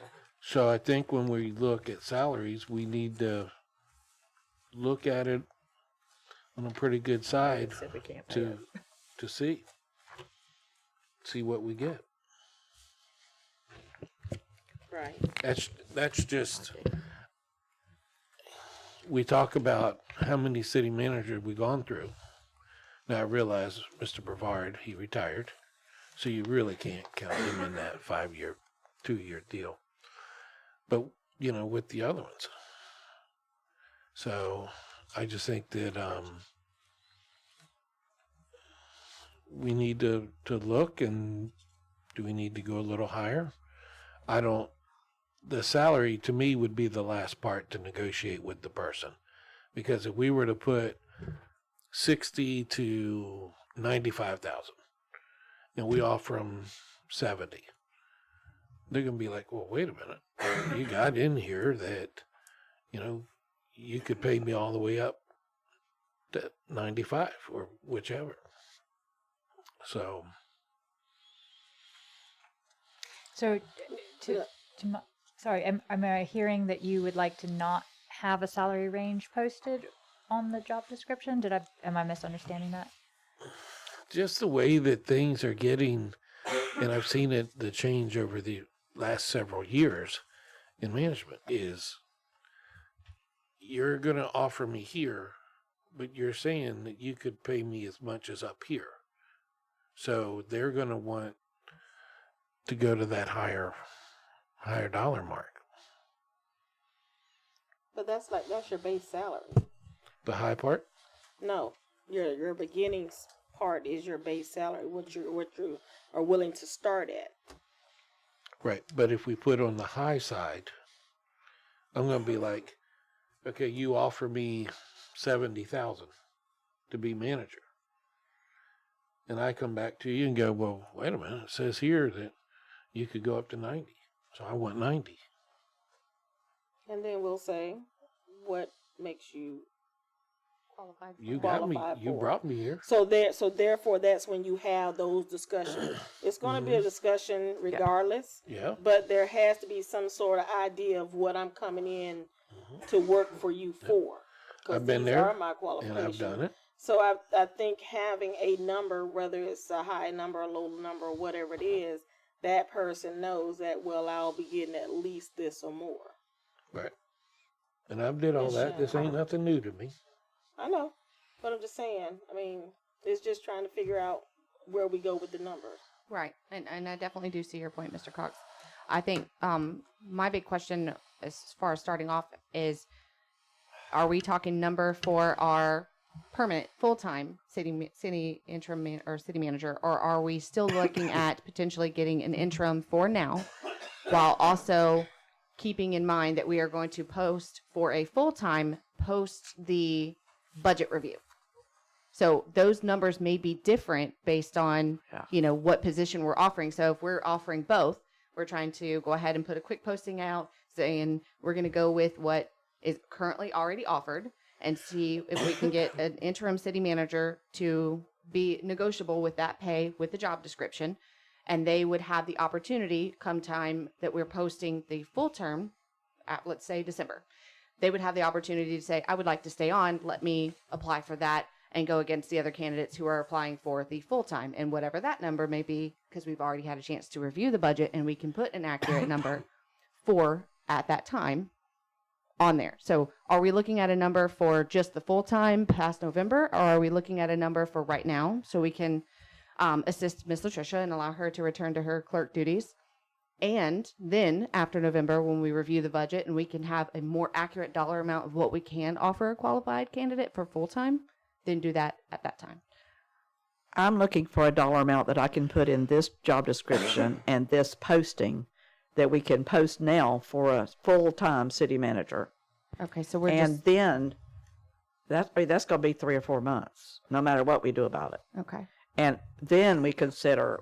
So I think when we look at salaries, we need to look at it on a pretty good side Except we can't pay it. to see what we get. Right. That's just, we talk about how many city managers we've gone through. Now I realize Mr. Brevard, he retired, so you really can't count him in that 2-year deal. But, you know, with the other ones. So I just think that we need to look, and do we need to go a little higher? The salary to me would be the last part to negotiate with the person. Because if we were to put 60 to 95,000 and we offer them 70, they're going to be like, well, wait a minute. You got in here that, you know, you could pay me all the way up to 95 or whichever. So sorry, am I hearing that you would like to not have a salary range posted on the job description? Am I misunderstanding that? just the way that things are getting, and I've seen the change over the last several years in management, is you're going to offer me here, but you're saying that you could pay me as much as up here. So they're going to want to go to that higher dollar mark. But that's your base salary. The high part? No, your beginnings part is your base salary, what you are willing to start at. Right, but if we put on the high side, I'm going to be like, okay, you offer me $70,000 to be manager. And I come back to you and go, well, wait a minute, it says here that you could go up to 90. So I want 90. And then we'll say, what makes you qualified? You got me. You brought me here. So therefore, that's when you have those discussions. It's going to be a discussion regardless. Yeah. But there has to be some sort of idea of what I'm coming in to work for you for. I've been these there, are my qualifications. and I've done it. So I think having a number, whether it's a high number, a low number, or whatever it is, that person knows that, well, I'll be getting at least this or more. Right. And I've did all that. This ain't nothing new to me. I know, but I'm just saying, I mean, it's just trying to figure out where we go with the numbers. Right, and I definitely do see your point, Mr. Cox. I think my big question as far as starting off is, are we talking number for our permanent full-time city interim or city manager, or are we still looking at potentially getting an interim for now, while also keeping in mind that we are going to post for a full-time post the budget review? So those numbers may be different based on, what position we're offering. So if we're offering both, we're trying to go ahead and put a quick posting out saying we're going to go with what is currently already offered and see if we can get an interim city manager to be negotiable with that pay with the job description. And they would have the opportunity come time that we're posting the full term at, let's say, December. They would have the opportunity to say, I would like to stay on, let me apply for that and go against the other candidates who are applying for the full-time, and whatever that number may be, because we've already had a chance to review the budget and we can put an accurate number for at that time on there. So are we looking at a number for just the full-time past November, or are we looking at a number for right now so we can assist Ms. Latricia and allow her to return to her clerk duties? And then after November, when we review the budget and we can have a more accurate dollar amount of what we can offer a qualified candidate for full-time, then do that at that time. I'm looking for a dollar amount that I can put in this job description and this posting that we can post now for a full-time city manager. Okay, so we're and then that's going to be 3 or 4 months, no matter what we do about it. Okay. And then we consider,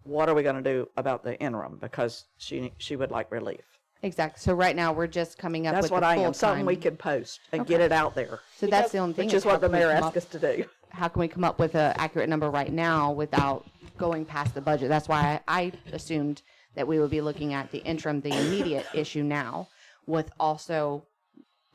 what are we going to do about the interim, because she would like relief. Exactly. So right now we're just coming up That's with what the I full am. Something time. we can post and get it out there. So that's the only thing. Which is what the how can we mayor come asked up- us to do. How can we come up with an accurate number right now without going past the budget? That's why I assumed that we would be looking at the interim, the immediate issue now, with also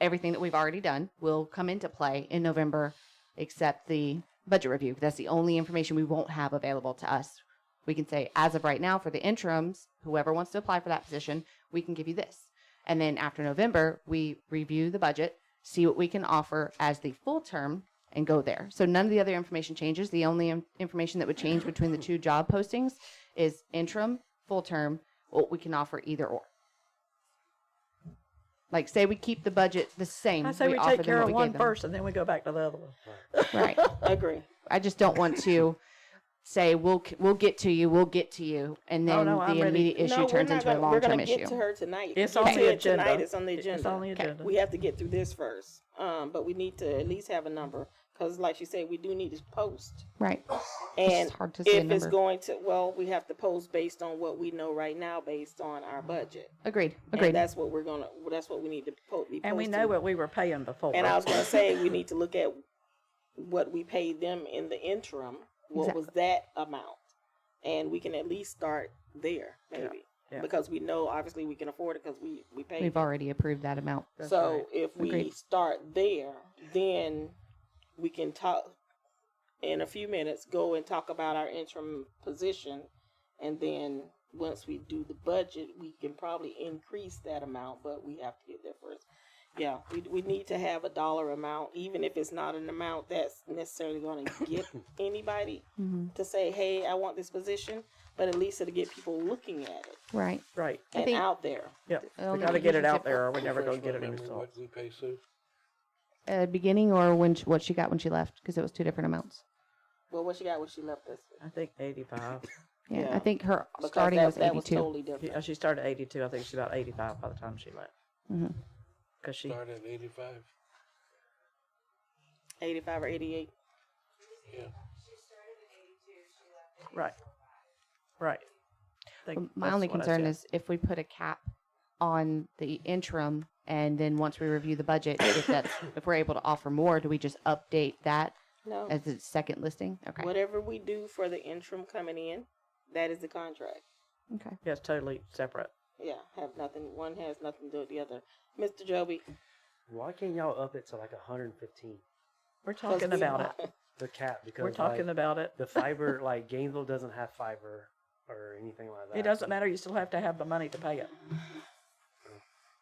everything that we've already done will come into play in November, except the budget review. That's the only information we won't have available to us. We can say, as of right now, for the interims, whoever wants to apply for that position, we can give you this. And then after November, we review the budget, see what we can offer as the full term, and go there. So none of the other information changes. The only information that would change between the two job postings is interim, full term, what we can offer either or. Like, say we keep the budget the same. I say we offer take them care what of we one gave them. first and then we go back to the other one. Right. Agree. I just don't want to say we'll get to you, and then no, I'm the ready. immediate issue turns into a We're long-term gonna issue. get to her tonight. It's You on the said agenda. Tonight it's on the agenda. It's on the agenda. We have to get through this first, but we need to at least have a number, because like she said, we do need to post. Right. And It's hard to say a if it's number. going to, well, we have to post based on what we know right now, based on our budget. Agreed. And that's what that's what we need to be posting. And we know what we were paying before. And I was going to say, we need to look at what we paid them in the interim. What was that amount? And we can at least start there, maybe. Yeah. Because we know, obviously, we can afford it because we paid. We've already approved that amount. So if we Agreed. start there, then we can talk in a few minutes, go and talk about our interim position. And then once we do the budget, we can probably increase that amount, but we have to get there first. Yeah, we need to have a dollar amount, even if it's not an amount that's necessarily going to get anybody to say, hey, I want this position, but at least it'll get people looking at it. Right. Right. And out there. Yep. Well, We no, got to get it usually out there or we're never going to get it Remember installed. what we pay Sue? Beginning or what she got when she left, because it was two different amounts. Well, what she got when she left us? I think 85. Yeah, I think her Because starting was 82. that was totally different. She started 82. I think she's about 85 by the time she left. Mm-hmm. Because she Started at 85. 85 or 88. Yeah. right. Right. My only concern is if we put a cap on the interim, and then once we review the budget, if we're able to offer more, do we just update that No. as the second listing? Okay. Whatever we do for the interim coming in, that is the contract. Okay. Yeah, it's totally separate. Yeah, have nothing. One has nothing to do with the other. Mr. Joby. Why can't y'all up it to like 115? We're talking about it. The cap, because We're talking about it. The fiber, like Gainesville doesn't have fiber or anything like that. It doesn't matter. You still have to have the money to pay it.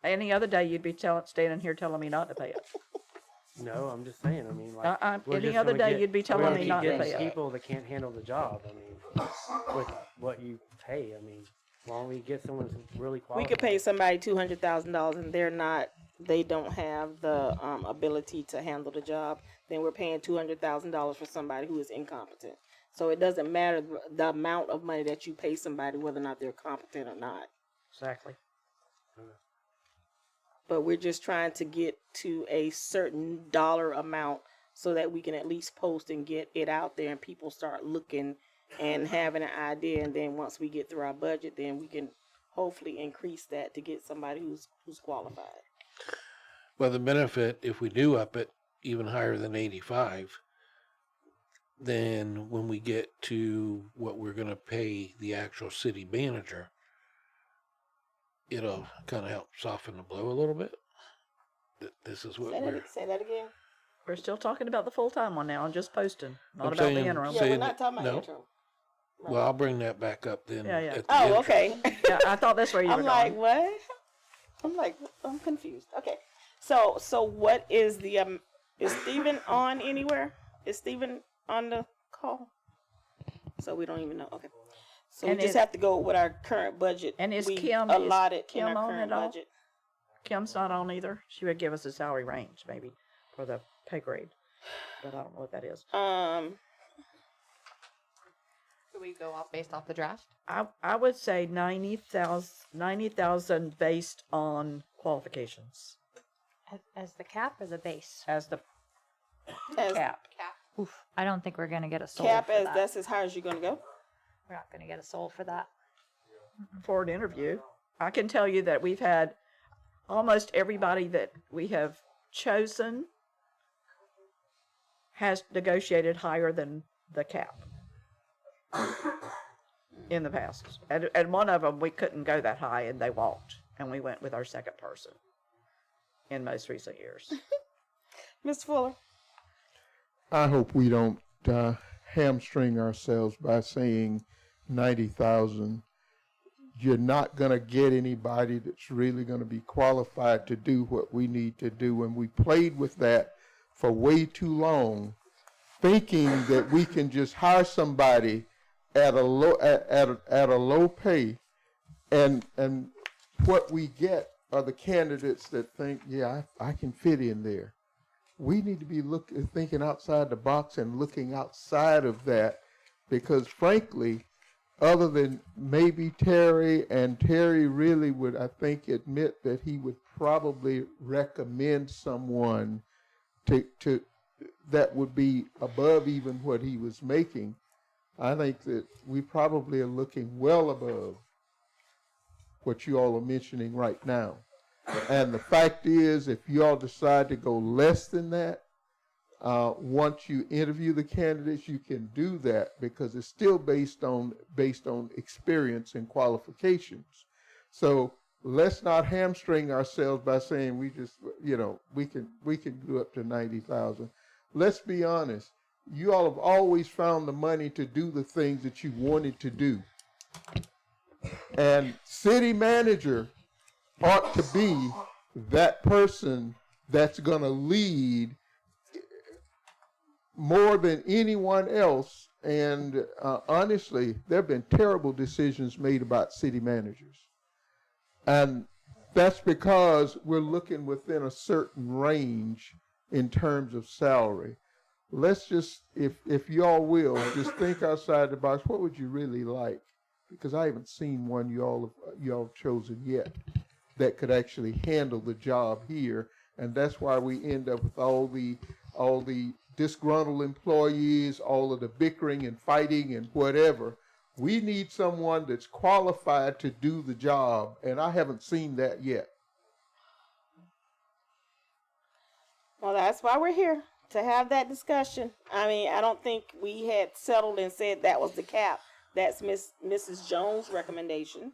Any other day, you'd be standing here telling me not to pay it. No, I'm just saying. I mean, like we're any just other gonna day, you'd be telling we're me gonna not keep to getting pay it. people that can't handle the job. I mean, with what you pay, I mean, as long as we get someone that's really We qualified. could pay somebody $200,000 and they don't have the ability to handle the job. Then we're paying $200,000 for somebody who is incompetent. So it doesn't matter the amount of money that you pay somebody, whether or not they're competent or not. Exactly. But we're just trying to get to a certain dollar amount so that we can at least post and get it out there and people start looking and having an idea. And then once we get through our budget, then we can hopefully increase that to get somebody who's qualified. Well, the benefit, if we do up it even higher than 85, then when we get to what we're going to pay the actual city manager, it'll kind of help soften the blow a little bit. This is what Say that again. We're still talking about the full-time one now. I'm just posting, not I'm about the saying- interim. Yeah, we're not talking about no. interim. Well, I'll bring that back up then. Yeah, yeah. at the Oh, interim. okay. Yeah, I thought that's where you were I'm like, going. what? I'm confused. Okay. So what is the, is Steven on anywhere? Is Steven on the call? So we don't even know. Okay. So And we just is- have to go with our current budget. And is we Kim allotted Kim in our on current at all? budget. Kim's not on either. She would give us a salary range, maybe, for the pay grade. But I don't know what that is. Could we go off based off the draft? I would say 90,000 based on qualifications. As the cap or the base? As the As cap. Oof, I don't think we're gonna get a soul cap for as that. that's as high as you're gonna go. We're not gonna get a soul for that. For an interview. I can tell you that we've had almost everybody that we have chosen has negotiated higher than the cap. in the past. And one of them, we couldn't go that high, and they walked, and we went with our second person in most recent years. Mr. Fuller? I hope we don't hamstring ourselves by saying 90,000. You're not going to get anybody that's really going to be qualified to do what we need to do. And we played with that for way too long, thinking that we can just hire somebody at a low pay, and what we get are the candidates that think, yeah, I can fit in there. We need to be thinking outside the box and looking outside of that, because frankly, other than maybe Terry, and Terry really would, I think, admit that he would probably recommend someone to that would be above even what he was making. I think that we probably are looking well above what you all are mentioning right now. And the fact is, if you all decide to go less than that, once you interview the candidates, you can do that, because it's still based on experience and qualifications. So let's not hamstring ourselves by saying we just, we can go up to 90,000. Let's be honest. You all have always found the money to do the things that you wanted to do. And city manager ought to be that person that's going to lead more than anyone else. And honestly, there have been terrible decisions made about city managers. And that's because we're looking within a certain range in terms of salary. Let's just, if y'all will, just think outside the box. What would you really like? Because I haven't seen one y'all chosen yet that could actually handle the job here, and that's why we end up with all the disgruntled employees, all of the bickering and fighting and whatever. We need someone that's qualified to do the job, and I haven't seen that yet. Well, that's why we're here, to have that discussion. I mean, I don't think we had settled and said that was the cap. That's Mrs. Jones' recommendation.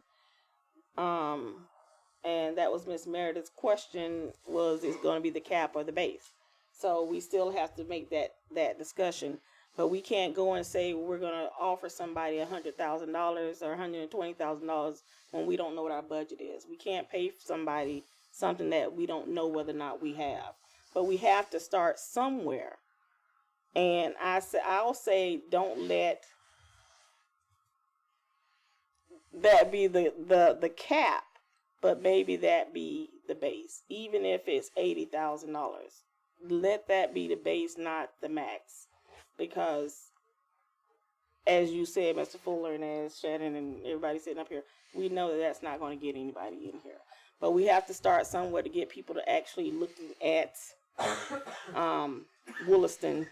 And that was Miss Meredith's question, was it's going to be the cap or the base. So we still have to make that discussion. But we can't go and say we're going to offer somebody $100,000 or $120,000 when we don't know what our budget is. We can't pay for somebody something that we don't know whether or not we have. But we have to start somewhere. And I'll say don't let that be the cap, but maybe that be the base. Even if it's $80,000, let that be the base, not the max. Because, as you said, Mr. Fuller, and as Shannon and everybody sitting up here, we know that that's not going to get anybody in here. But we have to start somewhere to get people to actually looking at Williston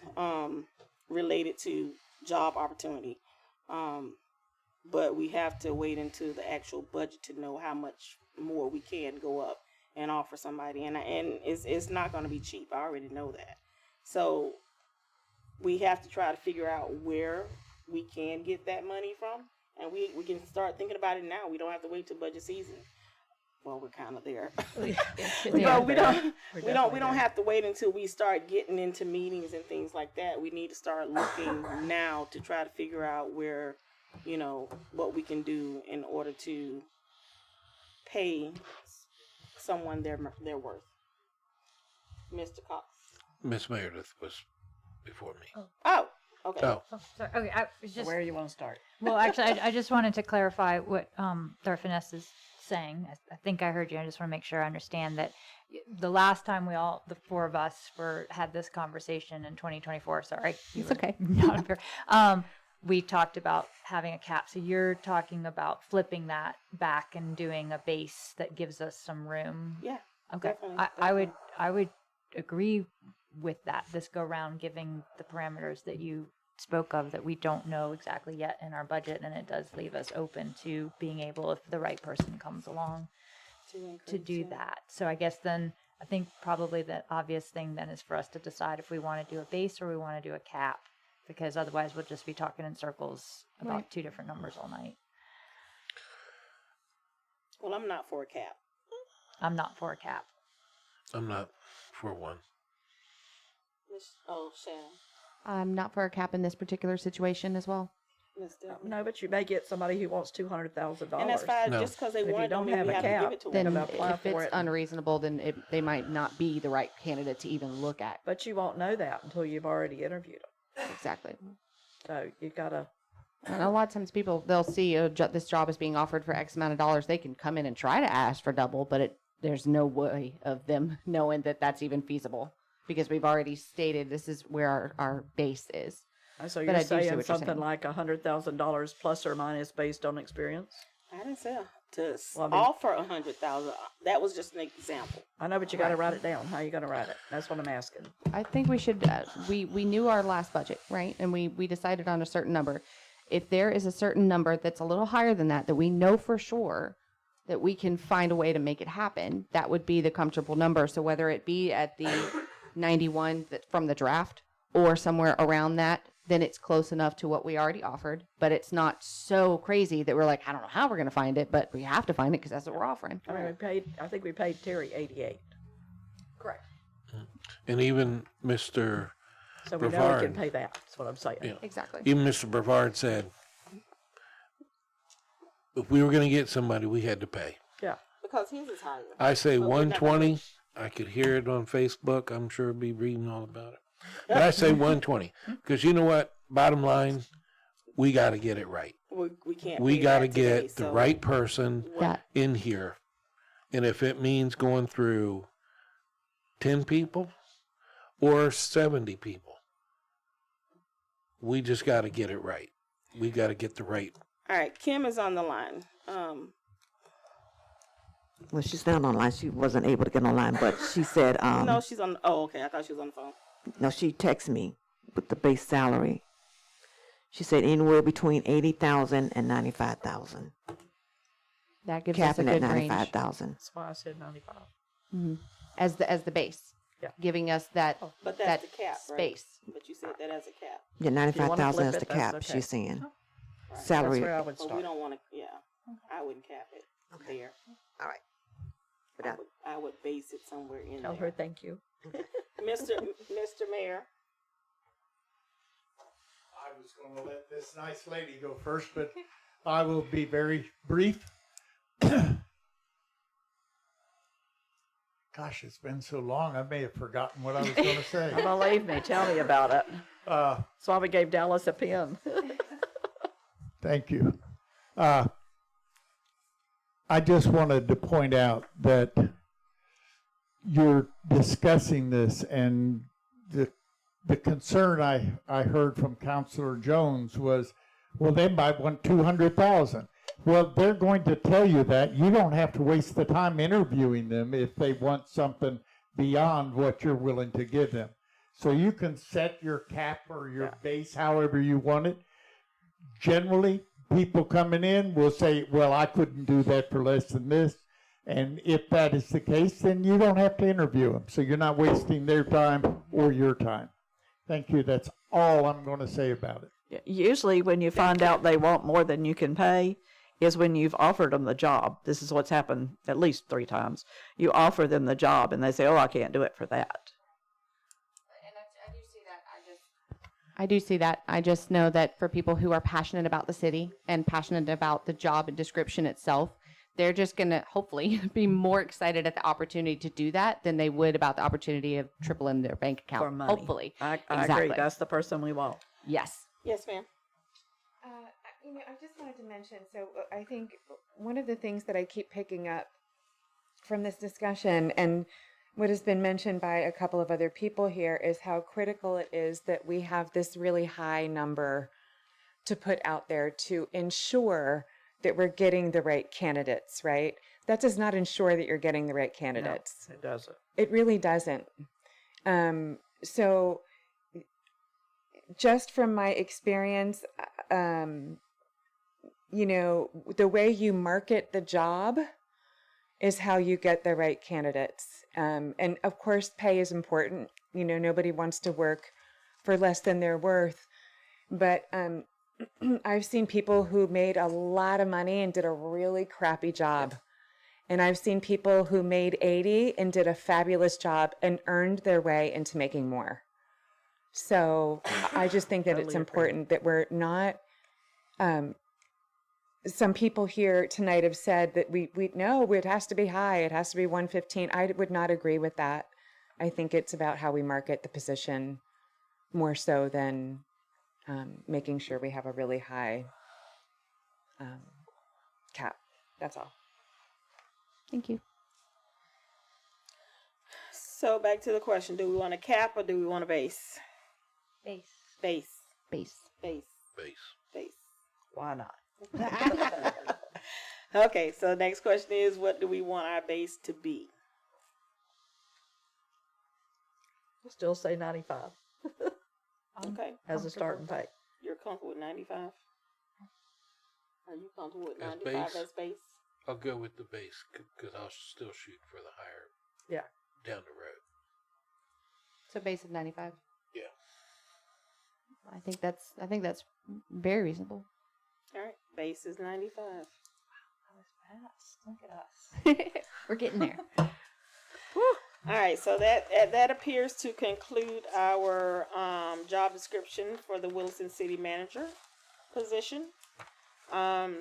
related to job opportunity. But we have to wait until the actual budget to know how much more we can go up and offer somebody. And it's not going to be cheap. I already know that. So we have to try to figure out where we can get that money from. And we can start thinking about it now. We don't have to wait till budget season. Well, we're kind of there. But we don't have to wait until we start getting into meetings and things like that. We need to start looking now to try to figure out where, what we can do in order to pay someone their worth. Mr. Cox. Miss Meredith was before me. Oh, okay. Oh. Sorry. Okay, I was just. Where you want to start? Well, actually, I just wanted to clarify what Darfeness is saying. I think I heard you. I just want to make sure I understand that the last time the four of us had this conversation in 2024. Sorry, it's okay. Not up here. We talked about having a cap. So you're talking about flipping that back and doing a base that gives us some room. Yeah. Okay. Definitely. I would agree with that this go round, giving the parameters that you spoke of that we don't know exactly yet in our budget, and it does leave us open to being able, if the right person comes along, to do that. So I guess then I think probably the obvious thing then is for us to decide if we want to do a base or we want to do a cap, because otherwise we'll just be talking in circles about two different numbers all night. Well, I'm not for a cap. I'm not for a cap. I'm not for one. Oh, Shannon. I'm not for a cap in this particular situation as well. No, but you may get somebody who wants $200,000. And that's fine, No. just because they If you want it, don't don't mean have we a have to give cap, it to Then them. Gonna apply if for it's it. unreasonable, then they might not be the right candidate to even look at. But you won't know that until you've already interviewed them. Exactly. So you gotta. And a lot of times people, they'll see this job is being offered for X amount of dollars. They can come in and try to ask for double, but there's no way of them knowing that that's even feasible because we've already stated this is where our base is. So But you're I do see saying what you're something saying. like $100,000 plus or minus based on experience? I didn't say to Well, I mean- offer 100,000. That was just an example. I know, but you gotta write it down. How you gonna write it? That's what I'm asking. I think we should, we knew our last budget, right? And we decided on a certain number. If there is a certain number that's a little higher than that we know for sure that we can find a way to make it happen, that would be the comfortable number. So whether it be at the 91 from the draft or somewhere around that, then it's close enough to what we already offered. But it's not so crazy that we're like, I don't know how we're going to find it, but we have to find it because that's what we're offering. I mean, I think we paid Terry 88. Correct. And even Mr. So we know we Brevard, can pay that. That's what I'm saying. Yeah. Exactly. Even Mr. Brevard said, if we were going to get somebody, we had to pay. Yeah. Because his is higher. I say But we're not 120. I could hear it on Facebook. I'm sure be reading all about it. But I say 120 because you know what? Bottom line, we got to get it right. We can't. We pay got to that today, get the so- right person That- in here. And if it means going through 10 people or 70 people, we just got to get it right. We got to get the right. All right, Kim is on the line. Well, she's not online. She wasn't able to get online, but she said, No, she's on. Oh, okay. I thought she was on the phone. no, she texted me with the base salary. She said anywhere between 80,000 and 95,000. That gives us a Capping at good range. 95,000. That's why I said 95. Mhm. As the base. Yeah. Giving us that But that that's the cap, right? space. But you said that as a cap. Yeah, 95,000 is flip the it, that's cap, okay. she's saying. Right. Salary. That's where I would But start. we don't want to. Yeah, I wouldn't cap it there. All right. I would base it somewhere in Tell there. her thank you. Mr. Mayor. I was going to let this nice lady go first, but I will be very brief. Gosh, it's been so long, I may have forgotten what I was going to say. Believe me, tell me about it. Uh, That's why we gave Dallas a pen. Thank you. I just wanted to point out that you're discussing this, and the concern I heard from Councilor Jones was, well, they might want 200,000. Well, they're going to tell you that. You don't have to waste the time interviewing them if they want something beyond what you're willing to give them. So you can set your cap or your base however you want it. Generally, people coming in will say, well, I couldn't do that for less than this. And if that is the case, then you don't have to interview them. So you're not wasting their time or your time. Thank you. That's all I'm going to say about it. Usually when you find out they want more than you can pay is when you've offered them the job. This is what's happened at least 3 times. You offer them the job and they say, oh, I can't do it for that. I do see that. I just know that for people who are passionate about the city and passionate about the job and description itself, they're just going to hopefully be more excited at the opportunity to do that than they would about the opportunity of tripling their bank account. For money. Hopefully. I Exactly. agree. That's the person we want. Yes. Yes, ma'am. I just wanted to mention, so I think one of the things that I keep picking up from this discussion and what has been mentioned by a couple of other people here is how critical it is that we have this really high number to put out there to ensure that we're getting the right candidates, right? That does not ensure that you're getting the right candidates. No, it doesn't. It really doesn't. So just from my experience, the way you market the job is how you get the right candidates. And of course, pay is important. Nobody wants to work for less than their worth. But I've seen people who made a lot of money and did a really crappy job. And I've seen people who made 80 and did a fabulous job and earned their way into making more. So I just think that it's important that we're not, some people here tonight have said that we know it has to be high. It has to be 115. I would not agree with that. I think it's about how we market the position more so than making sure we have a really high cap. That's all. Thank you. So back to the question, do we want a cap or do we want a base? Base. Base. Base. Base. Base. Base. Why not? Okay, so next question is, what do we want our base to be? Still say 95 Okay. as a starting pay. You're comfortable with 95? Are you comfortable with As 95 base? as base? I'll go with the base because I'll still shoot for the higher. Yeah. Down the road. So base of 95. Yeah. I think that's very reasonable. All right, base is 95. Look at us. We're getting there. All right, so that appears to conclude our job description for the Williston City Manager position. And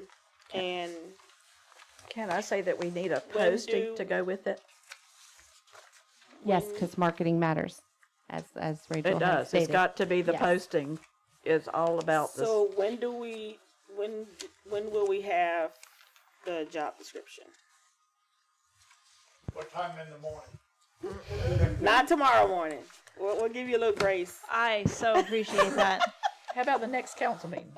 Can I say that we need a When posting to go with it? Yes, because marketing matters, as Rachel It had does. stated. It's got to be the Yes. posting. It's all about this. so when will we have the job description? What time in the morning? Not tomorrow morning. We'll give you a little grace. I so appreciate that. How about the next council meeting?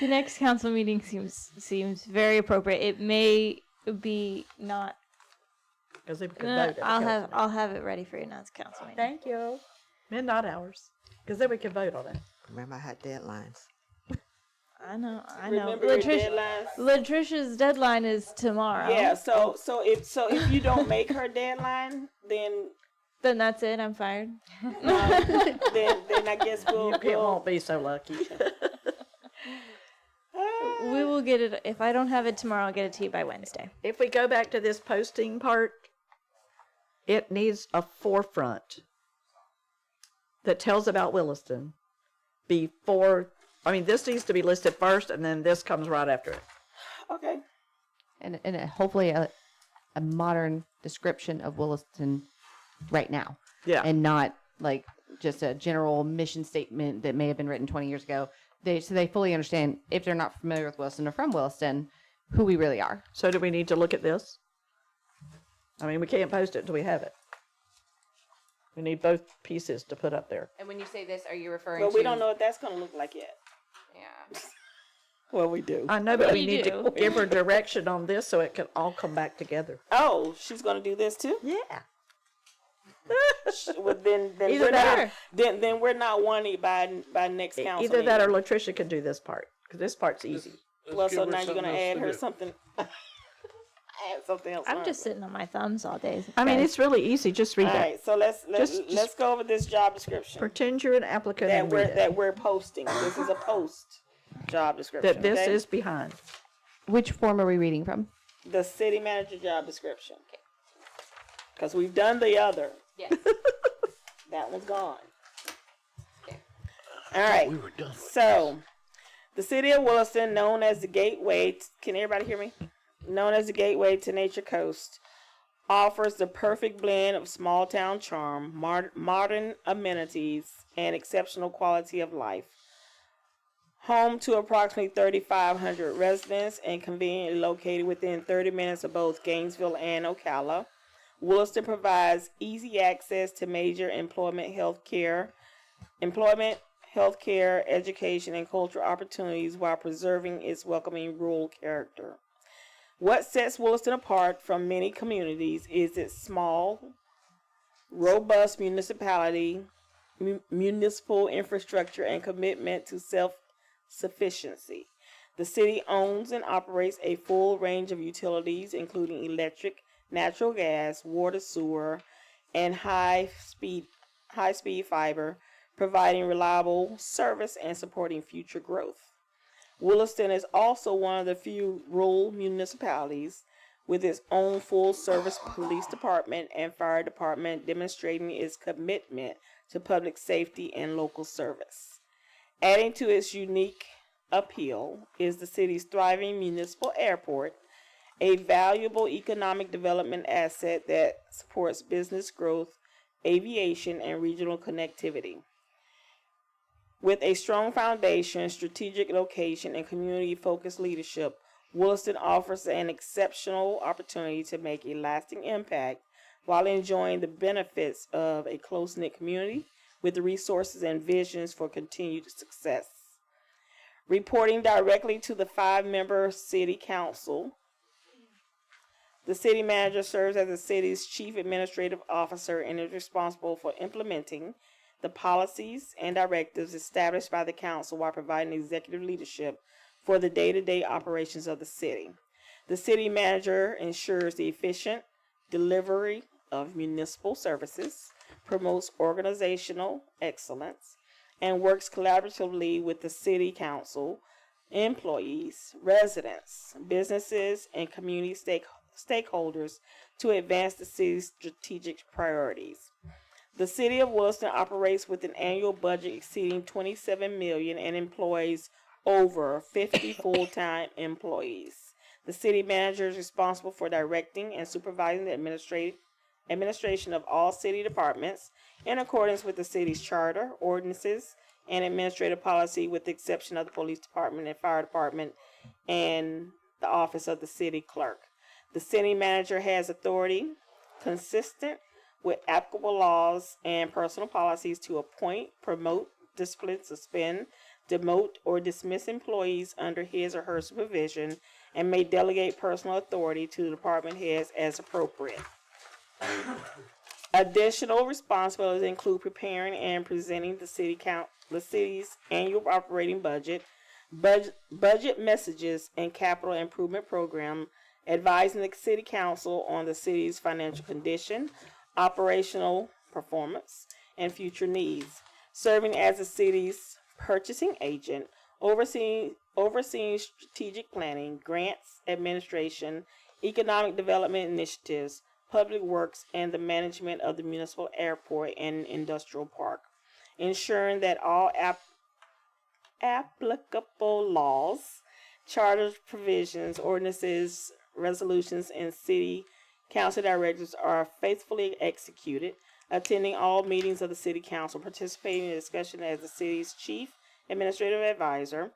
The next council meeting seems very appropriate. It may be not. Because they could vote at the council I'll have it ready for your next council meeting. Thank you. Midnight hours. Because then we can vote on it. Remember, I had deadlines. I know. Remember your deadlines? Latricia's deadline is tomorrow. Yeah. So if you don't make her deadline, then that's it. I'm fired. then I guess It won't be so lucky. We will get it. If I don't have it tomorrow, I'll get it to you by Wednesday. If we go back to this posting part, it needs a forefront that tells about Williston before. I mean, this needs to be listed first, and then this comes right after it. Okay. And hopefully a modern description of Williston right now. Yeah. And not like just a general mission statement that may have been written 20 years ago. So they fully understand, if they're not familiar with Williston or from Williston, who we really are. So do we need to look at this? I mean, we can't post it until we have it. We need both pieces to put up there. And when you say this, are you referring But we don't know what that's going to look like yet. Yeah. Well, we do. I know, but we You need do. to give her direction on this so it can all come back together. Oh, she's going to do this too? Yeah. Well, then Either we're that not. Then we're not wanting by next council. Either that or meeting. Latricia can do this part, because this part's easy. Well, give so her now you're going to something else add to her do. something. Add something else. I'm on just it. sitting on my thumbs all day. I mean, it's really easy. Just read All that. right, so let's Just go over this job description Pretend you're an applicant and read it. that we're posting. This is a post job description. That this okay? is behind. Which form are we reading from? the city manager job description. Because we've done the other. Yes. That one's gone. All right. We were done with So, the city of Williston, known as the gateway, can everybody hear me? Known as the gateway to Nature Coast, offers the perfect blend of small town charm, modern amenities, and exceptional quality of life. Home to approximately 3,500 residents and conveniently located within 30 minutes of both Gainesville and Ocala, Williston provides easy access to major employment, healthcare, education, and cultural opportunities while preserving its welcoming rural character. What sets Williston apart from many communities is its small, robust municipal infrastructure and commitment to self-sufficiency. The city owns and operates a full range of utilities, including electric, natural gas, water, sewer, and high-speed fiber, providing reliable service and supporting future growth. Williston is also one of the few rural municipalities with its own full-service police department and fire department, demonstrating its commitment to public safety and local service. Adding to its unique appeal is the city's thriving municipal airport, a valuable economic development asset that supports business growth, aviation, and regional connectivity. With a strong foundation, strategic location, and community-focused leadership, Williston offers an exceptional opportunity to make a lasting impact while enjoying the benefits of a close-knit community with the resources and visions for continued success. Reporting directly to the 5-member City Council, the City Manager serves as the city's Chief Administrative Officer and is responsible for implementing the policies and directives established by the Council while providing executive leadership for the day-to-day operations of the city. The City Manager ensures the efficient delivery of municipal services, promotes organizational excellence, and works collaboratively with the City Council, employees, residents, businesses, and community stakeholders to advance the city's strategic priorities. The City of Williston operates with an annual budget exceeding $27 million and employs over 50 full-time employees. The City Manager is responsible for directing and supervising the administration of all city departments in accordance with the city's charter, ordinances, and administrative policy, with the exception of the police department and fire department and the office of the city clerk. The City Manager has authority consistent with applicable laws and personal policies to appoint, promote, discipline, suspend, demote, or dismiss employees under his or her supervision, and may delegate personal authority to the department heads as appropriate. Additional responsibilities include preparing and presenting the city's annual operating budget messages, and capital improvement program, advising the City Council on the city's financial condition, operational performance, and future needs, serving as the city's purchasing agent, overseeing strategic planning, grants, administration, economic development initiatives, public works, and the management of the municipal airport and industrial park, ensuring that all applicable laws, charter provisions, ordinances, resolutions, and city council directives are faithfully executed, attending all meetings of the City Council, participating in discussion as the city's chief administrative advisor,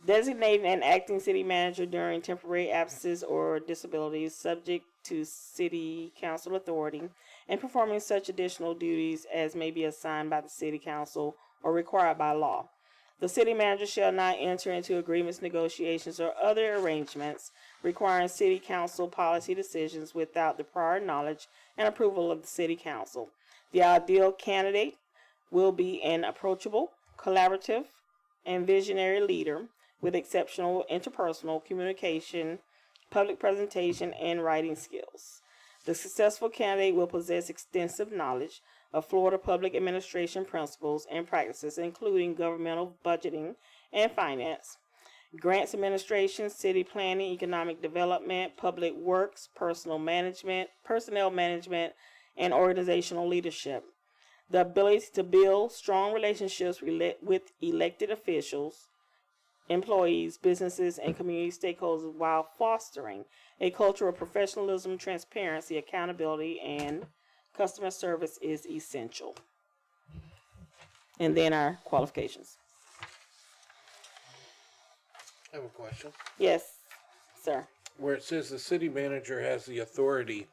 designating an acting city manager during temporary absences or disabilities subject to City Council authority, and performing such additional duties as may be assigned by the City Council or required by law. The City Manager shall not enter into agreements, negotiations, or other arrangements requiring City Council policy decisions without the prior knowledge and approval of the City Council. The ideal candidate will be an approachable, collaborative, and visionary leader with exceptional interpersonal communication, public presentation, and writing skills. The successful candidate will possess extensive knowledge of Florida public administration principles and practices, including governmental budgeting and finance, grants administration, city planning, economic development, public works, personnel management, and organizational leadership. The ability to build strong relationships with elected officials, employees, businesses, and community stakeholders while fostering a culture of professionalism, transparency, accountability, and customer service is essential. And then our qualifications. I have a question. Yes, sir. Where it says the city manager has the authority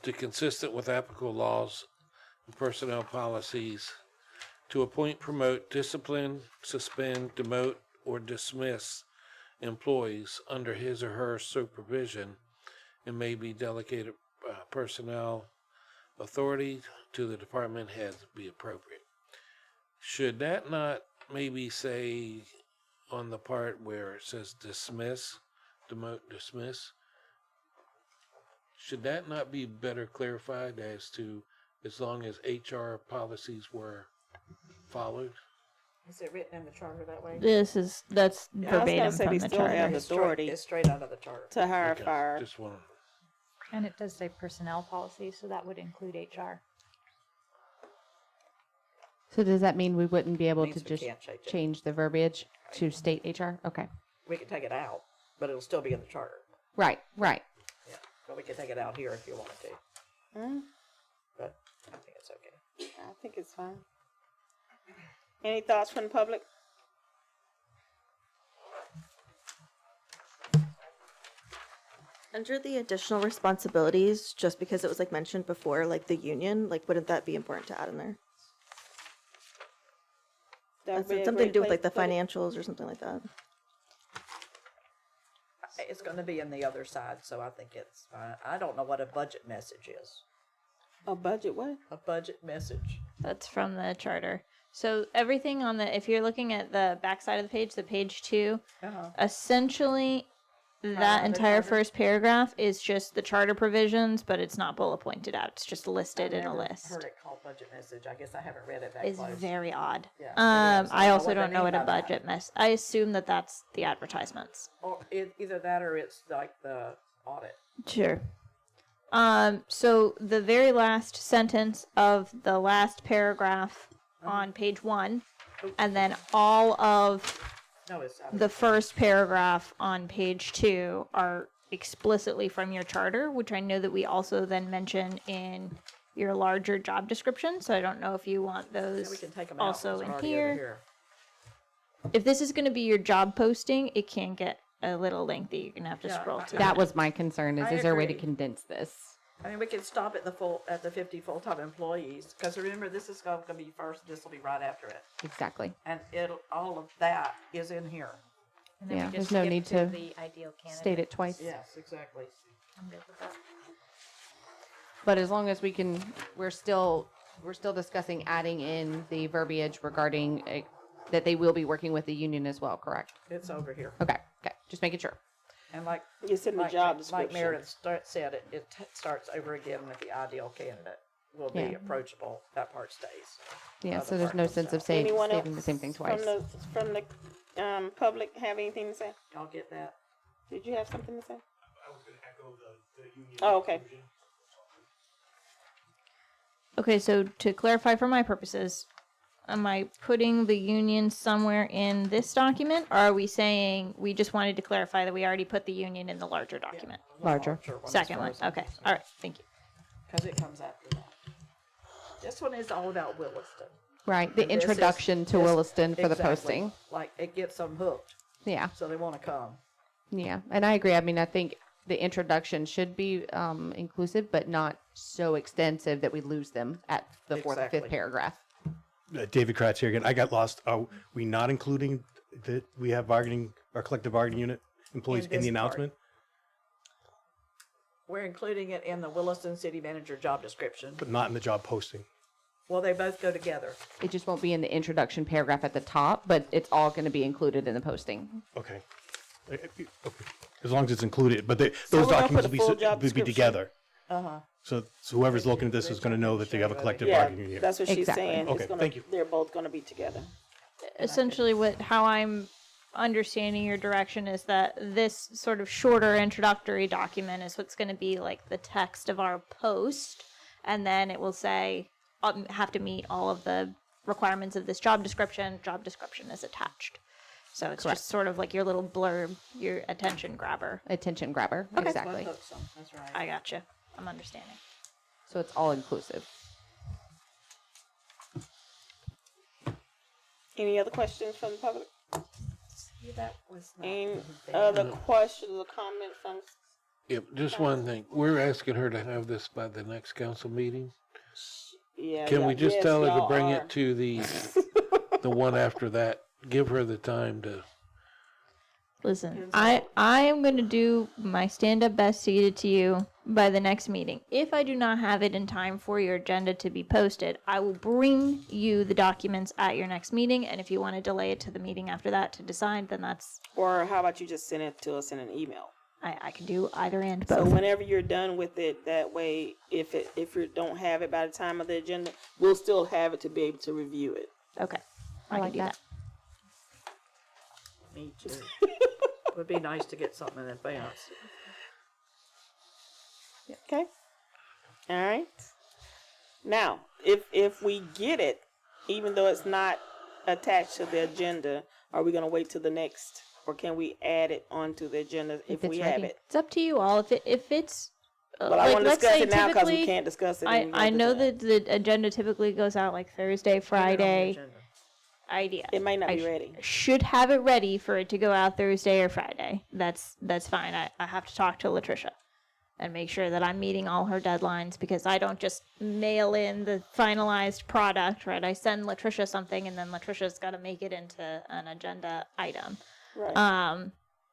to, consistent with applicable laws and personnel policies, to appoint, promote, discipline, suspend, demote, or dismiss employees under his or her supervision, and may be delegated personnel authority to the department heads be appropriate. Should that not maybe say on the part where it says dismiss, demote, dismiss, should that not be better clarified as to as long as HR policies were followed? Is it written in the charter that way? That's verbatim say from we the still have charter. the authority It's straight out of the charter. to hire, Okay, fire. just one. And it does say personnel policy, so that would include HR. So does that mean we wouldn't be able Means to we just can't change it. change the verbiage to state HR? Okay. We can take it out, but it'll still be in the charter. Right, right. Yeah, but we can take it out here if you wanted to. Mm, But I think it's okay. I think it's fine. Any thoughts from the public? Under the additional responsibilities, just because it was like mentioned before, like the union, like wouldn't that be important to add in there? That would That's be a something to great do with place like the to put it. financials or something like that. It's gonna be in the other side, so I think it's fine. I don't know what a budget message is. A budget what? A budget message. That's from the charter. So everything on the, if you're looking at the back side of the page 2, essentially that the entire charter? first paragraph is just the charter provisions, but it's not bullet pointed out. It's just listed in a I've list. heard it called budget message. I guess I haven't read it that It's close. very odd. Yeah, it is. I also what don't they know mean what a by that. budget mess. I assume that that's the advertisements. Or either that or it's like the audit. Sure. So the very last sentence of the last paragraph on page 1, and then all of No, it's the first paragraph on page 2 are explicitly from your charter, which I know that we also then mention in your larger job description. So I don't know if you want those we can take 'em out also because in they're already here. over here. If this is going to be your job posting, it can get a little lengthy. You're going to have to scroll to That was my concern. I Is there a way to agree. condense this? I mean, we can stop at the 50 full-time employees, because remember, this is going to be first, this will be right after it. Exactly. And all of that is in here. And then Yeah, we there's just no skip need to the ideal candidate. state it twice. Yes, exactly. I'm good with that. But as long as we can, we're still discussing adding in the verbiage regarding that they will be working with the union as well, correct? It's over here. Okay, just making sure. And like, It's in the like, job like description. Meredith said, it starts over again with the ideal candidate will be Yeah. approachable. That part stays. Yeah, Other so there's part no comes sense of out. saying Anyone stating else the same thing twice. From the public have anything to say? Y'all get that? Did you have something to say? I was going to echo the union. Oh, okay. Okay, so to clarify for my purposes, am I putting the union somewhere in this document, or are we saying we just wanted to clarify that we already put the union in the larger document? Larger. Second one, okay, all right, thank you. Because it comes after that. This one is all about Williston. Right, the And this is- introduction to this- Williston for the exactly. posting. Like, it gets them hooked, Yeah, so they want to come. yeah, and I agree. I mean, I think the introduction should be inclusive, but not so extensive that we lose them at the fourth or Exactly. fifth paragraph. David Kratz here again. I got lost. Are we not including that we have our collective bargaining unit employees in the this part. announcement? We're including it in the Williston City Manager job description. But not in the job posting. Well, they both go together. It just won't be in the introduction paragraph at the top, but it's all going to be included in the posting. Okay. Okay. As long as it's included, but So those we're gonna documents put a full job will be description. together. Uh-huh. So whoever's looking at this is going to know that they have a collective Yeah, bargaining unit. that's what she's Exactly. saying. Okay, thank you. They're both gonna be together. Essentially, how I'm understanding your direction is that this sort of shorter introductory document is what's going to be like the text of our post, and then it will say have to meet all of the requirements of this job description. Job description is attached, so it's Correct. just sort of like your little blurb, your attention grabber. Attention grabber, Okay. exactly. That's right. I gotcha. I'm understanding. So it's all inclusive. Any other questions from the public? That was not Any bad. other questions or comments from? Yep, just one thing. We're asking her to have this by the next council meeting. Yeah. Can yeah, we just yes, tell her to y'all bring are. it to the one after that? Give her the time to. Listen, I am going to do my stand-up best to get it to you by the next meeting. If I do not have it in time for your agenda to be posted, I will bring you the documents at your next meeting, and if you want to delay it to the meeting after that to decide, then that's, Or how about you just send it to us in an email? I can do either and So both. whenever you're done with it, that way, if you don't have it by the time of the agenda, we'll still have it to be able to review it. Okay, I I like can do that. that. Me too. It would be nice to get something in advance. Okay. All right. Now, if we get it, even though it's not attached to the agenda, are we gonna wait till the next, or can we add it onto the agenda if we have it? It's up to you all. If it's But I want to let's discuss say it now because we typically- can't discuss it. I any other know time. that the agenda typically goes out like Thursday, Friday. Idea. It might not I be ready. Should have it ready for it to go out Thursday or Friday. That's fine. I have to talk to Latricia and make sure that I'm meeting all her deadlines, because I don't just mail in the finalized product, right? I send Latricia something and then Latricia's got to make it into an agenda item. Right.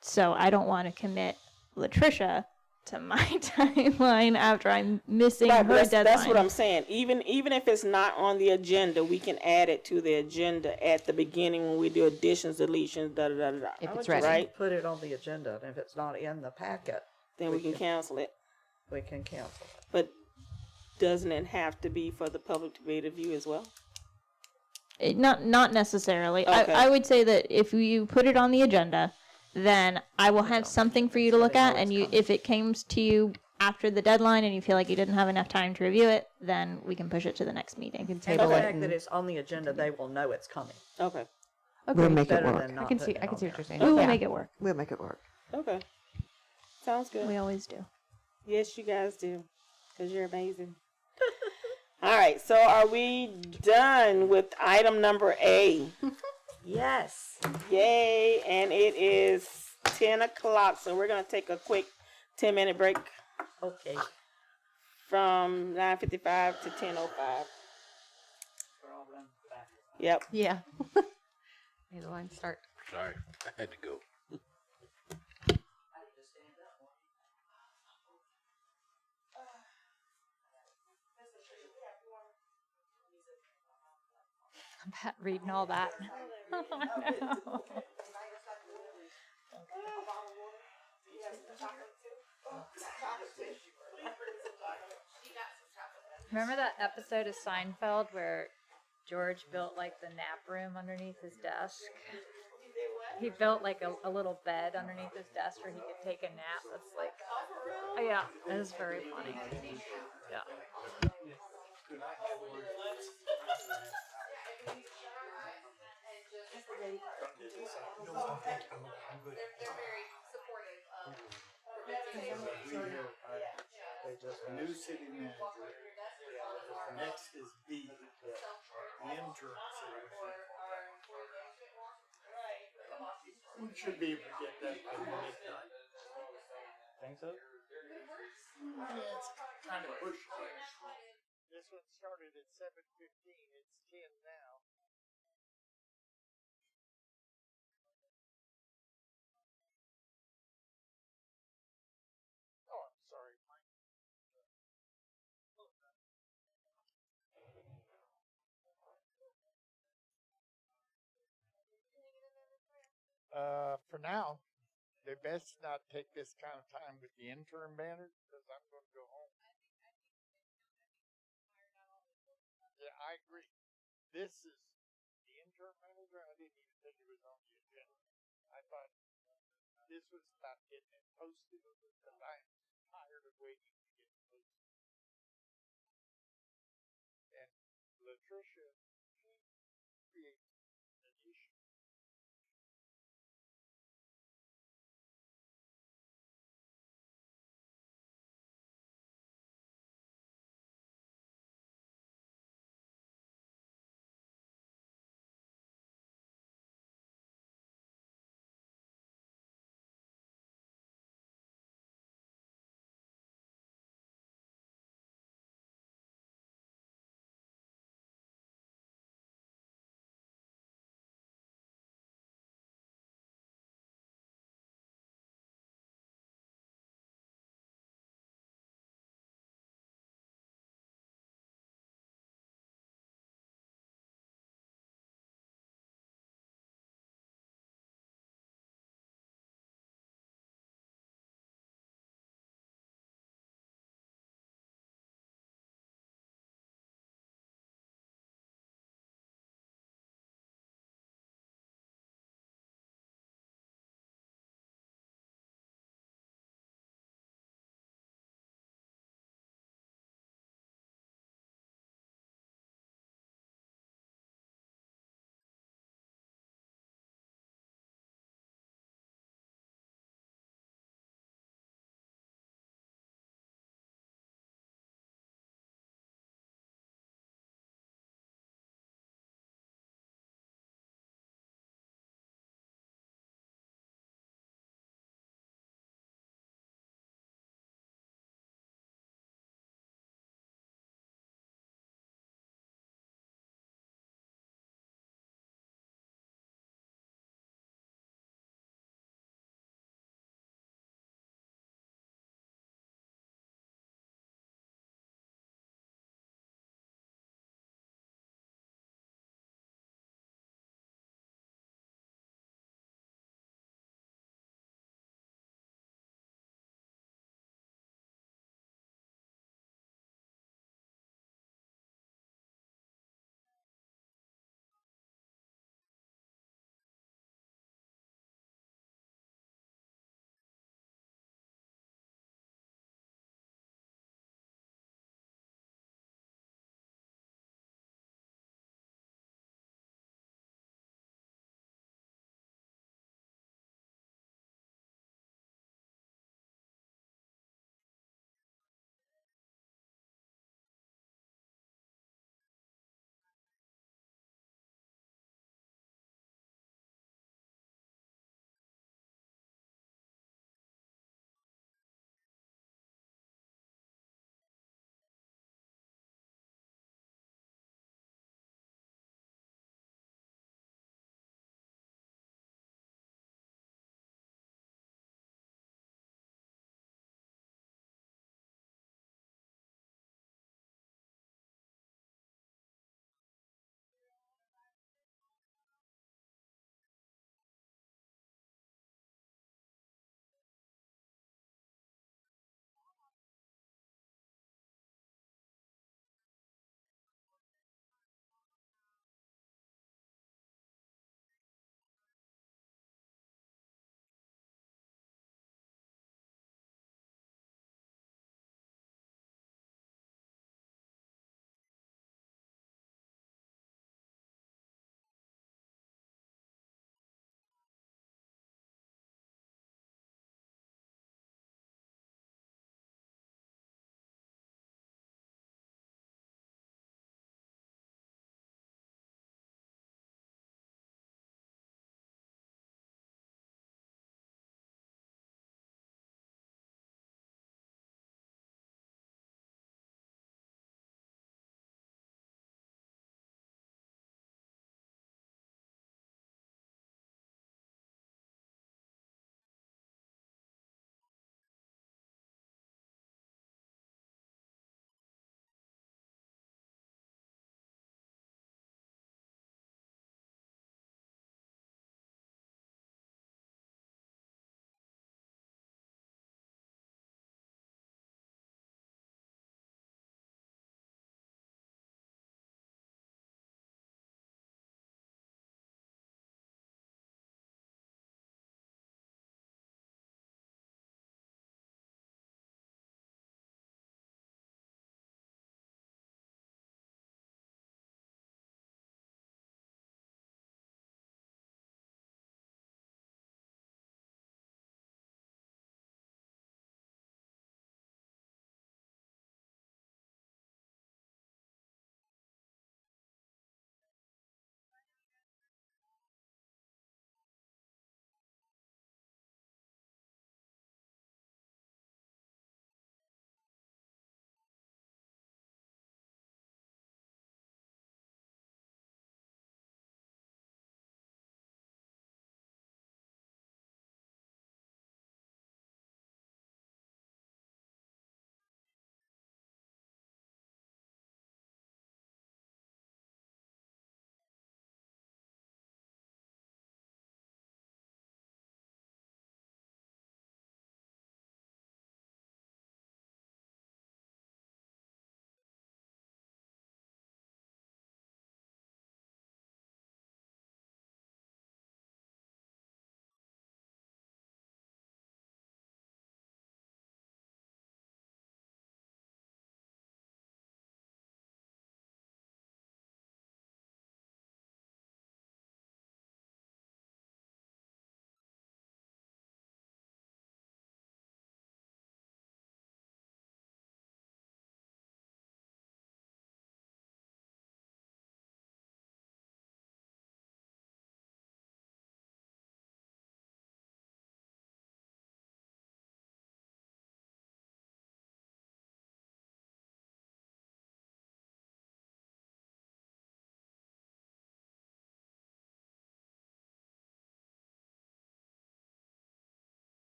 So I don't want to commit Latricia to my timeline after I'm missing Right, her but deadline. that's what I'm saying. Even if it's not on the agenda, we can add it to the agenda at the beginning when we do additions, deletions, da da da da. If it's ready, right? Put it on the agenda, and if it's not in the packet, Then we can cancel it. we can cancel it. But doesn't it have to be for the public to be able to view as well? Not necessarily. Okay. I would say that if you put it on the agenda, then I will have something for you to look at, and if it comes to you after the deadline and you feel like you didn't have enough time to review it, then we can push it to the next meeting. And the fact that it's on the agenda, they will know it's coming. Okay. We'll make it Better work. than not I can see putting it what on you're there. saying. We will Yeah. make it work. We'll make it work. Okay. Sounds good. We always do. Yes, you guys do, because you're amazing. All right, so are we done with item number A? Yes. Yay, and it is 10 o'clock, so we're going to take a quick 10-minute break. Okay. From 9:55 to 10:05. Yep. Yeah. May the line start. Sorry, I had to go. I'm bad reading all that. Oh, no. Remember that episode of Seinfeld where George built like the nap room underneath his desk? He built like a little bed underneath his desk where he could take a nap. That's like, oh, yeah, that is very funny. Yeah. New city manager. Next is B, the interim city manager. We should be able to get that by midnight. Think so? Yeah, it's kind of pushy. This one started at 7:15. It's 10 now. Oh, I'm sorry, Mike. For now, they best not take this kind of time with the interim manager because I'm going to go home. Yeah, I agree. This is the interim manager. I didn't even think it was on the agenda. I thought this was about getting it posted because I'm tired of waiting to get it posted. And Latricia, she creates an issue.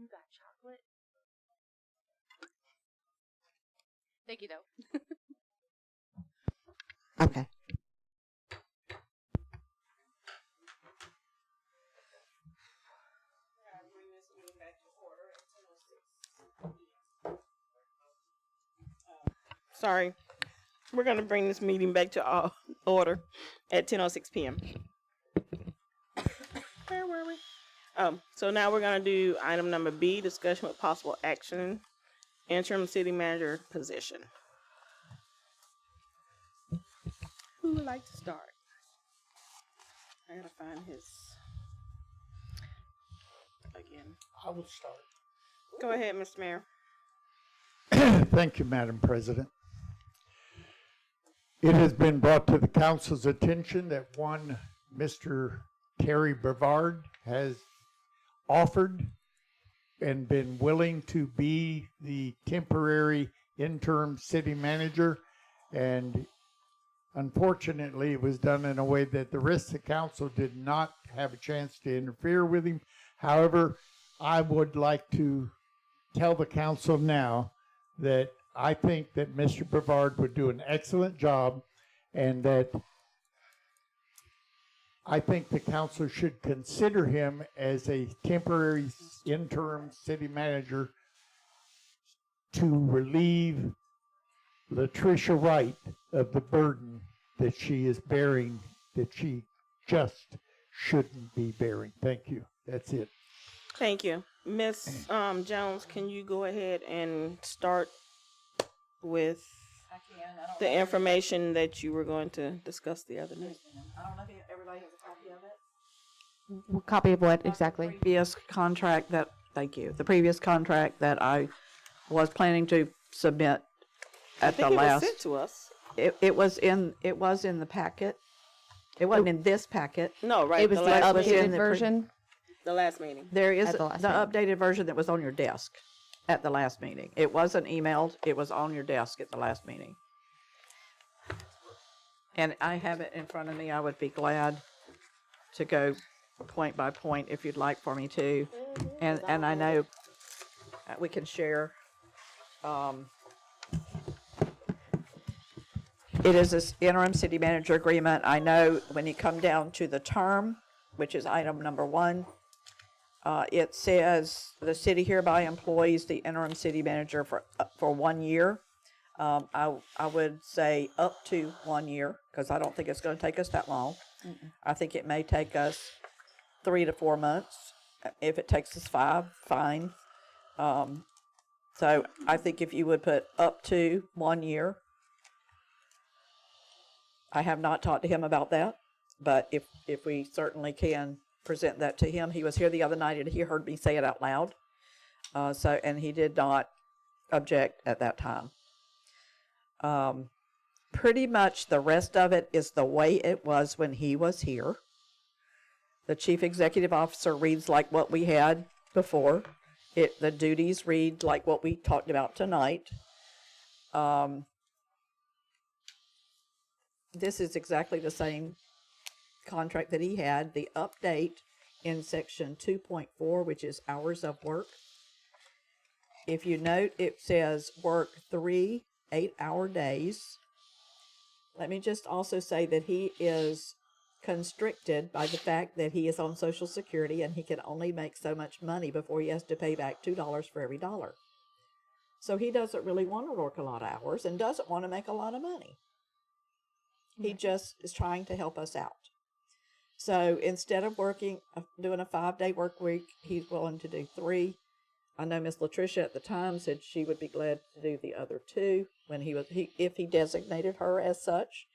You got chocolate? Thank you, though. Okay. Sorry. We're going to bring this meeting back to order at 10:06 p.m. Where were we? So now we're going to do item number B, discussion with possible action, interim city manager position. Who would like to start? I gotta find his again. I will start. Go ahead, Mr. Mayor. Thank you, Madam President. It has been brought to the council's attention that one Mr. Terry Brevard has offered and been willing to be the temporary interim city manager, and unfortunately it was done in a way that the rest of the council did not have a chance to interfere with him. However, I would like to tell the council now that I think that Mr. Brevard would do an excellent job, and that I think the council should consider him as a temporary interim city manager to relieve Latricia Wright of the burden that she is bearing, that she just shouldn't be bearing. Thank you. That's it. Thank you. Ms. Jones, can you go ahead and start with the information that you were going to discuss the other night? I don't know if everybody has a copy of it. Copy of what exactly? Previous contract that, thank you, the previous contract that I was planning to submit at the last. It was sent to us. It was in the packet. It wasn't in this packet. No, right. It was the updated version. The last meeting. There is At the the last meeting. updated version that was on your desk at the last meeting. It wasn't emailed, it was on your desk at the last meeting. And I have it in front of me. I would be glad to go point by point if you'd like for me to. And I know we can share. It is this interim city manager agreement. I know when you come down to the term, which is item number 1, it says the city hereby employs the interim city manager for 1 year. I would say up to 1 year, because I don't think it's going to take us that long. I think it may take us 3 to 4 months. If it takes us 5, fine. So I think if you would put up to 1 year. I have not talked to him about that, but if we certainly can present that to him. He was here the other night and he heard me say it out loud. And he did not object at that time. Pretty much the rest of it is the way it was when he was here. The chief executive officer reads like what we had before. The duties read like what we talked about tonight. This is exactly the same contract that he had. The update in section 2.4, which is hours of work. If you note, it says work 3 8-hour days. Let me just also say that he is constricted by the fact that he is on Social Security and he can only make so much money before he has to pay back $2 for every dollar. So he doesn't really want to work a lot of hours and doesn't want to make a lot of money. He just is trying to help us out. So instead of doing a 5-day work week, he's willing to do 3. I know Miss Latricia at the time said she would be glad to do the other 2 when if he designated her as such.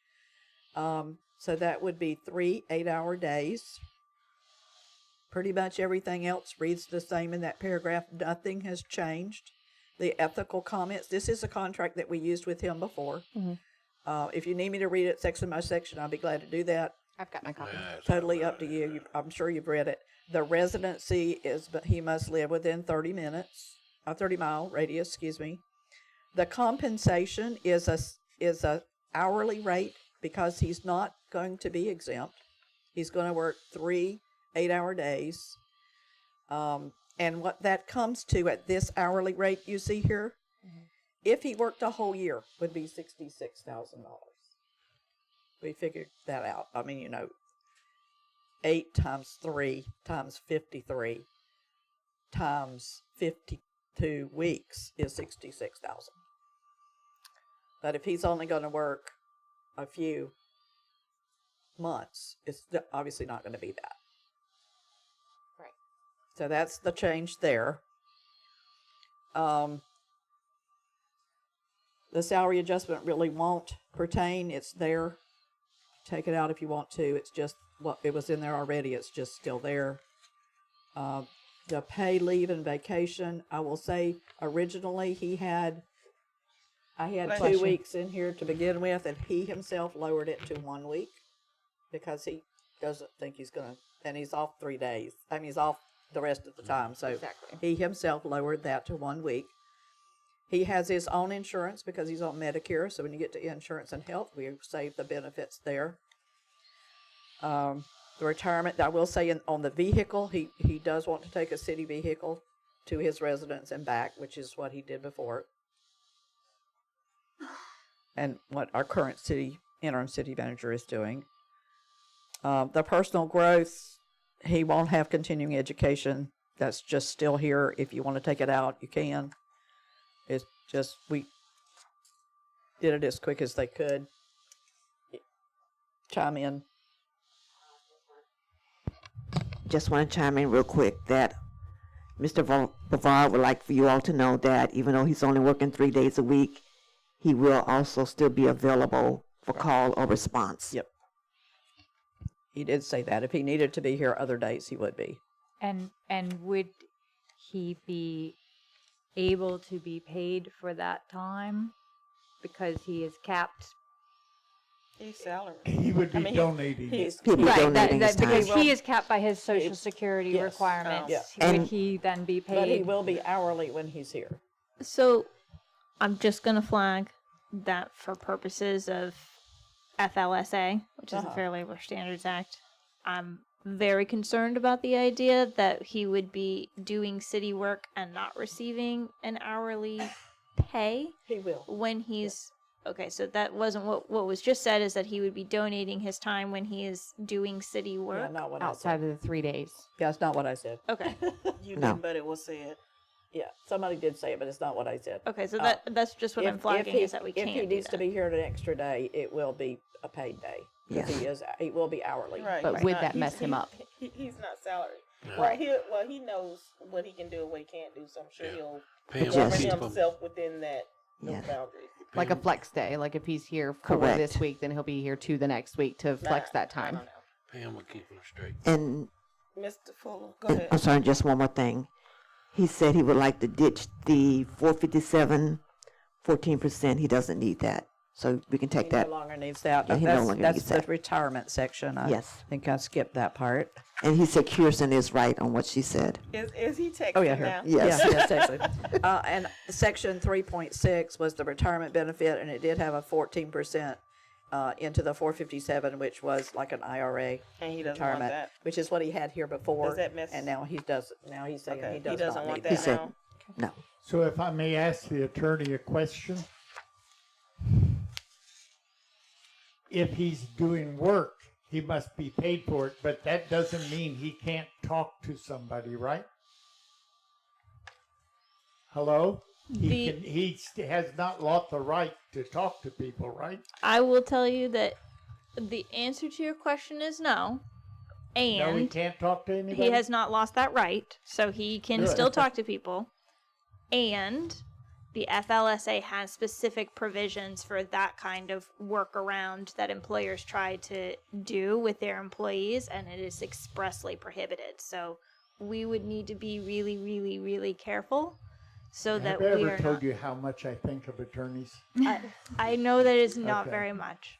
So that would be 3 8-hour days. Pretty much everything else reads the same in that paragraph. Nothing has changed. The ethical comments, this is a contract that we used with him before. Mm-hmm. If you need me to read it section by section, I'll be glad to do that. I've got my copy. Totally up to you. I'm sure you've read it. The residency but he must live within 30 mile radius, The compensation is a hourly rate because he's not going to be exempt. He's going to work 3 8-hour days. And what that comes to at this hourly rate you see here, if he worked a whole year, would be $66,000. We figured that out. I mean, you know, 8 times 3 times 53 times 52 weeks is 66,000. But if he's only going to work a few months, it's obviously not going to be that. Right. So that's the change there. The salary adjustment really won't pertain. It's there. Take it out if you want to. It's just what it was in there already. It's just still there. The pay, leave, and vacation. I will say originally I had 2 weeks in here to begin with, and he himself lowered it to 1 week because he doesn't think he's going to, and he's off 3 days. I mean, he's off the rest of the time. So he himself lowered that to 1 week. He has his own insurance because he's on Medicare. So when you get to insurance and health, we save the benefits there. The retirement, I will say on the vehicle, he does want to take a city vehicle to his residence and back, which is what he did before. And what our current interim city manager is doing. The personal growth, he won't have continuing education. That's just still here. If you want to take it out, you can. It's just, we did it as quick as they could. Chime in. Just want to chime in real quick that Mr. Bavard would like for you all to know that even though he's only working 3 days a week, he will also still be available for call or response. Yep. He did say that. If he needed to be here other days, he would be. And would he be able to be paid for that time because he is capped? He's salary. He would be donating. Because he is capped by his Social Security yes. requirements. Yeah. Would he then be paid? But he will be hourly when he's here. So I'm just going to flag that for purposes of FLSA, which is the Fair Labor Standards Act, I'm very concerned about the idea that he would be doing city work and not receiving an hourly pay. He will. When he's... Okay, so that wasn't what was just said, is that he would be donating his time when he is doing city work. Yeah, not what outside I said. of the 3 days. Yeah, it's not what I said. Okay. You No. did, but it was said. Yeah, somebody did say it, but it's not what I said. Okay, so that's just what I'm flagging, is that we can't If he do needs to that. be here an extra day, it will be a paid day. Yes. He will be hourly. Right. But right. would that mess him up? He's not salary. Right. Well, he knows what he can do and what he can't do, so I'm sure he'll Pay him govern to keep him. himself within those Yes. boundaries. Like a flex day. Like if he's here for Correct. this week, then he'll be here 2 the next week to flex that I time. don't know. Pay him and keep him straight. And Mr. Fuller, go ahead. I'm sorry, just one more thing. He said he would like to ditch the 457, 14%. He doesn't need that. So we can take He that. no longer needs that. Yeah, he no longer That's needs the that. retirement section. I Yes. think I skipped that part. And he said Kiersten is right on what she said. Is he texting Oh, yeah, now? here. Yes. Yes, actually. And section 3.6 was the retirement benefit, and it did have a 14% into the 457, which was like an IRA And he doesn't retirement, want that. which is what he had here before. Does that mess- And now he does. Now he's saying Okay, he he does doesn't not want need that He said now. no. So if I may ask the attorney a question. If he's doing work, he must be paid for it, but that doesn't mean he can't talk to somebody, right? Hello? He has not lost the right to talk to people, right? I will tell you that the answer to your question is no. No, he And can't talk to anybody? he has not lost that right, so he can Good. still talk to people. And the FLSA has specific provisions for that kind of workaround that employers try to do with their employees, and it is expressly prohibited. So we would need to be really, really, really careful so that Have I we ever are told not. you how much I think of attorneys? I know that it's not Okay. very much.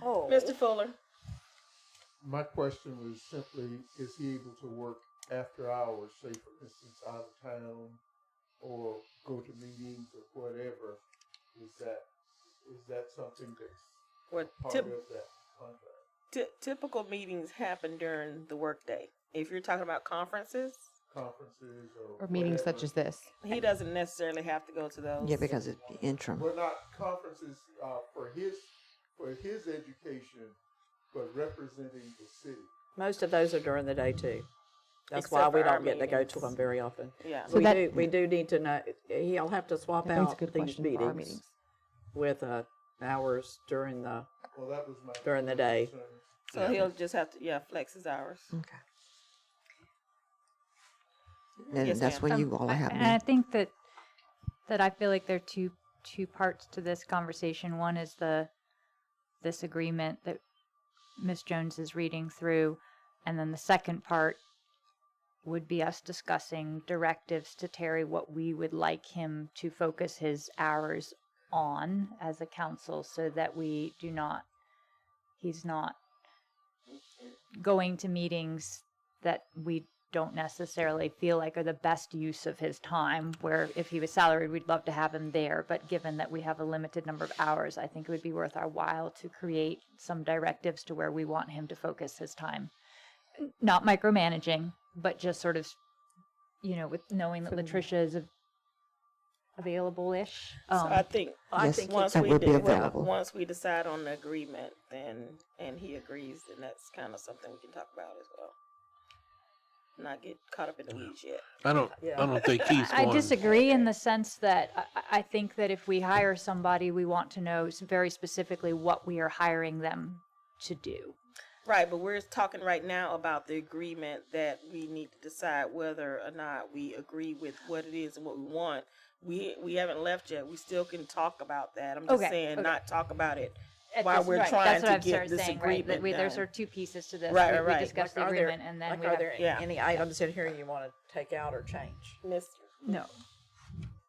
Oh, Mr. Fuller, My question was simply, is he able to work after hours, say for instance, out of town, or go to meetings or whatever? Is that something that's well, part of that contract? typical meetings happen during the workday. If you're talking about conferences, Conferences Or meetings such as this. he doesn't necessarily have to go to those. Yeah, because it's the interim. Well, not conferences, for his education, but representing the city. Most of those are during the day too. That's Except why we for our don't get to go to meetings. them very often. Yeah. So We do need to know, he'll have to swap That brings a out good these question for our meetings meetings. with, hours during the, Well, that was my. during the day. concern. So he'll just have to, flex his hours. Okay. And Yes, that's ma'am. when you all are And I happening. think that I feel like there are two parts to this conversation. One is this agreement that Ms. Jones is reading through, and then the second part would be us discussing directives to Terry, what we would like him to focus his hours on as a council, so that he's not going to meetings that we don't necessarily feel like are the best use of his time, where if he was salaried, we'd love to have him there. But given that we have a limited number of hours, I think it would be worth our while to create some directives to where we want him to focus his time. Not micromanaging, but just sort of, with knowing that Latricia is available-ish. So I think, Yes, once that we would be available. once we decide on the agreement, and he agrees, then that's kind of something we can talk about as well. Not get caught up in the weeds yet. I don't think he's I going. disagree in the sense that I think that if we hire somebody, we want to know very specifically what we are hiring them to do. Right, but we're talking right now about the agreement that we need to decide whether or not we agree with what it is and what we want. We haven't left yet. We still can talk about that. I'm just saying, not talk about it while we're trying to get this agreement done. There's sort of two pieces to this. Right. We discussed the agreement, and then we Are have... there any items in here you want to take out or change? Miss No.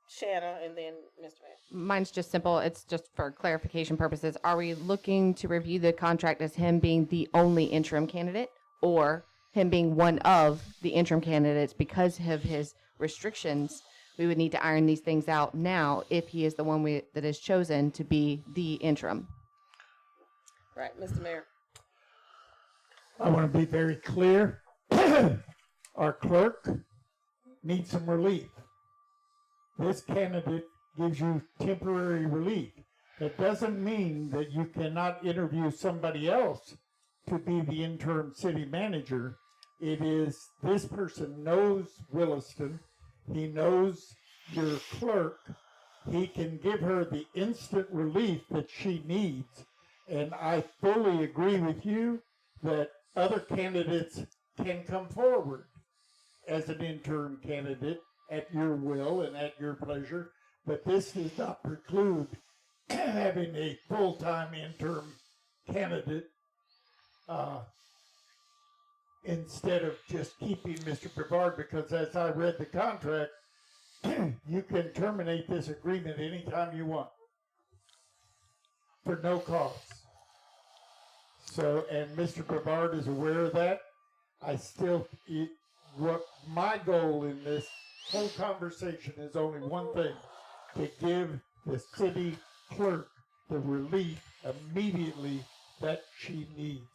Shanna and then Mr. Mayor. Mine's just simple. It's just for clarification purposes. Are we looking to review the contract as him being the only interim candidate, or him being one of the interim candidates because of his restrictions? We would need to iron these things out now if he is the one that is chosen to be the interim. Right, Mr. Mayor. I want to be very clear. Our clerk needs some relief. This candidate gives you temporary relief. That doesn't mean that you cannot interview somebody else to be the interim city manager. It is, this person knows Williston. He knows your clerk. He can give her the instant relief that she needs. And I fully agree with you that other candidates can come forward as an interim candidate at your will and at your pleasure, but this does not preclude having a full-time interim candidate instead of just keeping Mr. Brevard, because as I read the contract, you can terminate this agreement anytime you want for no cost. So, and Mr. Brevard is aware of that. What my goal in this whole conversation is only one thing: to give the city clerk the relief immediately that she needs.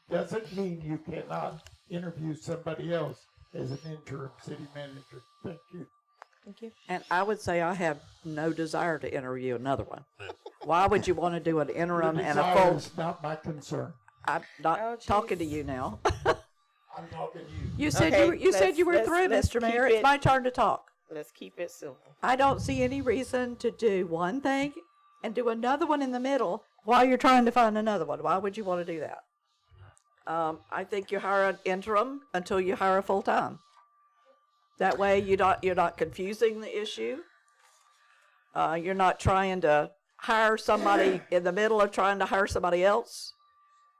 Doesn't mean you cannot interview somebody else as an interim city manager. Thank you. Thank you. And I would say I have no desire to interview another one. Why would you want to do an interim and a full? It's not my concern. I'm not talking to you now. I'm talking to you. You said Okay, you said you were let's- through, let's Mr. Mayor. keep It's my turn to talk. Let's keep it simple. I don't see any reason to do one thing and do another one in the middle while you're trying to find another one. Why would you want to do that? I think you hire an interim until you hire a full-time. That way you're not confusing the issue. You're not trying to hire somebody in the middle of trying to hire somebody else.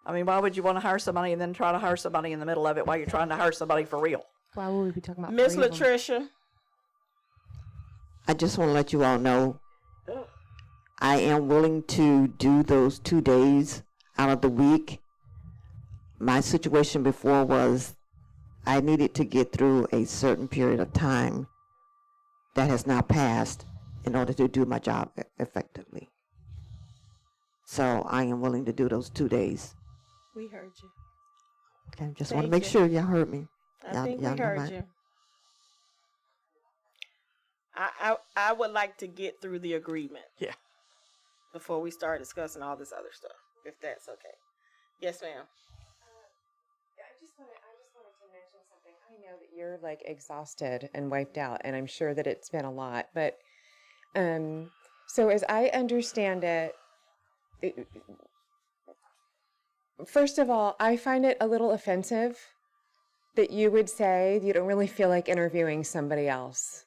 I mean, why would you want to hire somebody and then try to hire somebody in the middle of it while you're trying to hire somebody for real? Why would we be talking about Miss three of them? Latricia. I just want to let you all know I am willing to do those 2 days out of the week. My situation before was I needed to get through a certain period of time that has now passed in order to do my job effectively. So I am willing to do those 2 days. We heard you. Okay, just want Thank to make you. sure y'all heard me. I think we y'all know heard my- you. I would like to get through the agreement. Yeah. Before we start discussing all this other stuff, if that's okay. Yes, ma'am. I just wanted to mention something. I know that you're like exhausted and wiped out, and I'm sure that it's been a lot. But so as I understand it, first of all, I find it a little offensive that you would say you don't really feel like interviewing somebody else.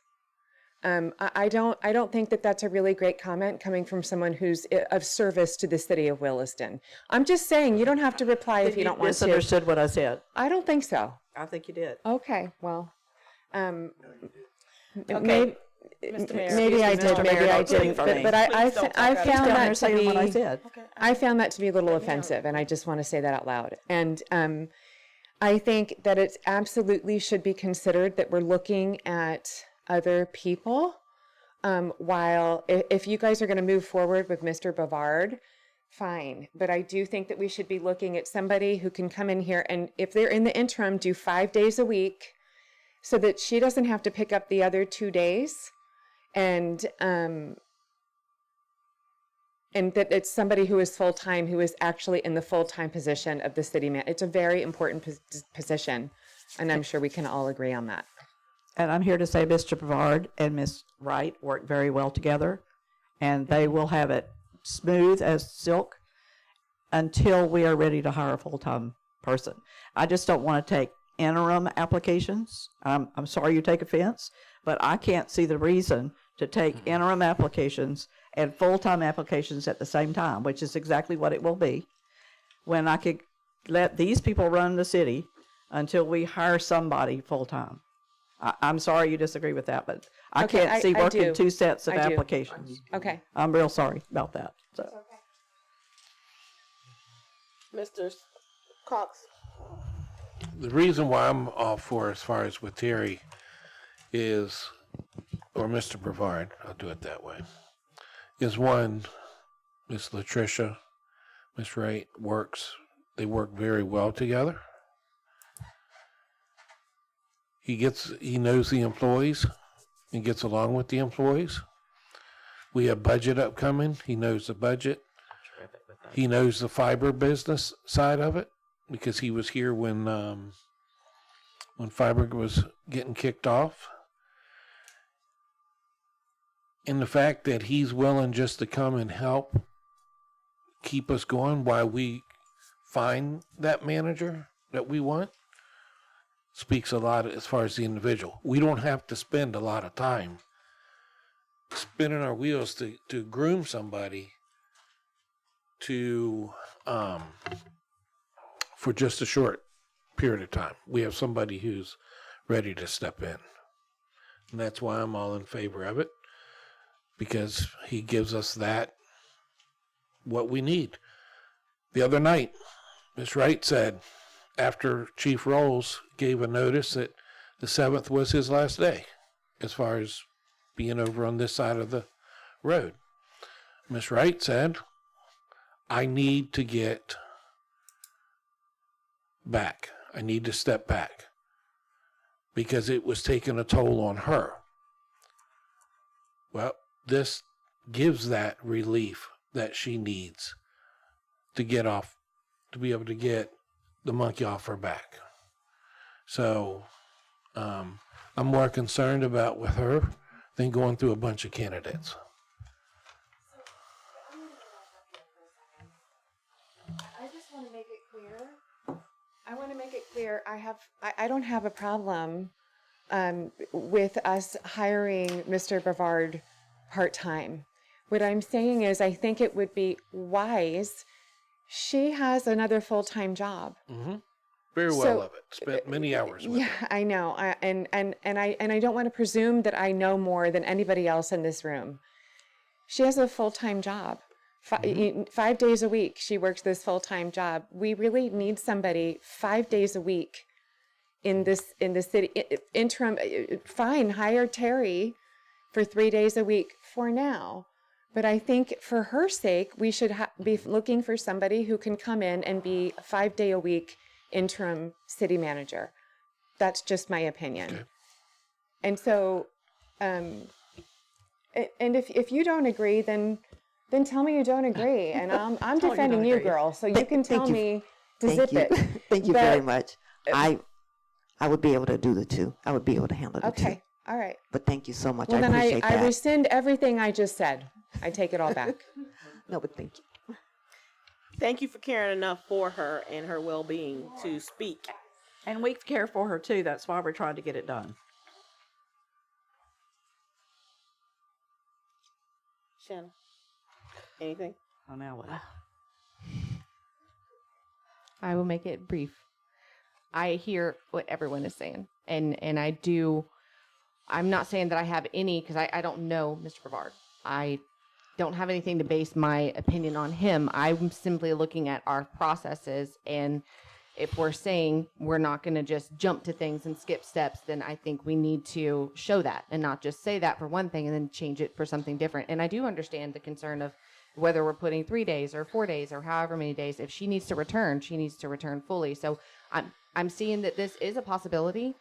I don't think that that's a really great comment coming from someone who's of service to the city of Williston. I'm just saying you don't have to reply if you don't want to. Misunderstood what I said. I don't think so. I think you did. Okay, well, Okay. maybe I did, maybe I didn't, but I found that to be. What I said. I found that to be a little offensive, and I just want to say that out loud. And I think that it absolutely should be considered that we're looking at other people. While if you guys are going to move forward with Mr. Bavard, fine. But I do think that we should be looking at somebody who can come in here and, if they're in the interim, do 5 days a week, so that she doesn't have to pick up the other 2 days, and that it's somebody who is full-time, who is actually in the full-time position of the city man. It's a very important position, and I'm sure we can all agree on that. And I'm here to say Mr. Brevard and Ms. Wright work very well together, and they will have it smooth as silk until we are ready to hire a full-time person. I just don't want to take interim applications. I'm sorry you take offense, but I can't see the reason to take interim applications and full-time applications at the same time, which is exactly what it will be, when I could let these people run the city until we hire somebody full-time. I'm sorry you disagree with that, but I Okay, can't see I working do. 2 sets of I do. applications. Okay. I'm real sorry about that. So. Mr. Cox. The reason why I'm all for, as far as with Terry, is, or Mr. Brevard, I'll do it that way, is one, Miss Latricia, Miss Wright they work very well together. He knows the employees and gets along with the employees. We have budget upcoming. He knows the budget. He knows the fiber business side of it, because he was here when fiber was getting kicked off. And the fact that he's willing just to come and help keep us going while we find that manager that we want speaks a lot as far as the individual. We don't have to spend a lot of time spinning our wheels to groom somebody for just a short period of time. We have somebody who's ready to step in. And that's why I'm all in favor of it, because he gives us what we need. The other night, Ms. Wright said, after Chief Rolls gave a notice, that the 7th was his last day as far as being over on this side of the road. Ms. Wright said, I need to get back. I need to step back because it was taking a toll on her. Well, this gives that relief that she needs to get off, to be able to get the monkey off her back. So I'm more concerned about with her than going through a bunch of candidates. I just want to make it clear. I want to make it clear. I don't have a problem with us hiring Mr. Brevard part-time. What I'm saying is, I think it would be wise. She has another full-time job. Mm-hmm. Very well of it. Spent many hours with Yeah, her. I know. And I don't want to presume that I know more than anybody else in this room. She has a full-time job. 5 days a week she works this full-time job. We really need somebody 5 days a week in the city. Interim, fine, hire Terry for 3 days a week for now. But I think for her sake, we should be looking for somebody who can come in and be a 5 day a week interim city manager. That's just my opinion. And so, and if you don't agree, then tell me you don't agree, and I'm defending you, girl. So you can tell me to zip it. Thank you very much. I would be able to do the two. I would be able to handle the two. Okay, all right. But thank you so much. Well, I then appreciate that. I rescind everything I just said. I take it all back. No, but thank you. Thank you for caring enough for her and her well-being to speak. And we care for her too. That's why we're trying to get it done. Shannon, anything? Oh, now what? I will make it brief. I hear what everyone is saying, and I'm not saying that I have any, because I don't know Mr. Brevard. I don't have anything to base my opinion on him. I'm simply looking at our processes, and if we're saying we're not going to just jump to things and skip steps, then I think we need to show that and not just say that for one thing and then change it for something different. And I do understand the concern of whether we're putting 3 days or 4 days or however many days. If she needs to return, she needs to return fully. So I'm seeing that this is a possibility.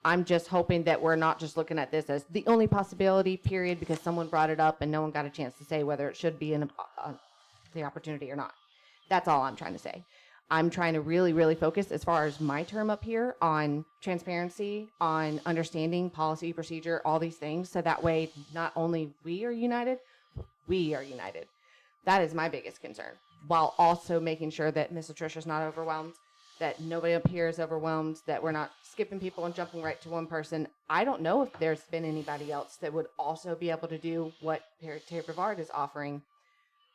I'm just hoping that we're not just looking at this as the only possibility, period, because someone brought it up and no one got a chance to say whether it should be in the opportunity or not. That's all I'm trying to say. I'm trying to really, really focus, as far as my term up here, on transparency, on understanding policy, procedure, all these things, so that way not only we are united, we are united. That is my biggest concern, while also making sure that Miss Latricia's not overwhelmed, that nobody up here is overwhelmed, that we're not skipping people and jumping right to one person. I don't know if there's been anybody else that would also be able to do what Terry Brevard is offering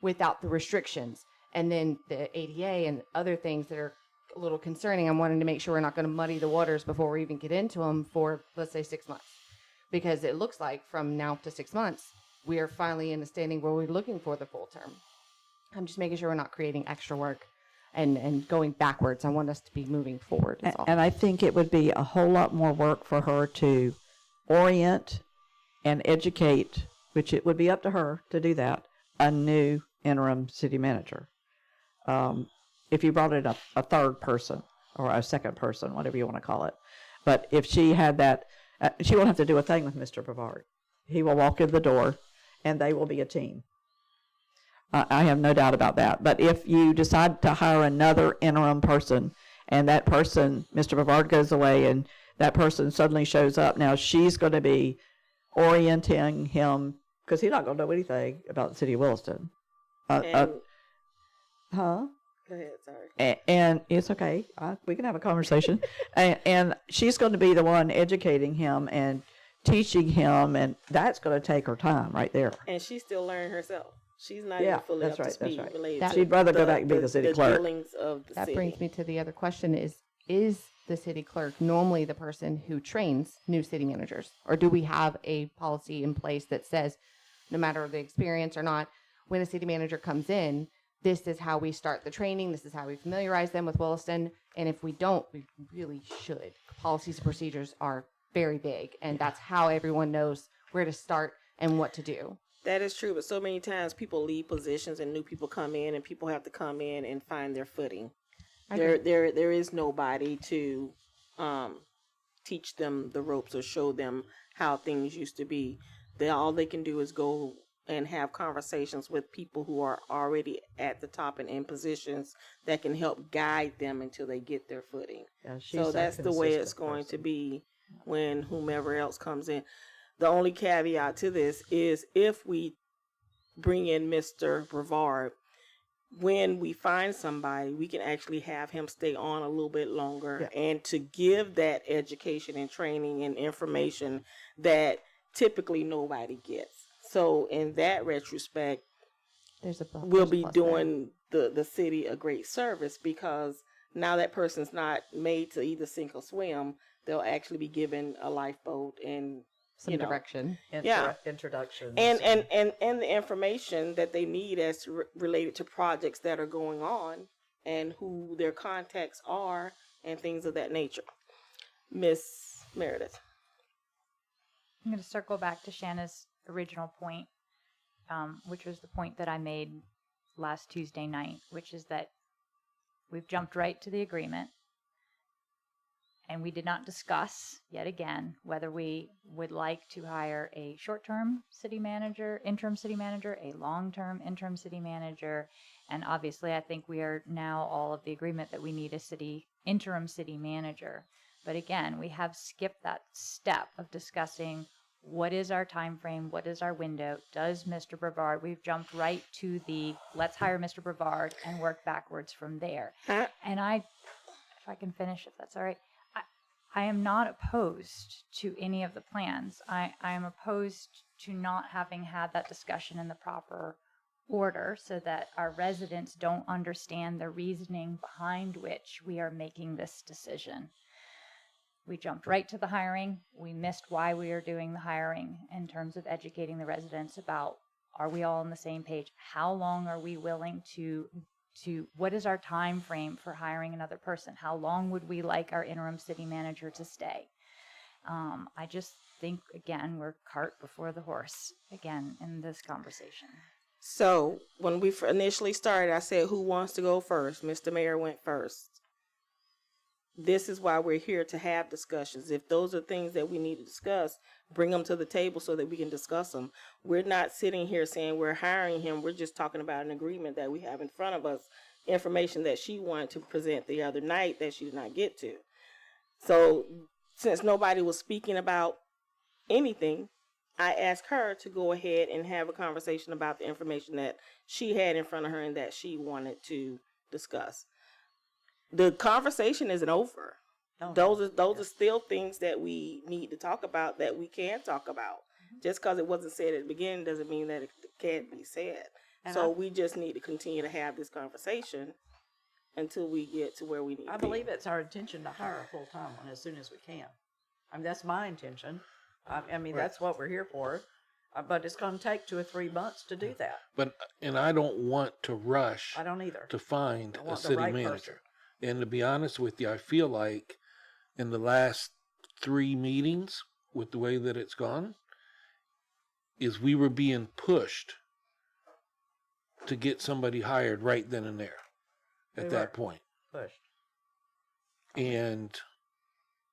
without the restrictions. And then the ADA and other things that are a little concerning, I'm wanting to make sure we're not going to muddy the waters before we even get into them for, let's say, 6 months. Because it looks like from now to 6 months, we are finally in a standing where we're looking for the full term. I'm just making sure we're not creating extra work and going backwards. I want us to be moving forward. And I think it would be a whole lot more work for her to orient and educate, which it would be up to her to do that, a new interim city manager. If you brought in a third person or a second person, whatever you want to call it. But if she had that, she won't have to do a thing with Mr. Brevard. He will walk in the door and they will be a team. I have no doubt about that. But if you decide to hire another interim person and that person, Mr. Brevard, goes away and that person suddenly shows up, now she's going to be orienting him, because he's not going to know anything about the city of Williston. Go ahead, sorry. And it's okay. We can have a conversation. And she's going to be the one educating him and teaching him, and that's going to take her time right there. And she's still learning herself. She's not even fully up to speed related to She'd rather go back and be the city clerk. dealings of the That city. brings me to the other question is the city clerk normally the person who trains new city managers? Or do we have a policy in place that says, no matter the experience or not, when a city manager comes in, this is how we start the training, this is how we familiarize them with Williston, and if we don't, we really should. Policies and procedures are very big, and that's how everyone knows where to start and what to do. That is true, but so many times people leave positions and new people come in, and people have to come in and find their footing. There is nobody to teach them the ropes or show them how things used to be. All they can do is go and have conversations with people who are already at the top and in positions that can help guide them until they get their footing. Yeah, so that's the way it's going to be when whomever else comes in. The only caveat to this is if we bring in Mr. Brevard, when we find somebody, we can actually have him stay on a little bit longer and to give that education and training and information that typically nobody gets. So in that retrospect, we'll be doing the city a great service, because now that person's not made to either sink or swim. They'll actually be given a lifeboat and some direction. Introductions. And the information that they need as related to projects that are going on and who their contacts are and things of that nature. Miss Meredith. I'm going to circle back to Shanna's original point, which was the point that I made last Tuesday night, which is that we've jumped right to the agreement. And we did not discuss, yet again, whether we would like to hire a short-term city manager, interim city manager, a long-term interim city manager. And obviously, I think we are now all of the agreement that we need a interim city manager. But again, we have skipped that step of discussing what is our time frame, what is our window, does Mr. Brevard, we've jumped right to the let's hire Mr. Brevard and work backwards from there. And if I can finish, if that's all right, I am not opposed to any of the plans. I am opposed to not having had that discussion in the proper order so that our residents don't understand the reasoning behind which we are making this decision. We jumped right to the hiring. We missed why we are doing the hiring in terms of educating the residents about, are we all on the same page? How long are we willing to what is our time frame for hiring another person? How long would we like our interim city manager to stay? I just think, again, we're cart before the horse, again, in this conversation. So when we initially started, I said, who wants to go first? Mr. Mayor went first. This is why we're here, to have discussions. If those are things that we need to discuss, bring them to the table so that we can discuss them. We're not sitting here saying we're hiring him. We're just talking about an agreement that we have in front of us, information that she wanted to present the other night that she did not get to. So since nobody was speaking about anything, I asked her to go ahead and have a conversation about the information that she had in front of her and that she wanted to discuss. The conversation isn't over. Those are still things that we need to talk about, that we can talk about. Just because it wasn't said at the beginning doesn't mean that it can't be said. So we just need to continue to have this conversation until we get to where we need to be. I believe it's our intention to hire a full-time one as soon as we can. I mean, that's my intention. I mean, that's what we're here for. But it's going to take 2 or 3 months to do that. And I don't want to rush. I don't either. To find a the city right manager. person. And to be honest with you, I feel like in the last 3 meetings, with the way that it's gone, is we were being pushed to get somebody hired right then and there at that point. Pushed. And,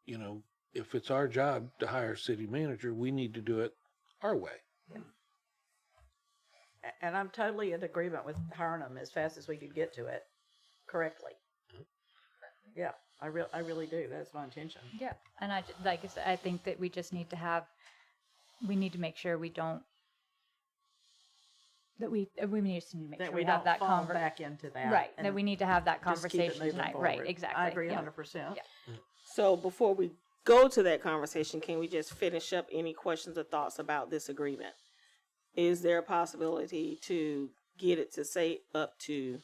you know, if it's our job to hire a city manager, we need to do it our way. Yeah. And I'm totally in agreement with hiring them as fast as we could get to it correctly. Yeah, I really do. That's my intention. Yeah, and like I said, I think that we just need to make sure we don't, that we need to make sure we have that fall back into that. Right, that we need to have that just keep it conversation moving tonight. forward. Right, exactly. I agree Yeah. 100%. Yeah. So before we go to that conversation, can we just finish up any questions or thoughts about this agreement? Is there a possibility to get it to say up to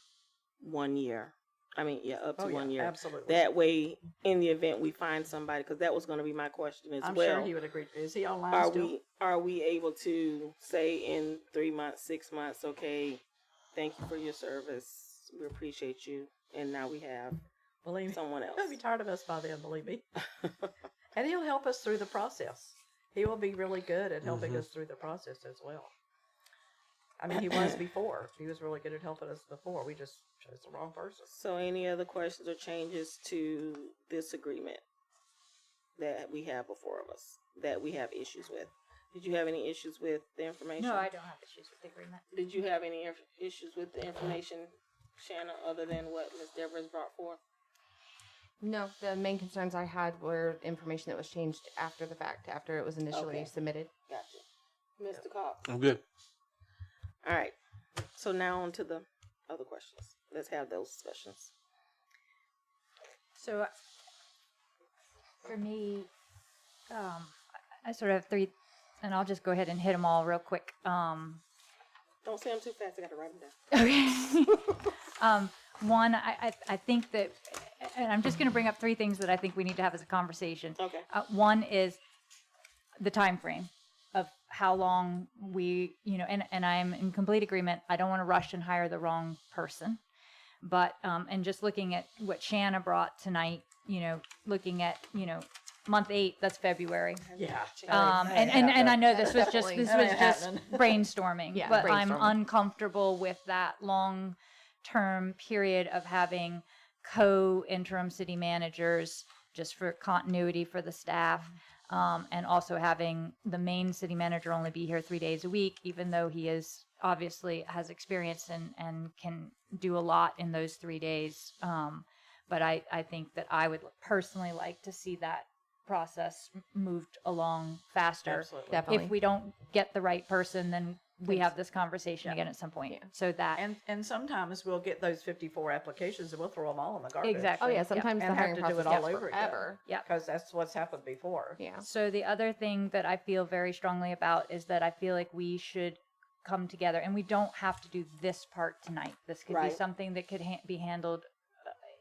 1 year? I mean, up to 1 year. Absolutely. That way, in the event we find somebody, because that was going to be my question as I'm well. sure he would agree. Is he online still? Are we able to say in 3 months, 6 months, okay, thank you for your service, we appreciate you, and now we have someone else. He'll be tired of us by then, believe me. And he'll help us through the process. He will be really good at helping us through the process as well. I mean, he was before. He was really good at helping us before. We just chose the wrong person. So any other questions or changes to this agreement that we have before us, that we have issues with? Did you have any issues with the information? No, I don't have issues with the agreement. Did you have any issues with the information, Shanna, other than what Ms. Debra has brought forth? No, the main concerns I had were information that was changed after the fact, after it was initially submitted. Gotcha. Mr. Cox? I'm good. All right. So now on to the other questions. Let's have those discussions. So for me, I sort of have 3, and I'll just go ahead and hit them all real quick. Don't say them too fast. I got to write them down. Okay. One, I think that, and I'm just going to bring up 3 things that I think we need to have as a conversation. Okay. One is the time frame of how long we, and I'm in complete agreement. I don't want to rush and hire the wrong person. But, and just looking at what Shanna brought tonight, looking at, month 8, that's February. Yeah. And I know this was just happening. brainstorming, Yeah, but I'm brainstorming. uncomfortable with that long-term period of having co-interim city managers just for continuity for the staff. And also having the main city manager only be here 3 days a week, even though he is obviously has experience and can do a lot in those 3 days. But I think that I would personally like to see that process moved along faster. Absolutely. Definitely. If we don't get the right person, then we have this conversation again at some point. So that And sometimes we'll get those 54 applications and we'll throw them all in the garbage. Exactly. Oh yeah, sometimes And the have hiring to do process it all takes over forever. again. Yep. Because that's what's happened before. Yeah. So the other thing that I feel very strongly about is that I feel like we should come together, and we don't have to do this part tonight. This could be Right. something that could be handled.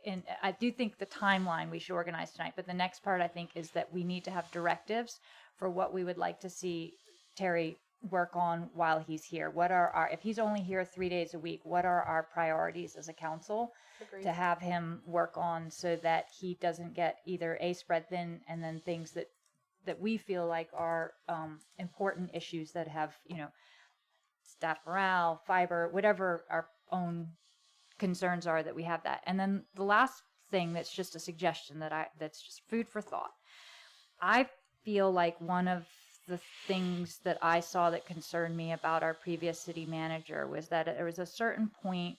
And I do think the timeline we should organize tonight, but the next part I think is that we need to have directives for what we would like to see Terry work on while he's here. What are our, if he's only here 3 days a week, what are our priorities as a council to have him work on so that he doesn't get either spread thin, and then things that we feel like are important issues that have, staff morale, fiber, whatever our own concerns are, that we have that. And then the last thing that's just a suggestion that's just food for thought. I feel like one of the things that I saw that concerned me about our previous city manager was that there was a certain point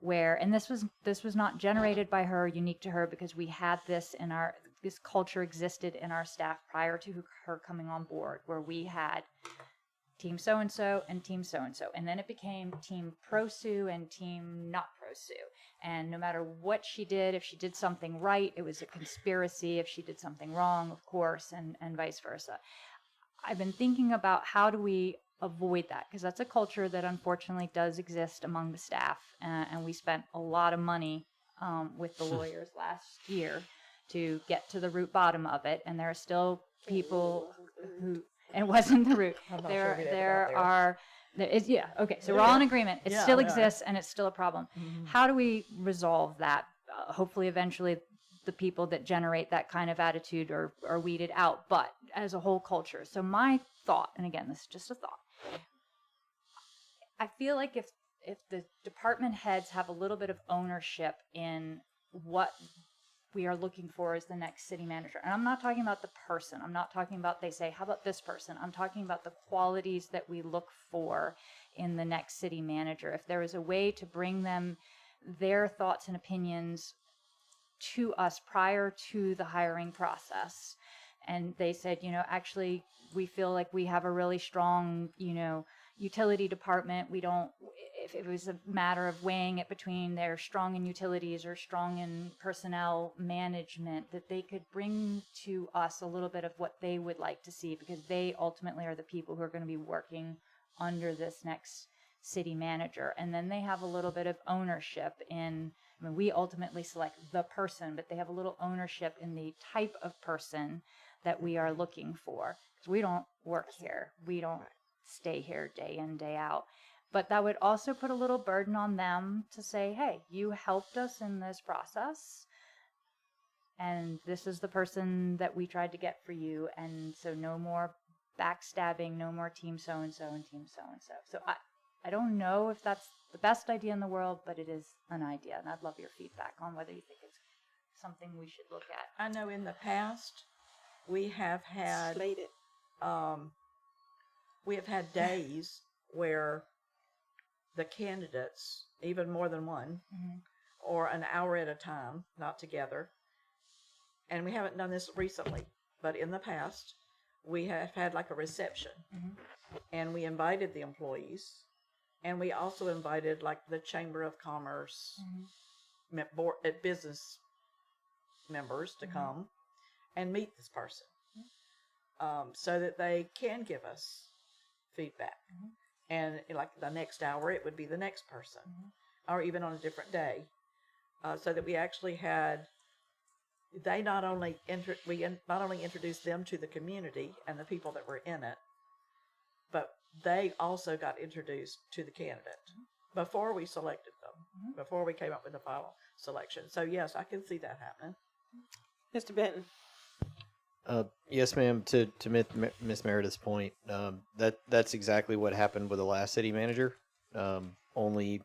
where, and this was not generated by her, unique to her, because we had this this culture existed in our staff prior to her coming on board, where we had team so-and-so and team so-and-so. And then it became team pro-Sue and team not pro-Sue. And no matter what she did, if she did something right, it was a conspiracy. If she did something wrong, of course, and vice versa. I've been thinking about how do we avoid that, because that's a culture that unfortunately does exist among the staff. And we spent a lot of money with the lawyers last year to get to the root bottom of it. And there are still people who... It wasn't the root. There is, yeah. Okay. So we're all in agreement. It still exists and it's still a problem. Mm-hmm. How do we resolve that? Hopefully, eventually, the people that generate that kind of attitude are weeded out, but as a whole culture. So my thought, and again, this is just a thought. I feel like if the department heads have a little bit of ownership in what we are looking for as the next city manager. And I'm not talking about the person. I'm not talking about they say, how about this person? I'm talking about the qualities that we look for in the next city manager. If there is a way to bring them their thoughts and opinions to us prior to the hiring process. And they said, actually, we feel like we have a really strong, utility department. We don't, if it was a matter of weighing it between they're strong in utilities or strong in personnel management, that they could bring to us a little bit of what they would like to see, because they ultimately are the people who are going to be working under this next city manager. And then they have a little bit of ownership in, we ultimately select the person, but they have a little ownership in the type of person that we are looking for. Because we don't work here. We don't stay here day in, day out. But that would also put a little burden on them to say, hey, you helped us in this process, and this is the person that we tried to get for you. And so no more backstabbing, no more team so-and-so and team so-and-so. So I don't know if that's the best idea in the world, but it is an idea. And I'd love your feedback on whether you think it's something we should look at. I know in the past, we have had days where the candidates, even more than one, or an hour at a time, not together. And we haven't done this recently, but in the past, we have had like a reception. And we invited the employees, and we also invited like the Chamber of Commerce business members to come and meet this person, so that they can give us feedback. And like the next hour, it would be the next person, or even on a different day, so that we actually had. We not only introduced them to the community and the people that were in it, but they also got introduced to the candidate before we selected them, before we came up with the final selection. So yes, I can see that happening. Mr. Benton. Yes, ma'am. To Miss Meredith's point, that's exactly what happened with the last city manager, only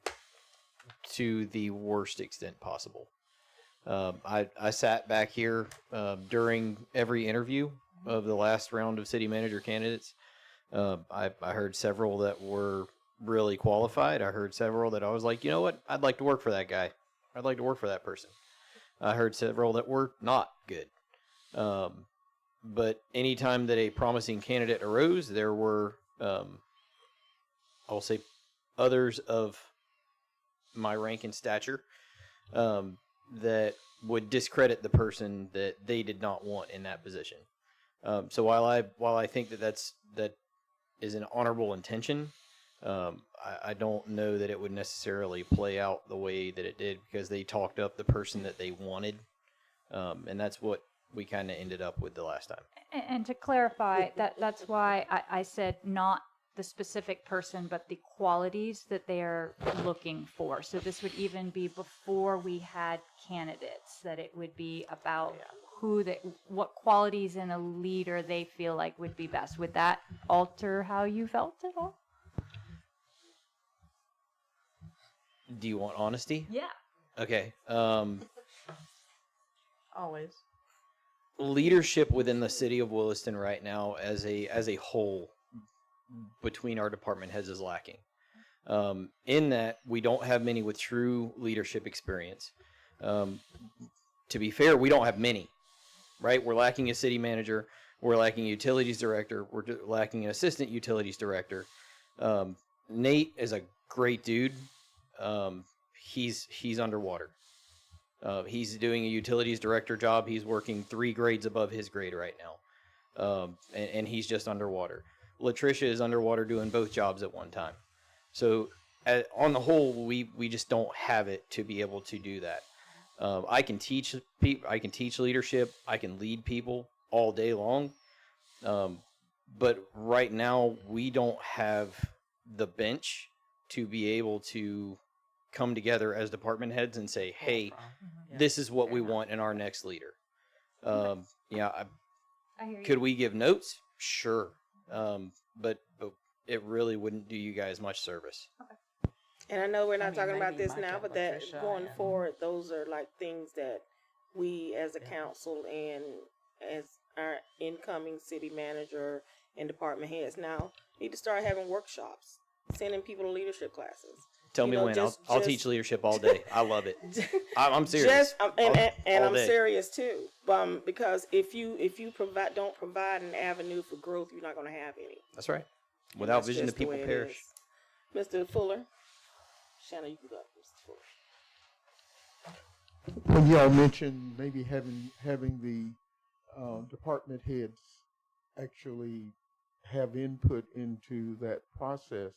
to the worst extent possible. I sat back here during every interview of the last round of city manager candidates. I heard several that were really qualified. I heard several that I was like, you know what? I'd like to work for that guy. I'd like to work for that person. I heard several that were not good. But anytime that a promising candidate arose, there were, I'll say, others of my rank and stature that would discredit the person that they did not want in that position. So while I think that is an honorable intention, I don't know that it would necessarily play out the way that it did because they talked up the person that they wanted, and that's what we kind of ended up with the last time. And to clarify, that's why I said not the specific person, but the qualities that they are looking for. So this would even be before we had candidates, that it would be about what qualities in a leader they feel like would be best. Would that alter how you felt at all? Do you want honesty? Yeah. Okay. Always. Leadership within the city of Williston right now as a whole between our department heads is lacking. In that we don't have many with true leadership experience. To be fair, we don't have many, right? We're lacking a city manager. We're lacking a utilities director. We're lacking an assistant utilities director. Nate is a great dude. He's underwater. He's doing a utilities director job. He's working 3 grades above his grade right now. And he's just underwater. Latricia is underwater doing both jobs at one time. So on the whole, we just don't have it to be able to do that. I can teach leadership. I can lead people all day long. But right now we don't have the bench to be able to come together as department heads and say, hey, this is what we want in our next leader. I hear you. Could we give notes? Sure. But it really wouldn't do you guys much service. And I know we're not talking about maybe this Mike now, and but that Latricia going and- forward, those are like things that we as a council and as our incoming city manager and department heads now need to start having workshops, sending people to leadership classes. Tell me when. I'll teach leadership all day. I love it. I'm serious. And all I'm day. serious too. Because if you don't provide an avenue for growth, you're not going to have any. That's right. And Without that's vision, the just people way it perish. is. Mr. Fuller. Shannon, you can go. Mr. Fuller. When y'all mentioned maybe having the department heads actually have input into that process,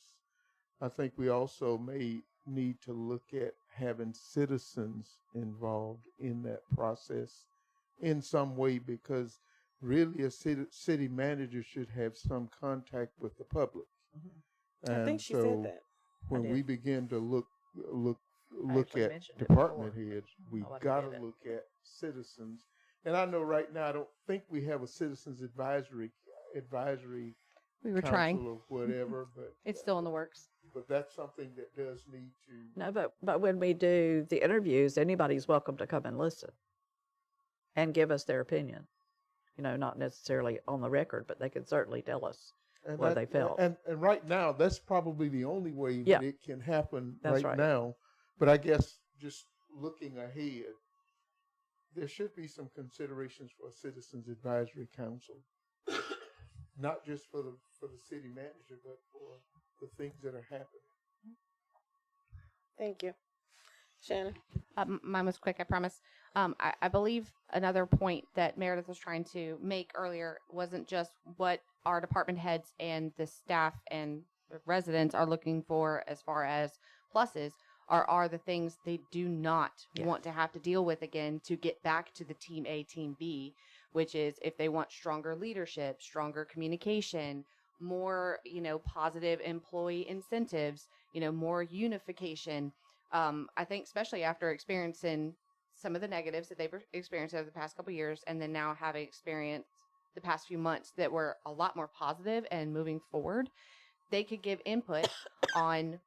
I think we also may need to look at having citizens involved in that process in some way, because really a city manager should have some contact with the public. I think she said that. When we begin to look actually at mentioned it department before. heads, we Nobody got did to it. look at citizens. And I know right now I don't think we have a citizens advisory We were council trying. or whatever, but It's still in the works. that's something that does need to. No, but when we do the interviews, anybody's welcome to come and listen and give us their opinion. You know, not necessarily on the record, but they can certainly tell us And what that- they felt. And right now, that's probably the only way Yeah. that it can happen That's right right. now. But I guess just looking ahead, there should be some considerations for a citizens advisory council, not just for the city manager, but for the things that are happening. Thank you. Shannon? Mine was quick, I promise. I believe another point that Meredith was trying to make earlier wasn't just what our department heads and the staff and the residents are looking for as far as pluses, are the things they do not want to have to deal with again to get back to the team A, team B, which is if they want stronger leadership, stronger communication, more, positive employee incentives, more unification. I think especially after experiencing some of the negatives that they've experienced over the past couple of years, and then now having experienced the past few months that were a lot more positive and moving forward, they could give input on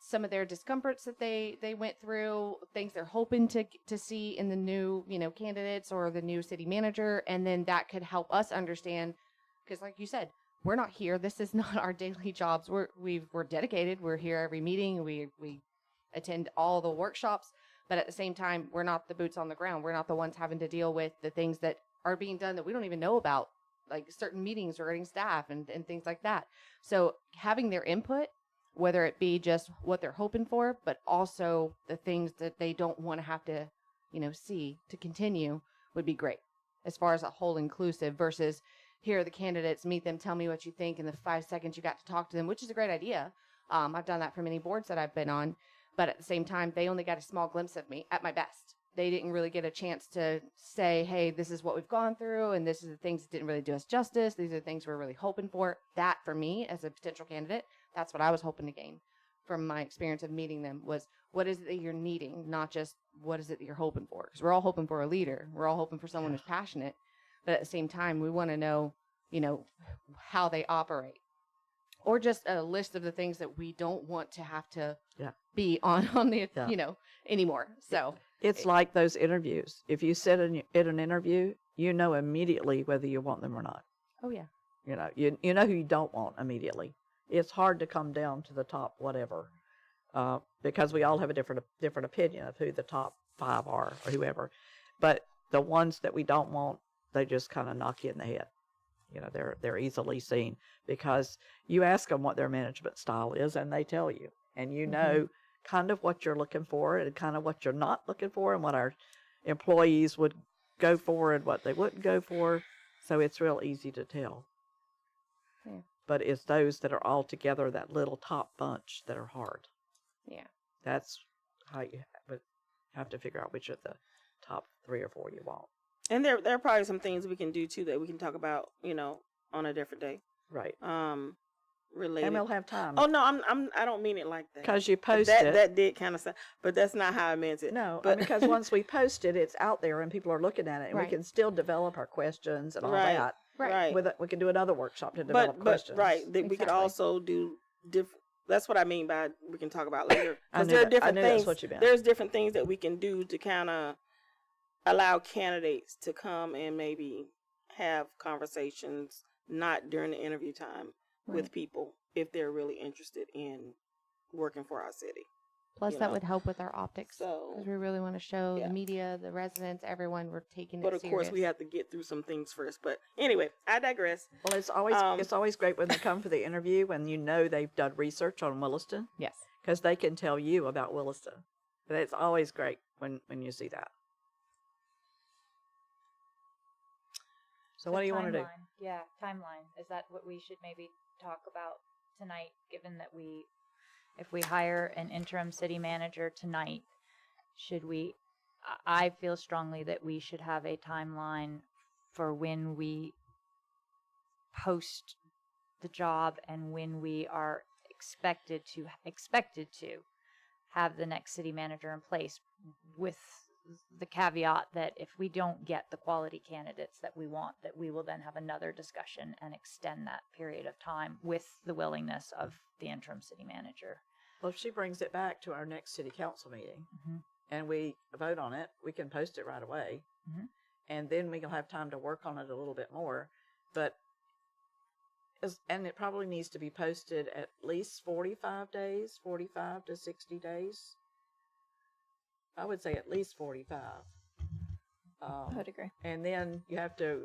some of their discomforts that they went through, things they're hoping to see in the new, candidates or the new city manager. And then that could help us understand, because like you said, we're not here. This is not our daily jobs. We're dedicated. We're here every meeting. We attend all the workshops, but at the same time, we're not the boots on the ground. We're not the ones having to deal with the things that are being done that we don't even know about, like certain meetings regarding staff and things like that. So having their input, whether it be just what they're hoping for, but also the things that they don't want to have to, see to continue, would be great as far as a whole inclusive versus here are the candidates, meet them, tell me what you think in the 5 seconds you got to talk to them, which is a great idea. I've done that for many boards that I've been on, but at the same time, they only got a small glimpse of me at my best. They didn't really get a chance to say, hey, this is what we've gone through, and this is the things that didn't really do us justice. These are the things we're really hoping for. That, for me, as a potential candidate, that's what I was hoping to gain from my experience of meeting them, was what is it that you're needing, not just what is it that you're hoping for. Because we're all hoping for a leader. We're all hoping for someone who's passionate. But at the same time, we want to know, how they operate. Or just a list of the things that we don't want to have to be on the, anymore. So it's like those interviews. If you sit in an interview, you know immediately whether you want them or not. Oh, yeah. You know who you don't want immediately. It's hard to come down to the top whatever, because we all have a different opinion of who the top 5 are or whoever. But the ones that we don't want, they just kind of knock you in the head. They're easily seen because you ask them what their management style is and they tell you, and you know kind of what you're looking for and kind of what you're not looking for and what our employees would go for and what they wouldn't go for. So it's real easy to tell. Yeah. But it's those that are all together, that little top bunch, that are hard. Yeah. That's how you would have to figure out which of the top 3 or 4 you want. And there are probably some things we can do too that we can talk about, on a different day. Right. Related. And we'll have time. Oh no, I don't mean it like that. Because you post it. That did kind of sound, but that's not how I meant it. No, but because once we post it, it's out there and people are looking at it, and we can still develop our questions and all that. Right. We can do another workshop to develop questions. Right. We could also do different. That's what I mean by we can talk about later. Because there are different things. That's what you meant. There's different things that we can do to kind of allow candidates to come and maybe have conversations not during the interview time with people if they're really interested in working for our city. Plus, that would help with our optics. So, because we really want to show the media, the residents, everyone, we're taking it serious. But of course, we have to get through some things first. But anyway, I digress. Well, it's always great when they come for the interview when they've done research on Williston. Yes. Because they can tell you about Williston. But it's always great when you see that. So what do you want to do? Yeah, timeline. Is that what we should maybe talk about tonight, given that if we hire an interim city manager tonight, I feel strongly that we should have a timeline for when we post the job and when we are expected to have the next city manager in place, with the caveat that if we don't get the quality candidates that we want, that we will then have another discussion and extend that period of time with the willingness of the interim city manager. Well, if she brings it back to our next city council meeting and we vote on it, we can post it right away. And then we'll have time to work on it a little bit more. And it probably needs to be posted at least 45 to 60 days. I would say at least 45. I would agree. And then you have to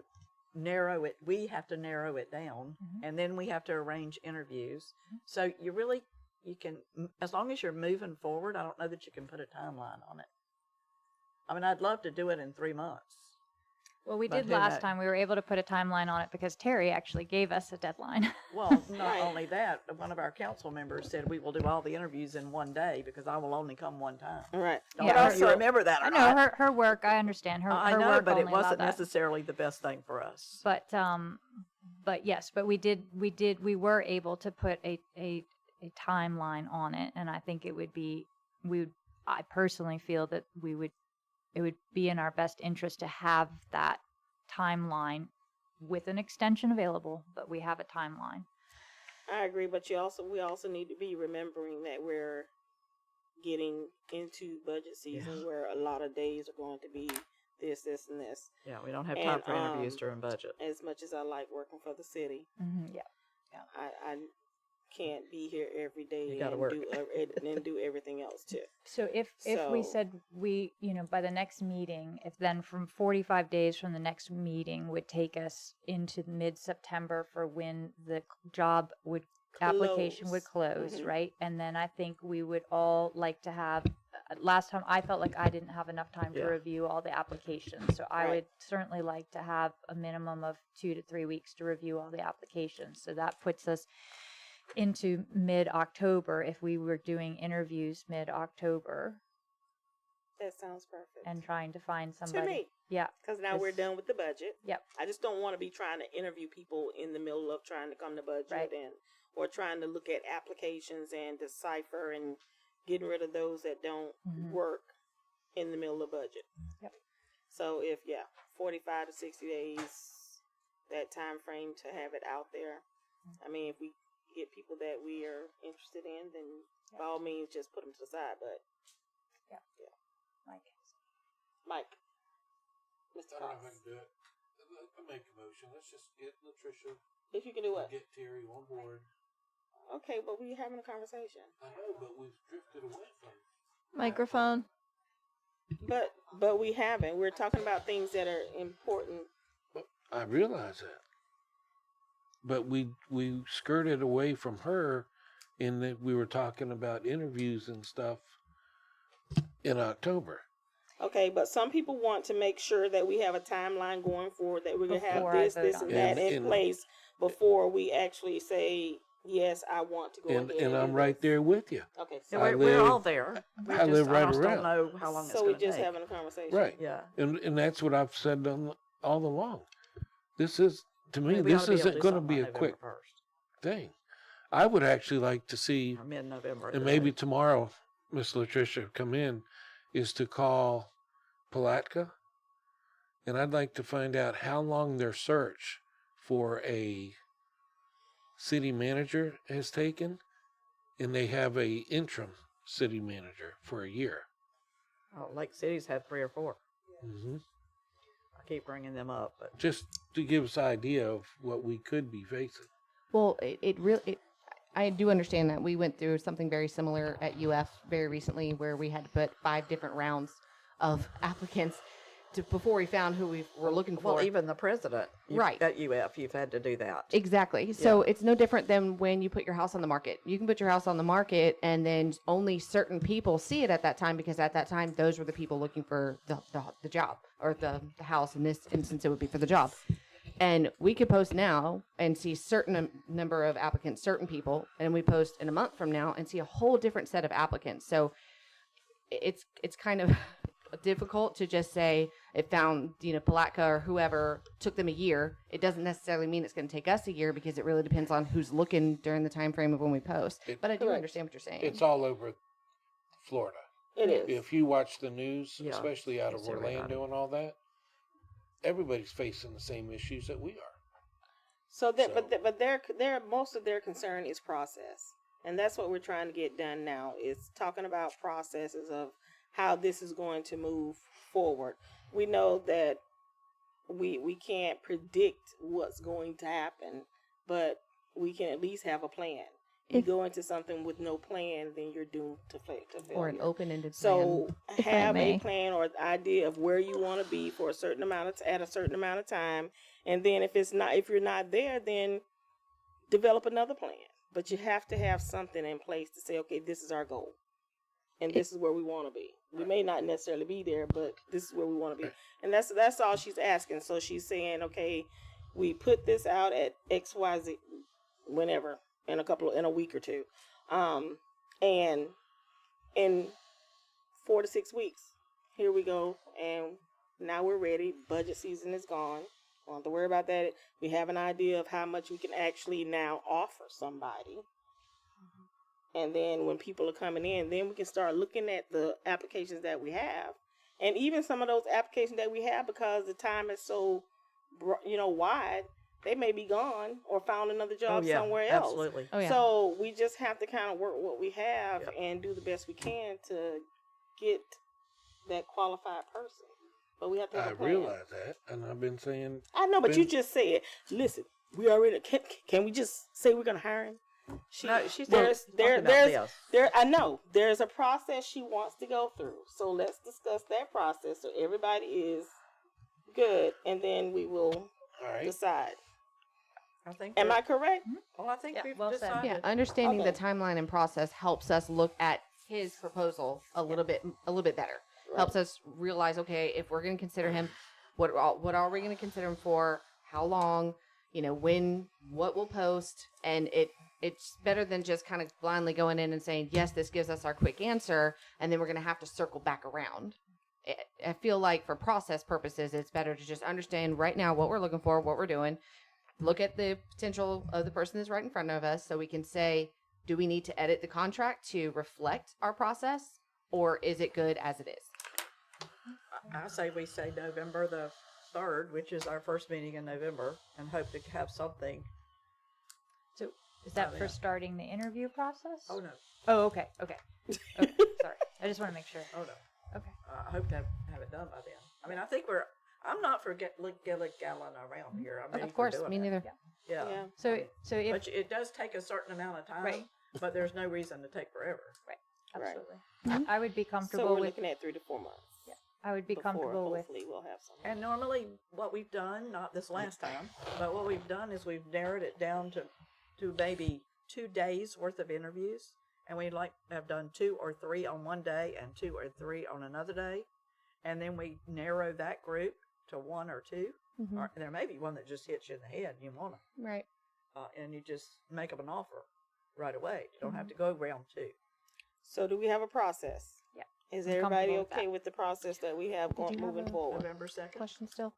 narrow it. We have to narrow it down, and then we have to arrange interviews. So you can, as long as you're moving forward, I don't know that you can put a timeline on it. I mean, I'd love to do it in 3 months. Well, we did last time. We were able to put a timeline on it because Terry actually gave us a deadline. Well, not only that, one of our council members said we will do all the interviews in one day because I will only come one time. Right. Don't know if you remember that or not. I know her work. I understand her. I her know, work but it only wasn't allowed that. necessarily the best thing for us. But yes, but we were able to put a timeline on it, and I think it would be I personally feel that it would be in our best interest to have that timeline with an extension available, but we have a timeline. I agree, but we also need to be remembering that we're getting into budget season where a lot of days are going to be this, and this. Yeah, we don't have time for interviews during budget. As much as I like working for the city, Yeah. I can't be here every day You gotta and work. and do everything else too. So if we said we, by the next meeting, if then from 45 days from the next meeting would take us into mid-September for when the job application would close, right? And then I think we would all like to have, last time I felt like I didn't have enough time to review all the applications. So I would certainly like to have a minimum of 2 to 3 weeks to review all the applications. So that puts us into mid-October if we were doing interviews mid-October That sounds perfect. and trying to find somebody. To me. Yeah. Because now we're done with the budget. Yep. I just don't want to be trying to interview people in the middle of trying to come to budget or trying to look at applications and decipher and getting rid of those that don't work in the middle of budget. Yep. So if 45 to 60 days, that time frame to have it out there. I mean, if we get people that we are interested in, then by all means, just put them to the side. But Mike, Mr. I don't know if I Cox, can do it. I'll make a motion. Let's just get Latricia. if you can do what? Get Terry on board. Okay, but we're having a conversation. I know, but we've drifted away from it. Microphone. But we haven't. We're talking about things that are important. I realize that. But we skirted away from her in that we were talking about interviews and stuff in October. Okay, but some people want to make sure that we have a timeline going forward, that we're going to have this, and that in place before we actually say, yes, I want to go ahead. And I'm right there with you. Okay, so we're all there. I live right I just around. don't know how long it's so going we're to just take. having a conversation. Right. Yeah. And that's what I've said all along. This is, to me, We ought this to be able to isn't do going to something be by a quick November 1st. thing. I would actually like to see, Or mid-November. and maybe tomorrow, Miss Latricia come in, is to call Palatka, and I'd like to find out how long their search for a city manager has taken, and they have a interim city manager for a year. Oh, Lake City's had 3 or 4. Mm-hmm. I keep bringing them up, but Just to give us an idea of what we could be facing. Well, I do understand that we went through something very similar at UF very recently where we had to put 5 different rounds of applicants before we found who we were looking for. well, even the president, Right. at UF, you've had to do that. Exactly. So it's no different than when you put your house on the market. You can put your house on the market and then only certain people see it at that time because at that time, those were the people looking for the job or the house. In this instance, it would be for the job. And we could post now and see certain number of applicants, certain people, and we post in a month from now and see a whole different set of applicants. So it's kind of difficult to just say it found, Palatka or whoever took them a year. It doesn't necessarily mean it's going to take us a year because it really depends on who's looking during the time frame of when we post. But I do understand what you're saying. It's all over Florida. It is. If you watch the news, Yeah, especially out of it's everybody. Orlando and all that, everybody's facing the same issues that we are. So that, but their most of their concern is process, and that's what we're trying to get done now. Is talking about processes of how this is going to move forward. We know that we can't predict what's going to happen, but we can at least have a plan. You go into something with no plan, then you're doomed to failure. Or an open-ended So plan. have a plan or the idea of where you want to be for a certain amount of at a certain amount of time, and then if you're not there, then develop another plan. But you have to have something in place to say, okay, this is our goal, and this is where we want to be. We may not necessarily be there, but this is where we want to be, and that's all she's asking. So she's saying, okay, we put this out at XYZ, whenever. In a week or two, and in 4 to 6 weeks, here we go, and now we're ready. Budget season is gone. Don't have to worry about that. We have an idea of how much we can actually now offer somebody, and then when people are coming in, then we can start looking at the applications that we have, and even some of those applications that we have, because the time is so, wide. they may be gone or found another job yeah, somewhere else. absolutely. Oh, yeah. So we just have to kind of work what we have and do the best we can to get that qualified person. But we have to have I a plan. realize that, and I've been saying. I know, but you just said, listen, we already can we just say we're gonna hire him? No, she's talking about this. I know there's a process she wants to go through. So let's discuss that process so everybody is good, and then we will decide. I think. Am I correct? Well, I think we've well said. decided. Yeah, understanding Okay. the timeline and process helps us look at his proposal a little bit better. Helps us realize, okay, if we're going to consider him, what are we going to consider him for? How long? You know, when? What we'll post? And it's better than just kind of blindly going in and saying, yes, this gives us our quick answer, and then we're going to have to circle back around. I feel like for process purposes, it's better to just understand right now what we're looking for, what we're doing, look at the potential of the person that's right in front of us so we can say, do we need to edit the contract to reflect our process, or is it good as it is? I say we say November the 3rd, which is our first meeting in November, and hope to have something. So is that for starting the interview process? Oh, no. Oh, okay. Okay. Okay. Sorry. I just want to make sure. Oh, no. Okay. I hope to have it done by then. I mean, I think I'm not for gallon around here. I'm ready Of course, for doing me it. neither. Yeah. So if But it does take a certain amount of time, Right. but there's no reason to take forever. absolutely, I would be So comfortable we're with. looking at 3 to 4 months. I would be before comfortable with. hopefully we'll have some. And normally what we've done, not this last time, but what we've done is we've narrowed it down to maybe 2 days worth of interviews. And we'd like to have done 2 or 3 on one day and 2 or 3 on another day. And then we narrow that group to 1 or 2. Mhm. Or there may be one that just hits you in the head and you want them. Right. And you just make them an offer right away. You don't have to go round 2. So do we have a process? Yeah. Is I'm everybody comfortable with okay that. with the process that we have going moving forward? November 2nd. Question still?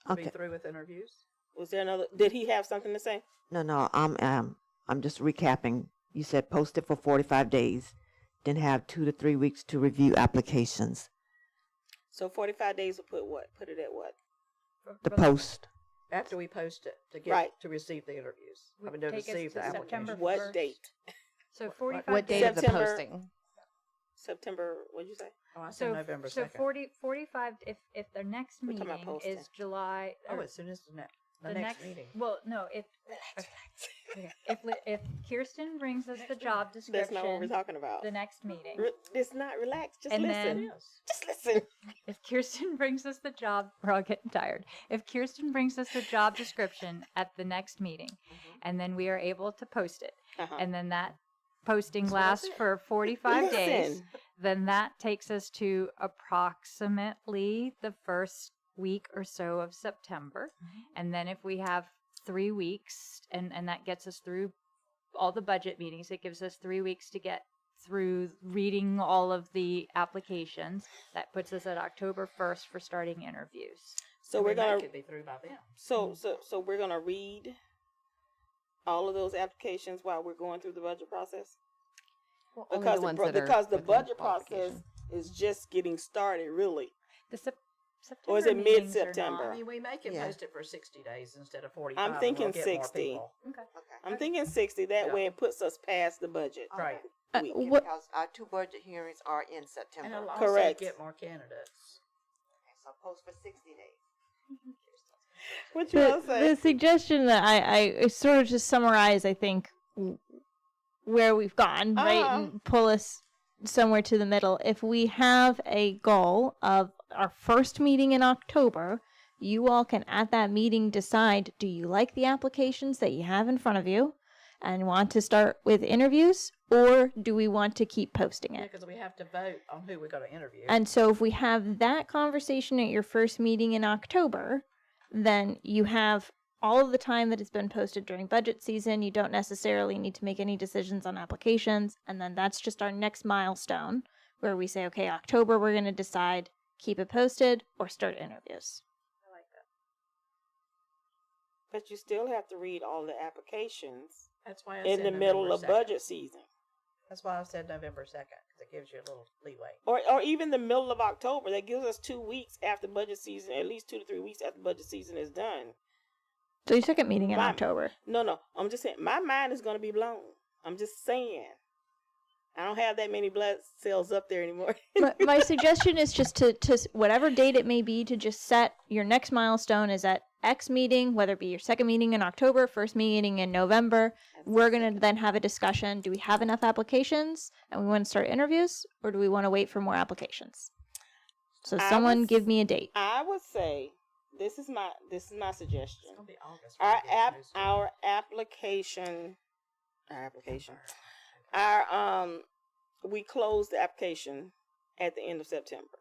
Be Okay. through with interviews. Was there another? Did he have something to say? No, I'm just recapping. You said post it for 45 days, then have 2 to 3 weeks to review applications. So 45 days will put what? Put it at what? The post. After we post it to get Right. to receive the interviews. I mean, Would to take us receive to the September application. What 1st. date? So 45 What days. date of the September. posting? September. What'd you say? Oh, I said So November 2nd. so 45 if their next We're talking meeting about is posting. July. Oh, or as soon as the the next meeting. Well, no, if if Kiersten brings us the job That's description, not what we're talking about. the next meeting, It's not relaxed. Just and listen. then Just listen. if Kiersten brings us the job, we're all getting tired. If Kiersten brings us the job description at the next meeting, and then we are able to post it, and then that posting lasts for 45 days, Listen. then that takes us to approximately the first week or so of September. And then if we have 3 weeks, and that gets us through all the budget meetings, it gives us 3 weeks to get through reading all of the applications. That puts us at October 1st for starting interviews. So we're gonna. Could be through by then. So we're gonna read all of those applications while we're going through the budget process. Well, only Because the ones that are because the within budget qualification. process is just getting started, really. The September Or is it meetings are mid-September? I mean, we make it Yeah. post it for 60 days instead of 45. I'm and thinking we'll get more 60. people. Okay. I'm thinking 60. That Yeah. way it puts us past the budget. Right. week. Because our 2 budget hearings are in And September. it'll also Correct. get more candidates. So post for 60 days. What you want to The say? suggestion that I sort of just summarize, I think, where we've gone, right, and pull us somewhere to the middle. If we have a goal of our first meeting in October, you all can at that meeting decide, do you like the applications that you have in front of you and want to start with interviews, or do we want to keep posting Yeah, it? because we have to vote on who we're going to interview. And so if we have that conversation at your first meeting in October, then you have all of the time that has been posted during budget season. You don't necessarily need to make any decisions on applications. And then that's just our next milestone where we say, okay, October, we're going to decide, keep it posted or start interviews. I like that. But you still have to read all the applications That's why I in said the middle November of 2nd. budget season. That's why I said November 2nd, because it gives you a little leeway. Or even the middle of October. That gives us 2 weeks after budget season, at least 2 to 3 weeks after budget season is done, So your second meeting in My- October. No, I'm just saying, my mind is gonna be blown. I'm just saying. I don't have that many blood cells up there anymore. My suggestion is just to whatever date it may be, to just set your next milestone is at X meeting, whether it be your second meeting in October, first meeting in November. We're going to then have a discussion. Do we have enough applications and we want to start interviews, or do we want to wait for more applications? So someone give me a date. I would say this is my suggestion. It's gonna be August. Our application, we close the application at the end of September.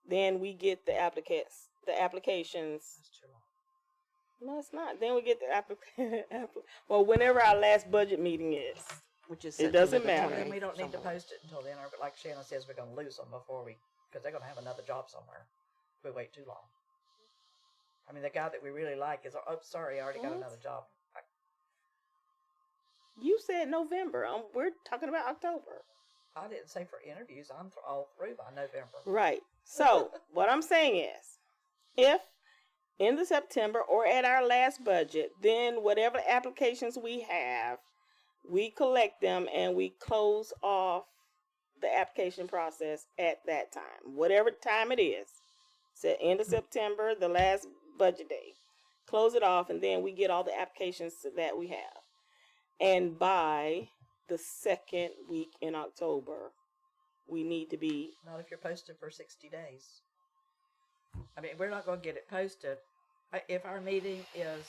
Then we get the applications. That's too long. No, it's not. Then we get the well, whenever our last budget meeting is, Which is it doesn't September matter. And we don't need to post it until then, or like Shannon says, we're gonna lose them because they're gonna have another job somewhere. If we wait too long. I mean, the guy that we really like is, oh, sorry, I already got another job. You said November. We're talking about October. I didn't say for interviews. I'm all through by November. Right. So what I'm saying is, if in the September or at our last budget, then whatever applications we have, we collect them and we close off the application process at that time, whatever time it is. So end of September, the last budget day, close it off, and then we get all the applications that we have. And by the second week in October, we need to be. Not if you're posted for 60 days. I mean, we're not going to get it posted. If our meeting is,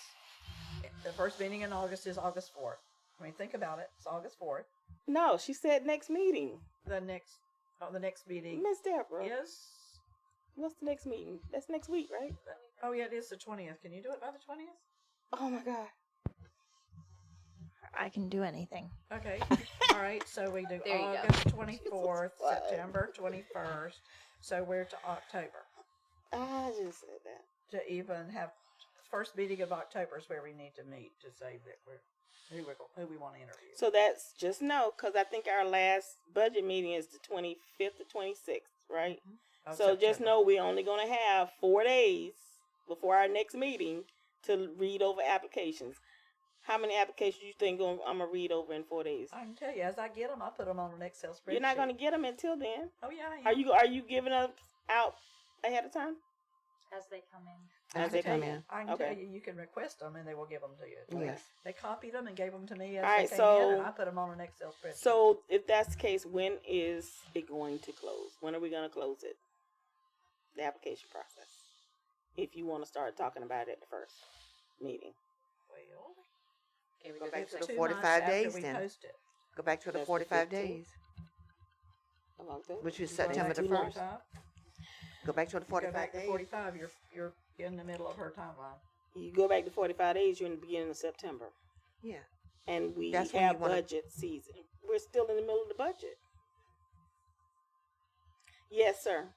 the first meeting in August is August 4th. I mean, think about it. It's August 4th. No, she said next meeting. The next meeting. Miss Debra. Is? What's the next meeting? That's next week, right? Oh, yeah, it is the 20th. Can you do it by the 20th? Oh, my God. I can do anything. Okay. All right. So we do There you go. August 24th, September 21st. So we're to October. I just said that. To even have first meeting of October is where we need to meet to say that who we want to interview. So that's just no, because I think our last budget meeting is the 25th to 26th, right? Of So just September. know we're only going to have 4 days before our next meeting to read over applications. How many applications you think I'm going to read over in 4 days? I can tell you, as I get them, I put them on an Excel spreadsheet. You're not going to get them until then. Oh, yeah, I am. Are you giving them out ahead of time? As they come in. As they come in. I can Okay. tell you, you can request them and they will give them to you. Yes. They copied them and gave them to me as All right, they came in, so- and I put them on an Excel spreadsheet. So if that's the case, when is it going to close? When are we going to close it? The application process. If you want to start talking about it at the first meeting. Well, Go back to it's the 2 45 months after days we then. post it. Go back to the That's the 45 15th. days, Of October. which is You go September back the to 1st. 45, Go back to the Go 45 back to days. 45, you're in the middle of her timeline. You go back to 45 days, you're in the beginning of September. Yeah. And we That's when have you wanna- budget season. We're still in the middle of the budget. Yes, sir.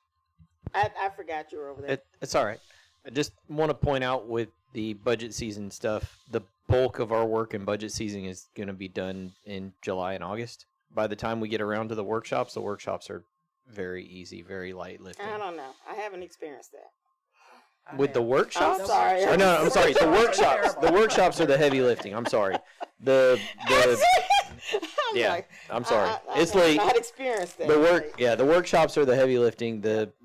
I forgot you were over there. It's all right. I just want to point out with the budget season stuff, the bulk of our work in budget season is going to be done in July and August. By the time we get around to the workshops are very easy, very light lifting. I don't know. I haven't experienced that. With the workshops? I'm sorry. Or no, I'm sorry. The workshops. The workshops are the heavy lifting. I'm sorry. Yeah, I'm sorry. It's I've late. not experienced that. The workshops are the heavy lifting.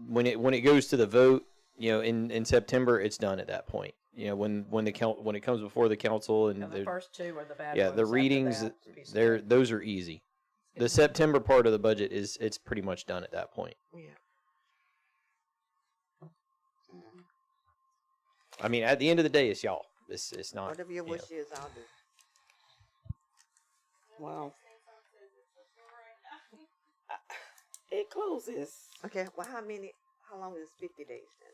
When it goes to the vote, in September, it's done at that point. When it comes before the council and The first two are the bad yeah, ones. the after readings, that, it's a piece of those are easy. The September part of the budget it's pretty much done at that point. Yeah. I mean, at the end of the day, it's y'all. It's not. Whatever your wish is, I'll do. Wow. It closes. Okay, well, how long is 50 days then?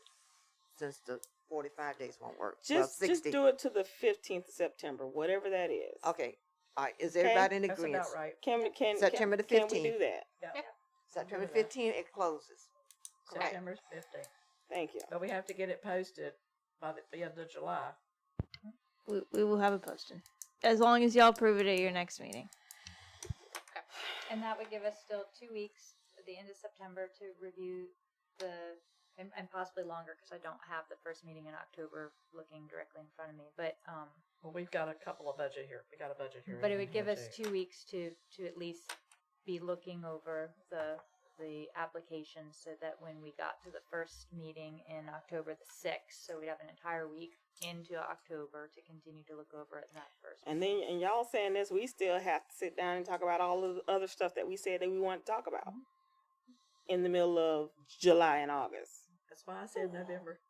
Since the 45 days won't work. Just 60. do it to the 15th of September, whatever that is. Okay. All right. Is everybody in That's agreement? about right. September the 15th. Can we do that? Yeah. September 15th, it closes. Correct. September's 15th. Thank you. But we have to get it posted by the end of July. We will have it posted. As long as y'all approve it at your next meeting. And that would give us still 2 weeks at the end of September to review and possibly longer, because I don't have the first meeting in October looking directly in front of me, but, Well, we've got a couple of budget here. We got a budget hearing. but it would here, give us too. 2 weeks to at least be looking over the applications, so that when we got to the first meeting in October the 6th, so we'd have an entire week into October to continue to look over it in that first. And then, and y'all saying this, we still have to sit down and talk about all of the other stuff that we said that we want to talk about in the middle of July and August. That's why I said November.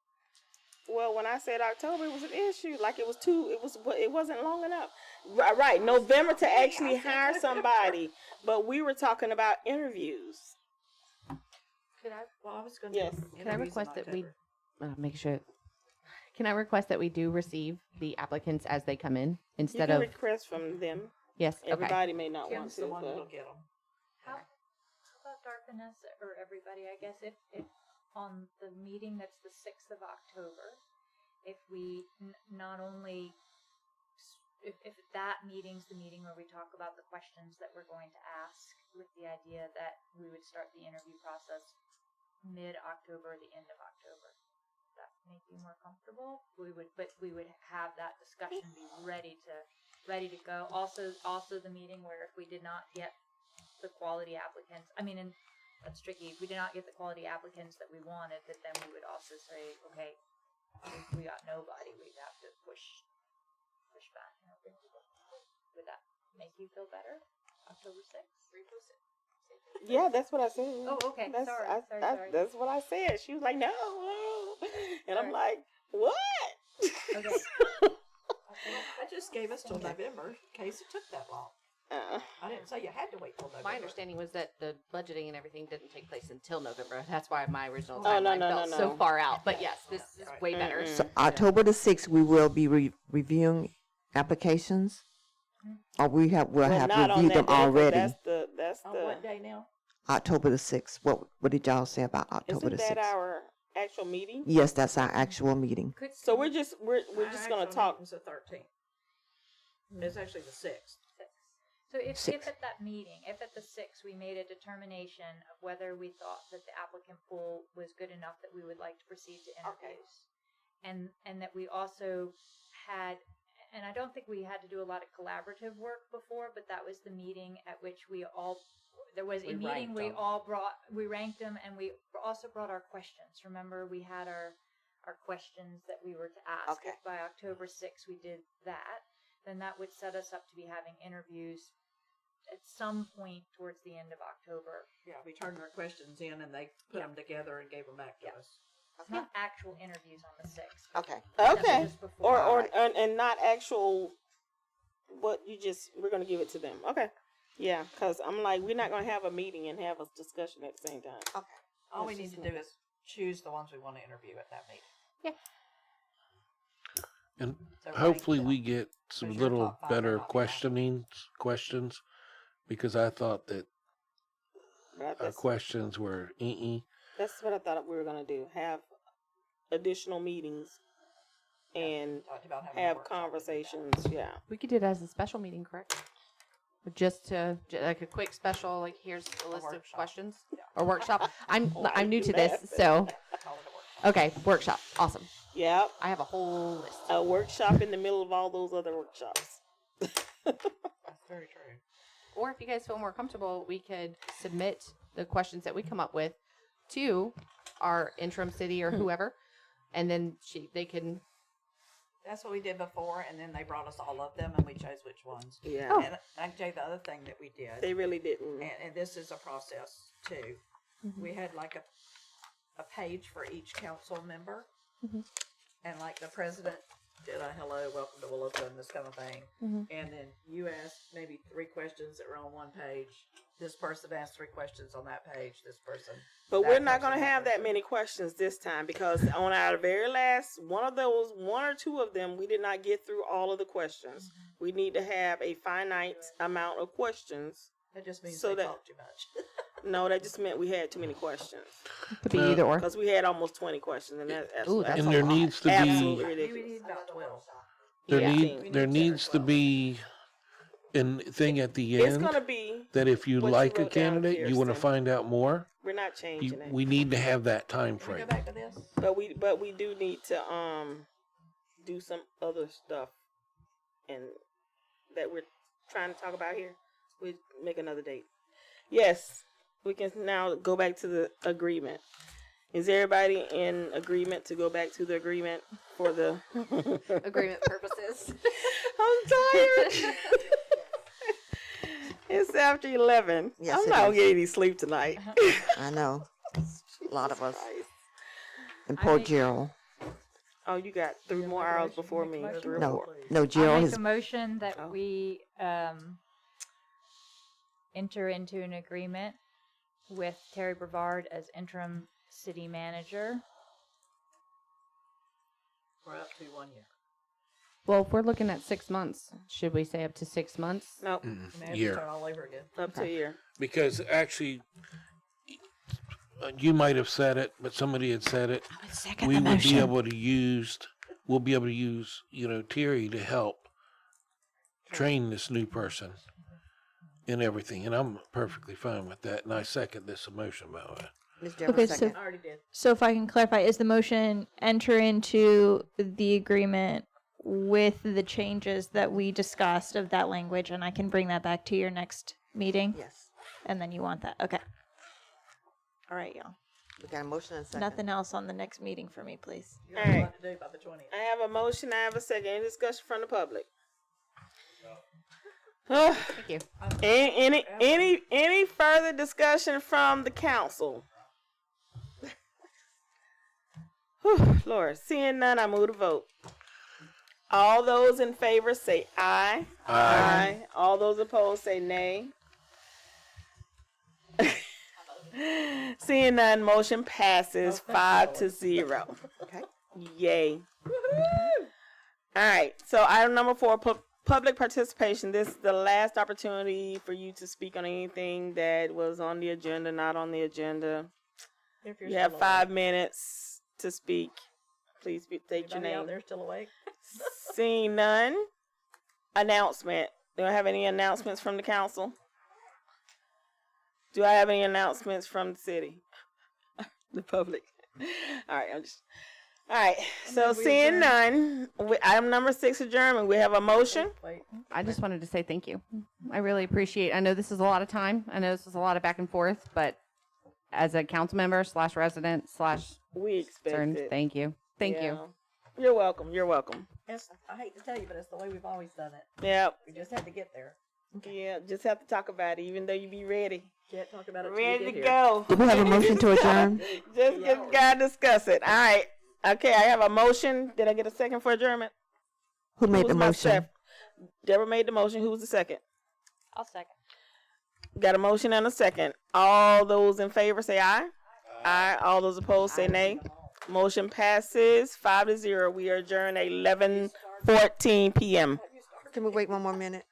Well, when I said October, it was an issue. Like it wasn't long enough. Right, November to actually hire somebody. But we were talking about interviews. Could I? Well, I was going Yes. Can I request that we make sure? Can I request that we do receive the applicants as they come in instead you of? can request from them. Yes. Okay. Everybody may not want Kim's to. the one but that'll get them. How about Darfeness or everybody, I guess, if on the meeting that's the 6th of October, if we not only, if that meeting's the meeting where we talk about the questions that we're going to ask, with the idea that we would start the interview process mid-October, the end of October. That make you more comfortable? We would have that discussion be ready to go. Also the meeting where if we did not get the quality applicants, and that's tricky. If we did not get the quality applicants that we wanted, that then we would also say, okay, if we got nobody, we'd have to push back. Would that make you feel better? October 6th? yeah, that's what I said. Oh, okay. That's, Sorry. That's what I said. She was like, no. And I'm like, what? Okay. I just gave us till November in case it took that long. I didn't say you had to wait till November. My understanding was that the budgeting and everything didn't take place until November. That's why my original Oh, no, timeline no, felt no, so no. far out. But yes, this is way better. So October the 6th, we will be reviewing applications? Or we'll have not on reviewed them that day, 'cause already? That's On the. what day now? October the 6th. What did y'all say about October Isn't the 6th? that our actual meeting? Yes, that's our actual meeting. So we're just gonna talk. It's the 13th. It's actually the 6th. So if 6th. at that meeting, if at the 6th we made a determination of whether we thought that the applicant pool was good enough that we would like to proceed to interviews, and that we also had, and I don't think we had to do a lot of collaborative work before, but that was the meeting at which there was a meeting we ranked them, and we also brought our questions. Remember, we had our questions that we were to ask. Okay. If by October 6th we did that, then that would set us up to be having interviews at some point towards the end of October. Yeah, we turned our questions in and they put them together and gave them back to us. It's not actual interviews on the 6th. Okay. Okay. Just before. Or and not actual. We're gonna give it to them. Okay. Yeah, because I'm like, we're not gonna have a meeting and have a discussion at the same time. Okay. All we need to do is choose the ones we want to interview at that meeting. And So hopefully rank we them. get some Because your little top 5 better are not questions, because I thought that our questions were That's what I thought we were gonna do. Have additional meetings and Talked about having a have workshop. conversations. Yeah. We could do it as a special meeting, correct? Just like a quick special, like here's a list of workshop. questions Yeah. or workshop. I'm new to do this, that? so Call it a workshop. okay, workshop, awesome. Yep. I have a whole list. A workshop in the middle of all those other workshops. That's very true. Or if you guys feel more comfortable, we could submit the questions that we come up with to our interim city or whoever, and then they can. That's what we did before, and then they brought us all of them, and we chose which ones. Yeah. And I can tell you the other thing that we did, They really didn't. and this is a process too. We had like a page for each council member, and like the president did a hello, welcome to Williston, this kind of thing. And then you asked maybe 3 questions that were on one page. This person asked 3 questions on that page. This person. But that we're not person, going to have that person. many questions this time because on our very last one or two of them, we did not get through all of the questions. We need to have a finite amount of questions. That just means so they that- talk too much. No, that just meant we had too many questions Could be either or. because we had almost 20 questions, and that's Ooh, that's and a there lot. needs to absolutely be We ridiculous. need about 12. there Yeah. need there needs to be and thing at the It's end gonna be that if you what you like a wrote down, candidate, you want to Kiersten. find out more, We're not changing it. we need to have that time frame. But we do need to do some other stuff and that we're trying to talk about here. We make another date. Yes, we can now go back to the agreement. Is everybody in agreement to go back to the agreement for the Agreement purposes. I'm tired. It's after 11. Yes, I'm it not gonna is. get any sleep tonight. I know. A lot of us. Christ. And poor Gerald. Oh, you got 3 more hours before me. 3 or No, 4. no, I'll Gerald make has, a motion that we enter into an agreement with Terry Brevard as interim city manager. For up to 1 year. Well, if we're looking at 6 months, should we say up to 6 months? No, Year. Start all over again. up to a year. Because actually, you might have said it, but somebody had said it. We would be able to use, we'll be able to use, Terry to help train this new person in everything. And I'm perfectly fine with that. And I second this motion, by the way. Ms. Debra, Okay, second. I already did. So if I can clarify, is the motion enter into the agreement with the changes that we discussed of that language, and I can bring that back to your next meeting? Yes. And then you want that, okay. All right, y'all. We got a motion and a second. Nothing else on the next meeting for me, please. You All have a right. lot to do by the 20th. I have a motion. I have a second. Any discussion from the public? Thank you. Any further discussion from the council? Whew, Lord, seeing none, I move to vote. All those in favor say aye. Aye. All those opposed say nay. Seeing none, motion passes 5-0. Okay. Yay. All right. So item number 4, public participation. This is the last opportunity for you to speak on anything that was on the agenda, not on the agenda. If you're You have still 5 minutes to speak. Please state your Anybody out name. there still awake? Seeing none. Announcement. Do I have any announcements from the council? Do I have any announcements from the city? The public. All right. All right. So seeing none, item number 6 adjournment. We have a motion. Wait. I just wanted to say thank you. I really appreciate. I know this is a lot of time. I know this is a lot of back and forth, but as a council member / resident / We expect concerned, it. thank you. Thank Yeah. you. You're welcome. You're welcome. I hate to tell you, but it's the way we've always done it. Yeah. We just had to get there. Yeah. Just have to talk about it, even though you be ready. Can't talk about it till you Ready get to here. go. Do we have a motion to adjourn? Just gotta discuss it. All right. Okay, I have a motion. Did I get a second for adjournment? Who made the was my motion? sec- Debra made the motion. Who was the second? I'll second. Got a motion and a second. All those in favor say aye. Aye. All those opposed say nay. Motion passes 5-0. We are adjourned at 11:14 p.m. Can we wait one more minute?